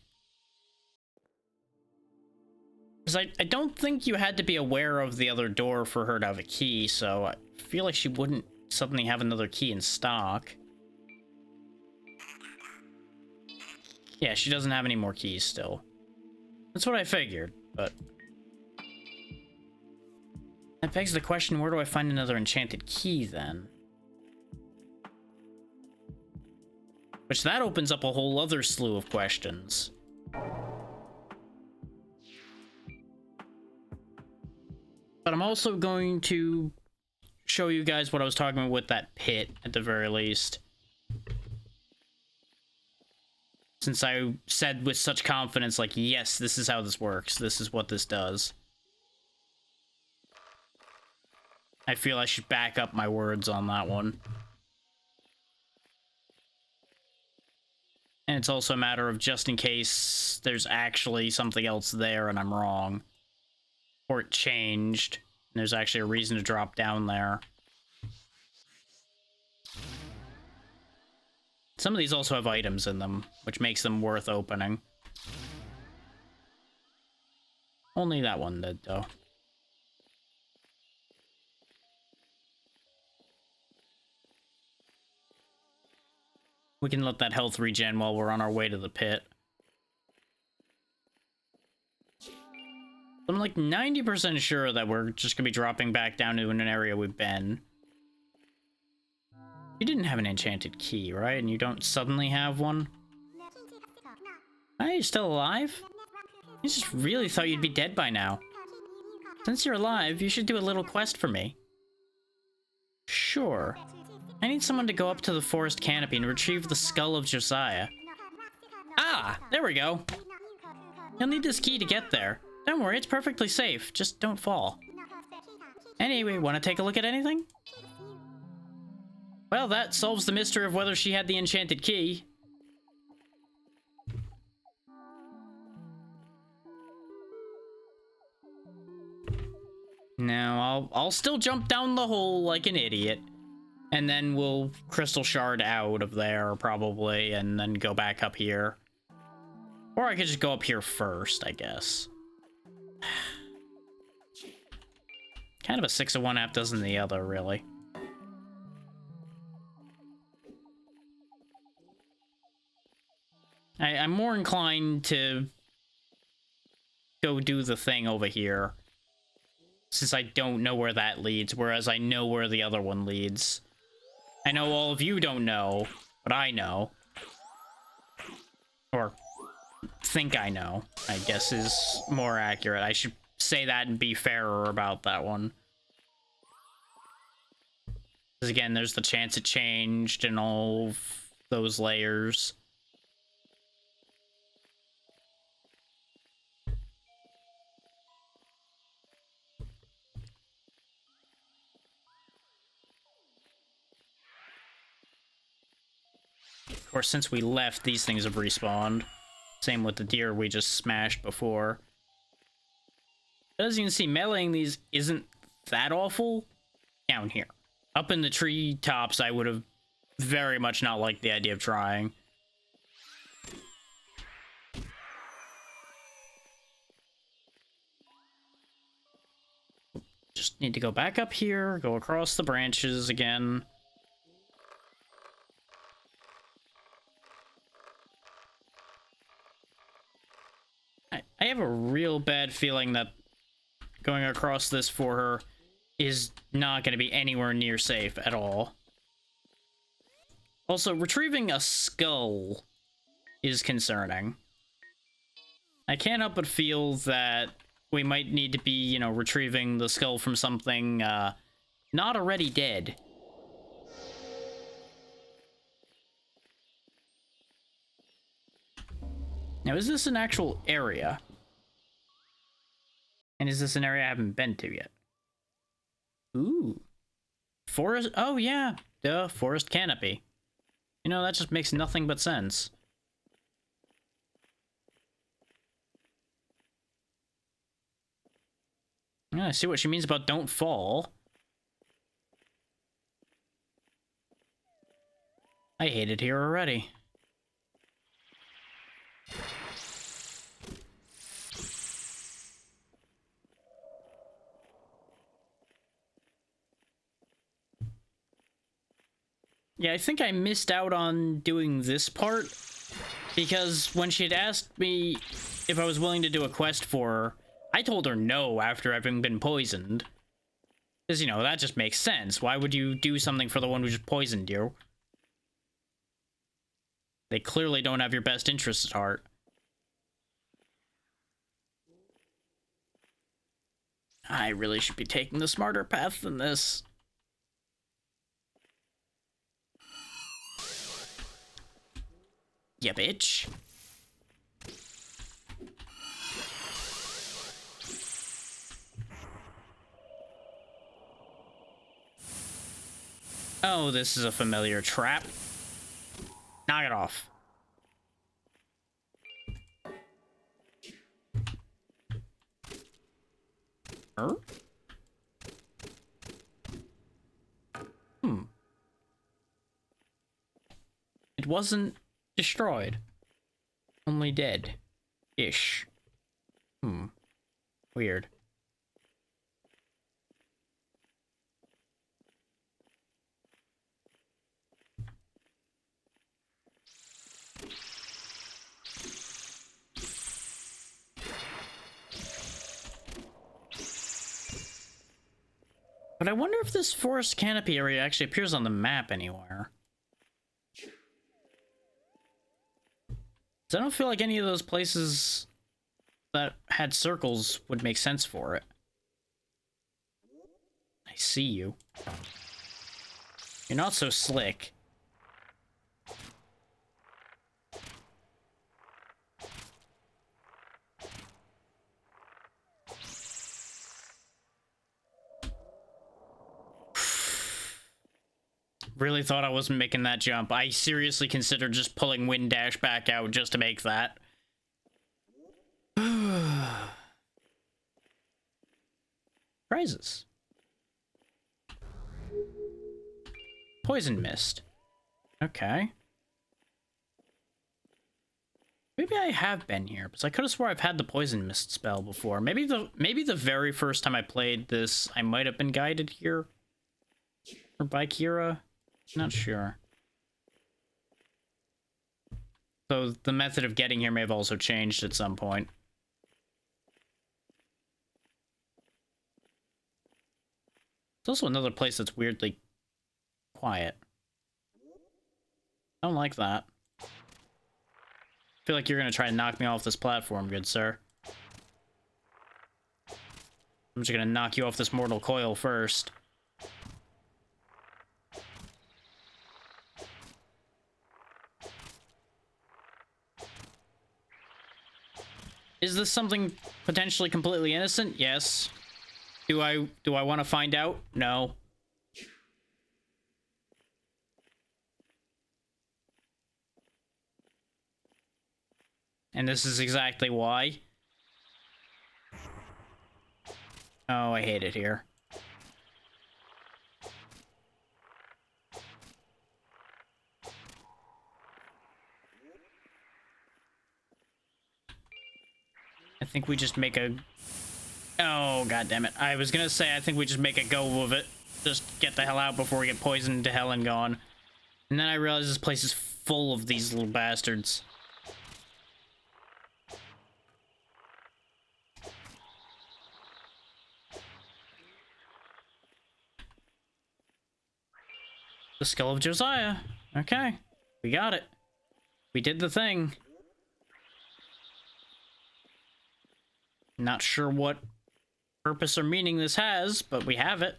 Because I don't think you had to be aware of the other door for her to have a key, so I feel like she wouldn't suddenly have another key in stock. Yeah, she doesn't have any more keys still. That's what I figured, but... That begs the question, where do I find another enchanted key, then? Which that opens up a whole other slew of questions. But I'm also going to show you guys what I was talking about with that pit, at the very least. Since I said with such confidence, like, yes, this is how this works. This is what this does. I feel I should back up my words on that one. And it's also a matter of just in case there's actually something else there and I'm wrong. Or it changed, and there's actually a reason to drop down there. Some of these also have items in them, which makes them worth opening. Only that one did, though. We can let that health regen while we're on our way to the pit. I'm like 90% sure that we're just gonna be dropping back down to an area we've been. You didn't have an enchanted key, right? And you don't suddenly have one? Are you still alive? I just really thought you'd be dead by now. Since you're alive, you should do a little quest for me. Sure. I need someone to go up to the forest canopy and retrieve the skull of Josiah. Ah! There we go! You'll need this key to get there. Don't worry, it's perfectly safe. Just don't fall. Anyway, want to take a look at anything? Well, that solves the mystery of whether she had the enchanted key. Now, I'll still jump down the hole like an idiot. And then we'll crystal shard out of there, probably, and then go back up here. Or I could just go up here first, I guess. Kind of a 6 of one, half dozen the other, really. I'm more inclined to go do the thing over here, since I don't know where that leads, whereas I know where the other one leads. I know all of you don't know, but I know. Or think I know, I guess is more accurate. I should say that and be fairer about that one. Because again, there's the chance it changed and all of those layers. Of course, since we left, these things have respawned. Same with the deer we just smashed before. As you can see, meleeing these isn't that awful down here. Up in the tree tops, I would have very much not liked the idea of trying. Just need to go back up here, go across the branches again. I have a real bad feeling that going across this for her is not going to be anywhere near safe at all. Also, retrieving a skull is concerning. I can't help but feel that we might need to be, you know, retrieving the skull from something not already dead. Now, is this an actual area? And is this an area I haven't been to yet? Ooh. Forest? Oh, yeah. Duh, forest canopy. You know, that just makes nothing but sense. Yeah, I see what she means about don't fall. I hate it here already. Yeah, I think I missed out on doing this part, because when she had asked me if I was willing to do a quest for her, I told her no after having been poisoned. Because, you know, that just makes sense. Why would you do something for the one who just poisoned you? They clearly don't have your best interests at heart. I really should be taking the smarter path than this. Yeah, bitch. Oh, this is a familiar trap. Knock it off. Huh? It wasn't destroyed. Only dead. Ish. Weird. But I wonder if this forest canopy area actually appears on the map anywhere. I don't feel like any of those places that had circles would make sense for it. I see you. You're not so slick. really thought I wasn't making that jump. I seriously considered just pulling Wind Dash back out just to make that. Prizes. Poison Mist. Okay. Maybe I have been here, because I could have swore I've had the Poison Mist spell before. Maybe the very first time I played this, I might have been guided here. Or by Kira. Not sure. So the method of getting here may have also changed at some point. It's also another place that's weirdly quiet. I don't like that. I feel like you're gonna try and knock me off this platform, good sir. I'm just gonna knock you off this mortal coil first. Is this something potentially completely innocent? Yes. Do I want to find out? No. And this is exactly why. Oh, I hate it here. I think we just make a... Oh, god damn it. I was gonna say, I think we just make a go of it. Just get the hell out before we get poisoned to hell and gone. And then I realize this place is full of these little bastards. The Skull of Josiah. Okay. We got it. We did the thing. Not sure what purpose or meaning this has, but we have it.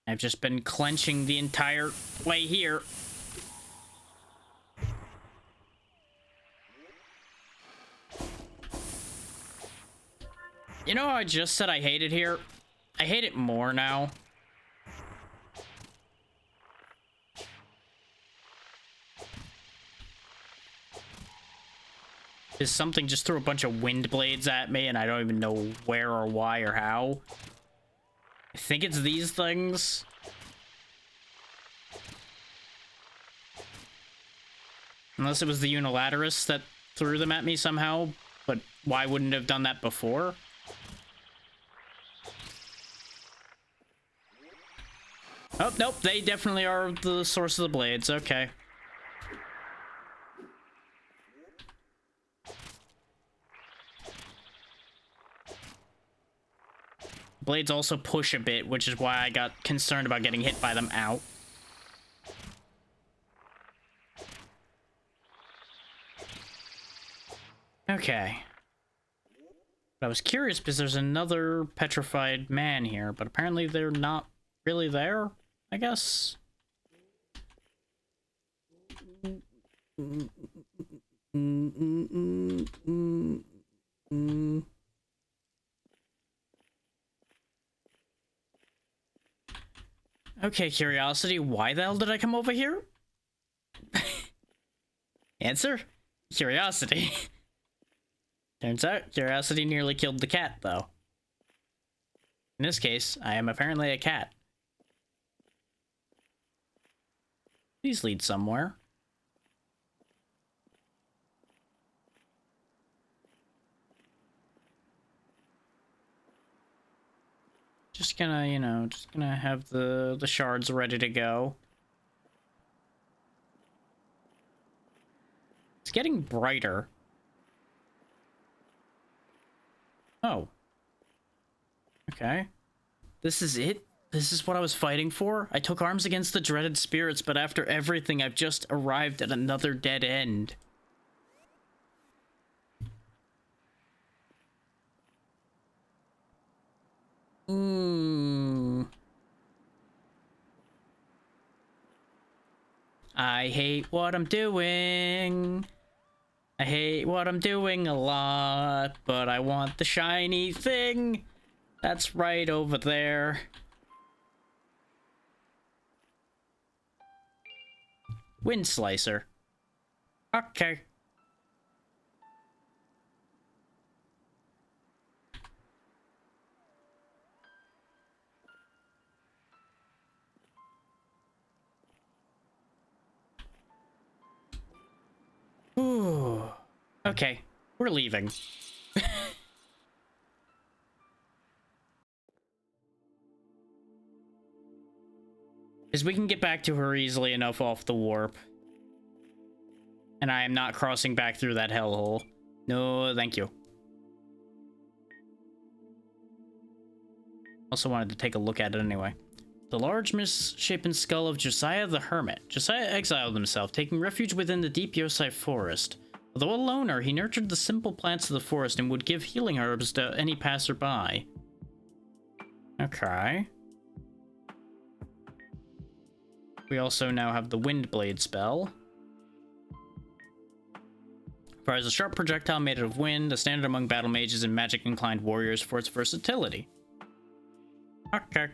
I've just been clenching the entire way here. You know how I just said I hate it here? I hate it more now. Is something just threw a bunch of wind blades at me and I don't even know where or why or how. I think it's these things. Unless it was the Unilateralists that threw them at me somehow, but why wouldn't it have done that before? Oh, nope, they definitely are the source of the blades, okay. Blades also push a bit, which is why I got concerned about getting hit by them out. Okay. But I was curious because there's another petrified man here, but apparently they're not really there, I guess. Okay, curiosity, why the hell did I come over here? Answer? Curiosity. Turns out, curiosity nearly killed the cat, though. In this case, I am apparently a cat. These lead somewhere. Just gonna, you know, just gonna have the shards ready to go. It's getting brighter. Oh. Okay. This is it? This is what I was fighting for? I took arms against the dreaded spirits, but after everything, I've just arrived at another dead end. I hate what I'm doing. I hate what I'm doing a lot, but I want the shiny thing. That's right over there. Wind Slicer. Okay. Ooh. Okay, we're leaving. Because we can get back to her easily enough off the warp. And I am not crossing back through that hellhole. No, thank you. Also wanted to take a look at it anyway. The large misshapen skull of Josiah the Hermit. Josiah exiled himself, taking refuge within the deep Yosai forest. Although a loner, he nurtured the simple plants of the forest and would give healing herbs to any passerby. Okay. We also now have the Windblade spell. Fires a sharp projectile made out of wind, a standard among battle mages and magic-inclined warriors for its versatility. Okay.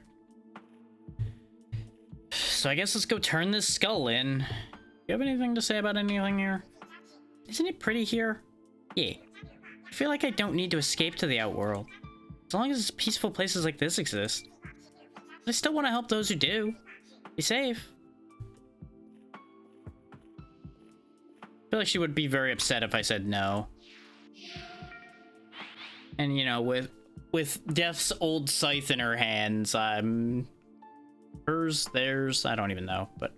So I guess let's go turn this skull in. You have anything to say about anything here? Isn't it pretty here? Yeah. I feel like I don't need to escape to the outworld. As long as peaceful places like this exist. But I still want to help those who do. Be safe. I feel like she would be very upset if I said no. And you know, with Death's old scythe in her hands, hers, theirs, I don't even know, but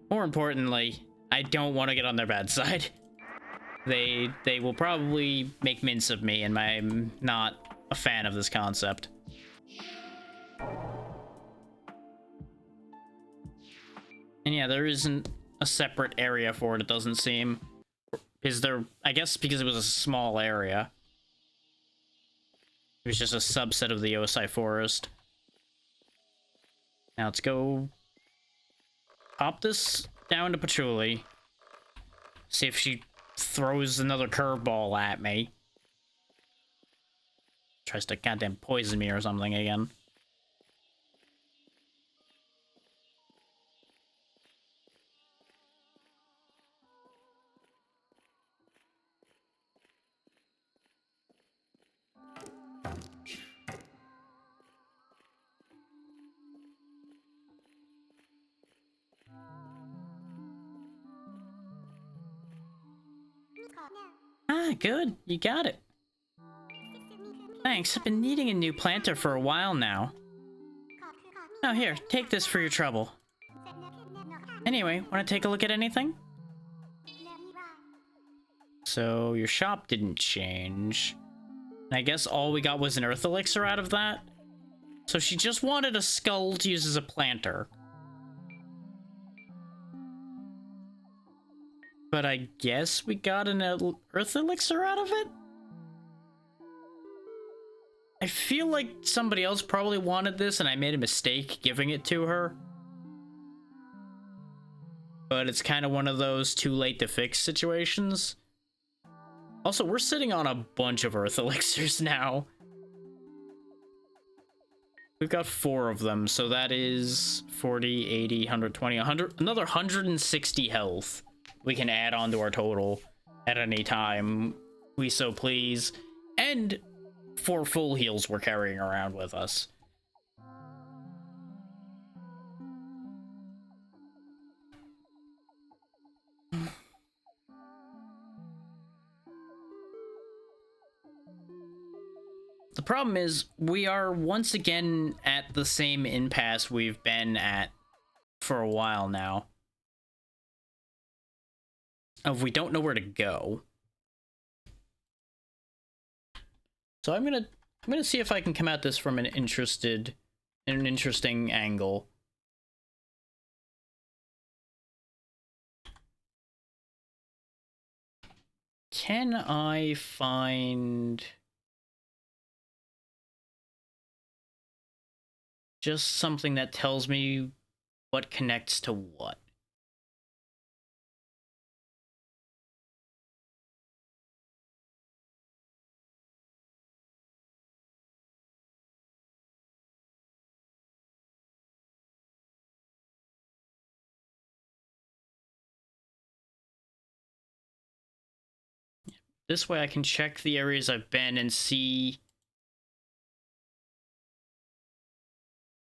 more importantly, I don't want to get on their bad side. They will probably make mince of me, and I'm not a fan of this concept. And yeah, there isn't a separate area for it, it doesn't seem. Is there, I guess because it was a small area. It was just a subset of the Yosai forest. Now let's go pop this down to Patchouli. See if she throws another curveball at me. Tries to goddamn poison me or something again. Ah, good. You got it. Thanks. I've been needing a new planter for a while now. Oh, here. Take this for your trouble. Anyway, want to take a look at anything? So, your shop didn't change. And I guess all we got was an Earth Elixir out of that? So she just wanted a skull to use as a planter. But I guess we got an Earth Elixir out of it? I feel like somebody else probably wanted this and I made a mistake giving it to her. But it's kind of one of those too late to fix situations. Also, we're sitting on a bunch of Earth Elixirs now. We've got 4 of them, so that is 40, 80, 120, 100, another 160 health we can add on to our total at any time we so please. And 4 full heals we're carrying around with us. The problem is, we are once again at the same impasse we've been at for a while now. Of we don't know where to go. So I'm gonna see if I can come at this from an interesting angle. Can I find just something that tells me what connects to what? This way I can check the areas I've been and see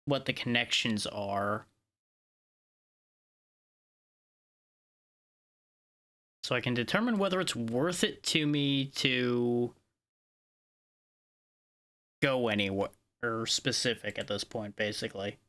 what the connections are. So I can determine whether it's worth it to me to go anywhere specific at this point, basically.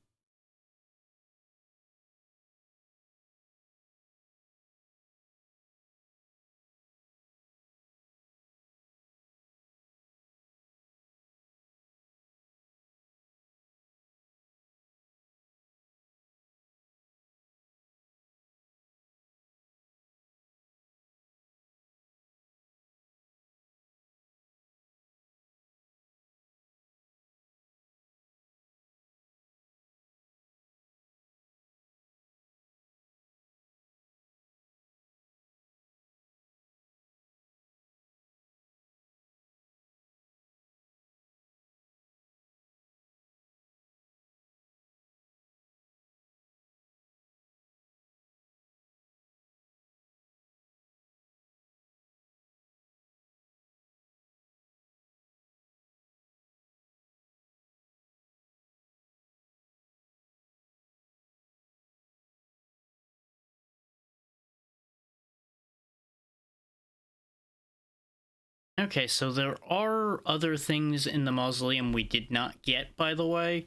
Okay, so there are other things in the mausoleum we did not get, by the way.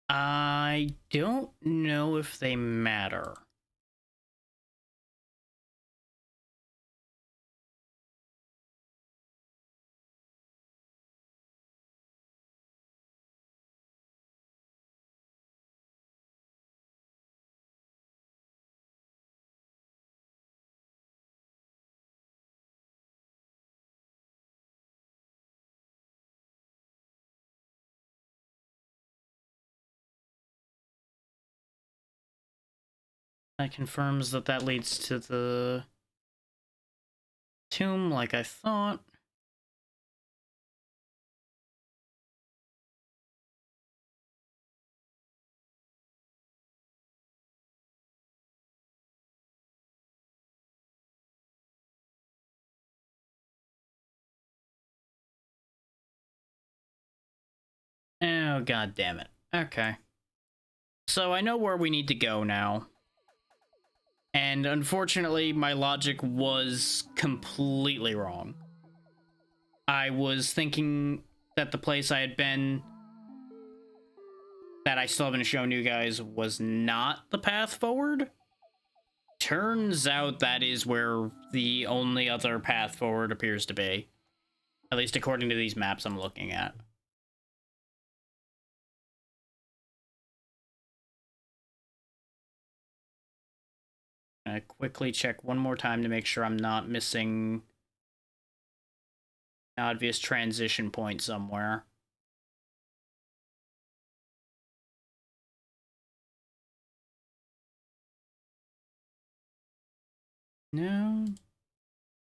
I don't know if they matter. That confirms that that leads to the tomb like I thought. Oh, god damn it. Okay. So I know where we need to go now. And unfortunately, my logic was completely wrong. I was thinking that the place I had been that I still haven't shown you guys was not the path forward. Turns out that is where the only other path forward appears to be. At least according to these maps I'm looking at. I quickly check one more time to make sure I'm not missing an obvious transition point somewhere. No.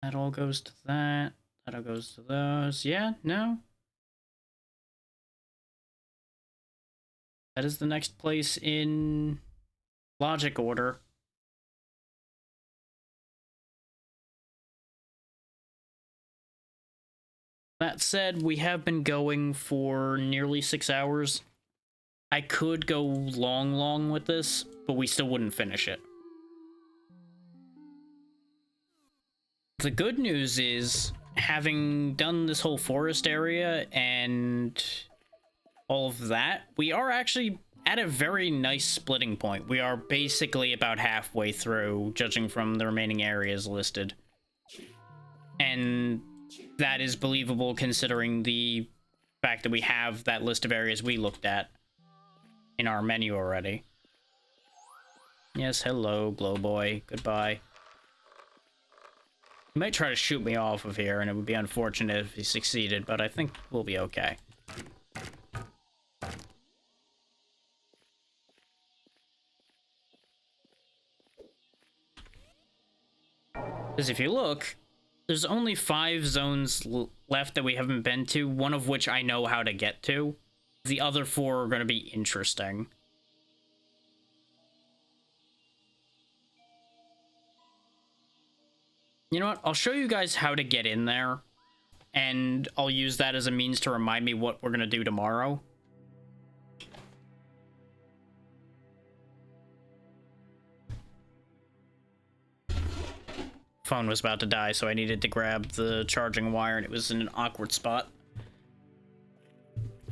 That all goes to that. That all goes to those. Yeah, no. That is the next place in logic order. That said, we have been going for nearly 6 hours. I could go long with this, but we still wouldn't finish it. The good news is, having done this whole forest area and all of that, we are actually at a very nice splitting point. We are basically about halfway through, judging from the remaining areas listed. And that is believable considering the fact that we have that list of areas we looked at in our menu already. Yes, hello, Glowboy. Goodbye. He might try to shoot me off of here, and it would be unfortunate if he succeeded, but I think we'll be okay. Because if you look, there's only 5 zones left that we haven't been to, one of which I know how to get to. The other 4 are going to be interesting. You know what? I'll show you guys how to get in there, and I'll use that as a means to remind me what we're gonna do tomorrow. Phone was about to die, so I needed to grab the charging wire, and it was in an awkward spot.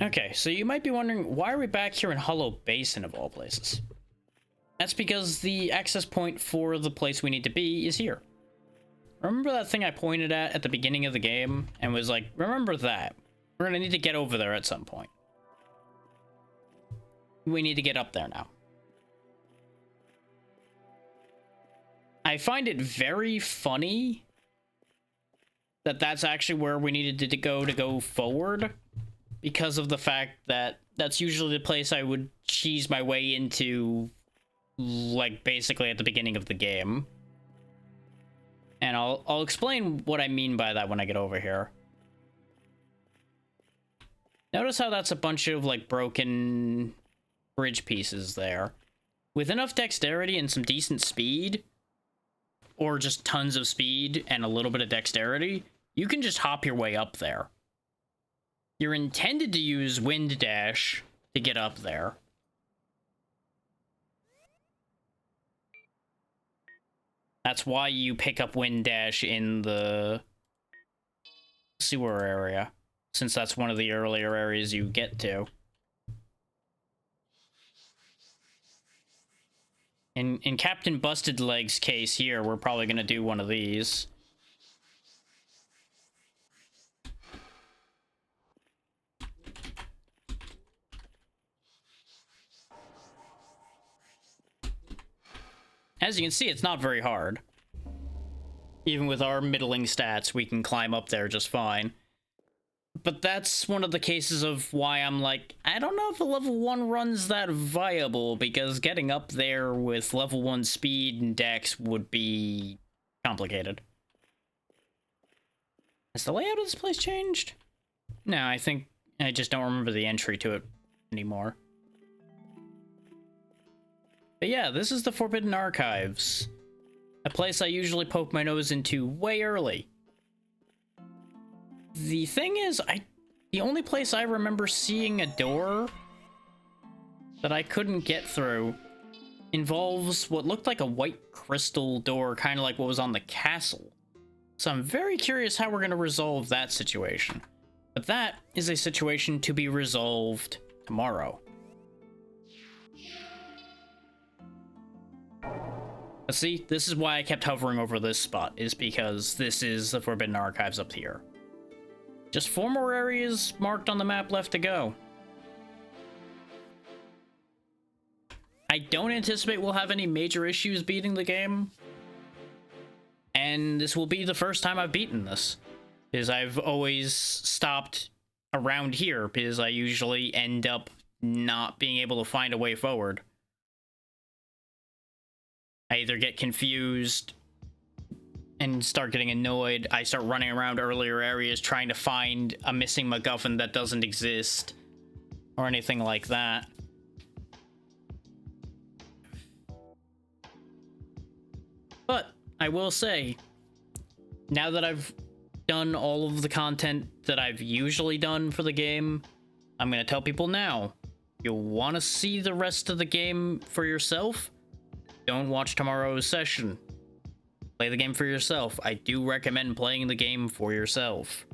Okay, so you might be wondering, why are we back here in Hollow Basin of all places? That's because the access point for the place we need to be is here. Remember that thing I pointed at the beginning of the game and was like, remember that. We're gonna need to get over there at some point. We need to get up there now. I find it very funny that that's actually where we needed to go forward, because of the fact that that's usually the place I would cheese my way into, like, basically at the beginning of the game. And I'll explain what I mean by that when I get over here. Notice how that's a bunch of, like, broken bridge pieces there. With enough dexterity and some decent speed, or just tons of speed and a little bit of dexterity, you can just hop your way up there. You're intended to use Wind Dash to get up there. That's why you pick up Wind Dash in the sewer area, since that's one of the earlier areas you get to. In Captain Busted Leg's case here, we're probably going to do one of these. As you can see, it's not very hard. Even with our middling stats, we can climb up there just fine. But that's one of the cases of why I'm like, I don't know if a level 1 run's that viable, because getting up there with level 1 speed and dex would be complicated. Has the layout of this place changed? No, I think I just don't remember the entry to it anymore. But yeah, this is the Forbidden Archives. A place I usually poke my nose into way early. The thing is, the only place I remember seeing a door that I couldn't get through involves what looked like a white crystal door, kind of like what was on the castle. So I'm very curious how we're going to resolve that situation. But that is a situation to be resolved tomorrow. But see, this is why I kept hovering over this spot, is because this is the Forbidden Archives up here. Just 4 more areas marked on the map left to go. I don't anticipate we'll have any major issues beating the game. And this will be the first time I've beaten this, because I've always stopped around here, because I usually end up not being able to find a way forward. I either get confused and start getting annoyed. I start running around earlier areas trying to find a missing MacGuffin that doesn't exist, or anything like that. But I will say, now that I've done all of the content that I've usually done for the game, I'm going to tell people now, you want to see the rest of the game for yourself? Don't watch tomorrow's session. Play the game for yourself. I do recommend playing the game for yourself.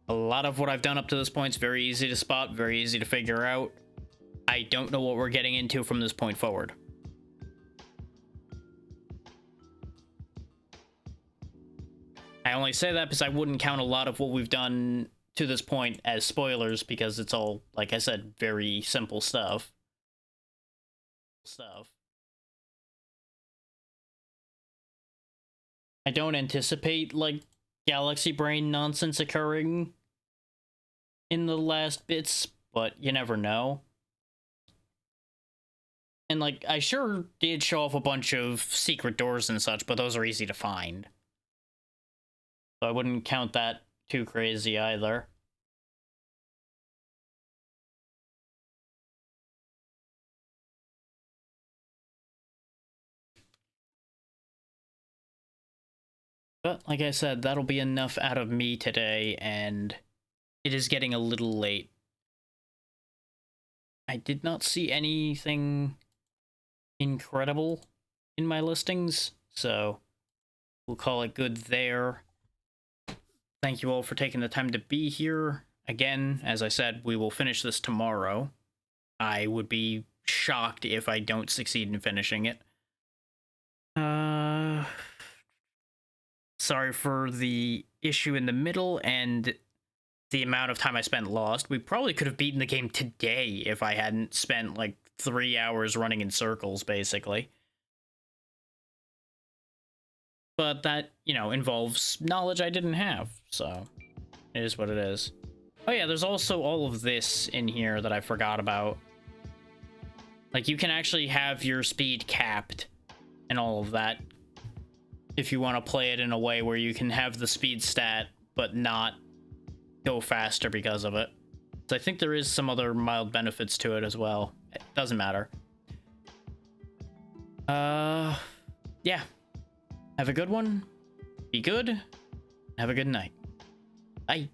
A lot of what I've done up to this point is very easy to spot, very easy to figure out. I don't know what we're getting into from this point forward. I only say that because I wouldn't count a lot of what we've done to this point as spoilers, because it's all, like I said, very simple stuff. I don't anticipate, like, galaxy brain nonsense occurring in the last bits, but you never know. And, like, I sure did show off a bunch of secret doors and such, but those are easy to find. So I wouldn't count that too crazy either. But like I said, that'll be enough out of me today, and it is getting a little late. I did not see anything incredible in my listings, so we'll call it good there. Thank you all for taking the time to be here. Again, as I said, we will finish this tomorrow. I would be shocked if I don't succeed in finishing it. Sorry for the issue in the middle and the amount of time I spent lost. We probably could have beaten the game today if I hadn't spent like 3 hours running in circles, basically. But that, you know, involves knowledge I didn't have, so it is what it is. Oh yeah, there's also all of this in here that I forgot about. Like, you can actually have your speed capped and all of that if you want to play it in a way where you can have the speed stat but not go faster because of it. So I think there is some other mild benefits to it as well. It doesn't matter. Yeah. Have a good one. Be good. Have a good night. Bye.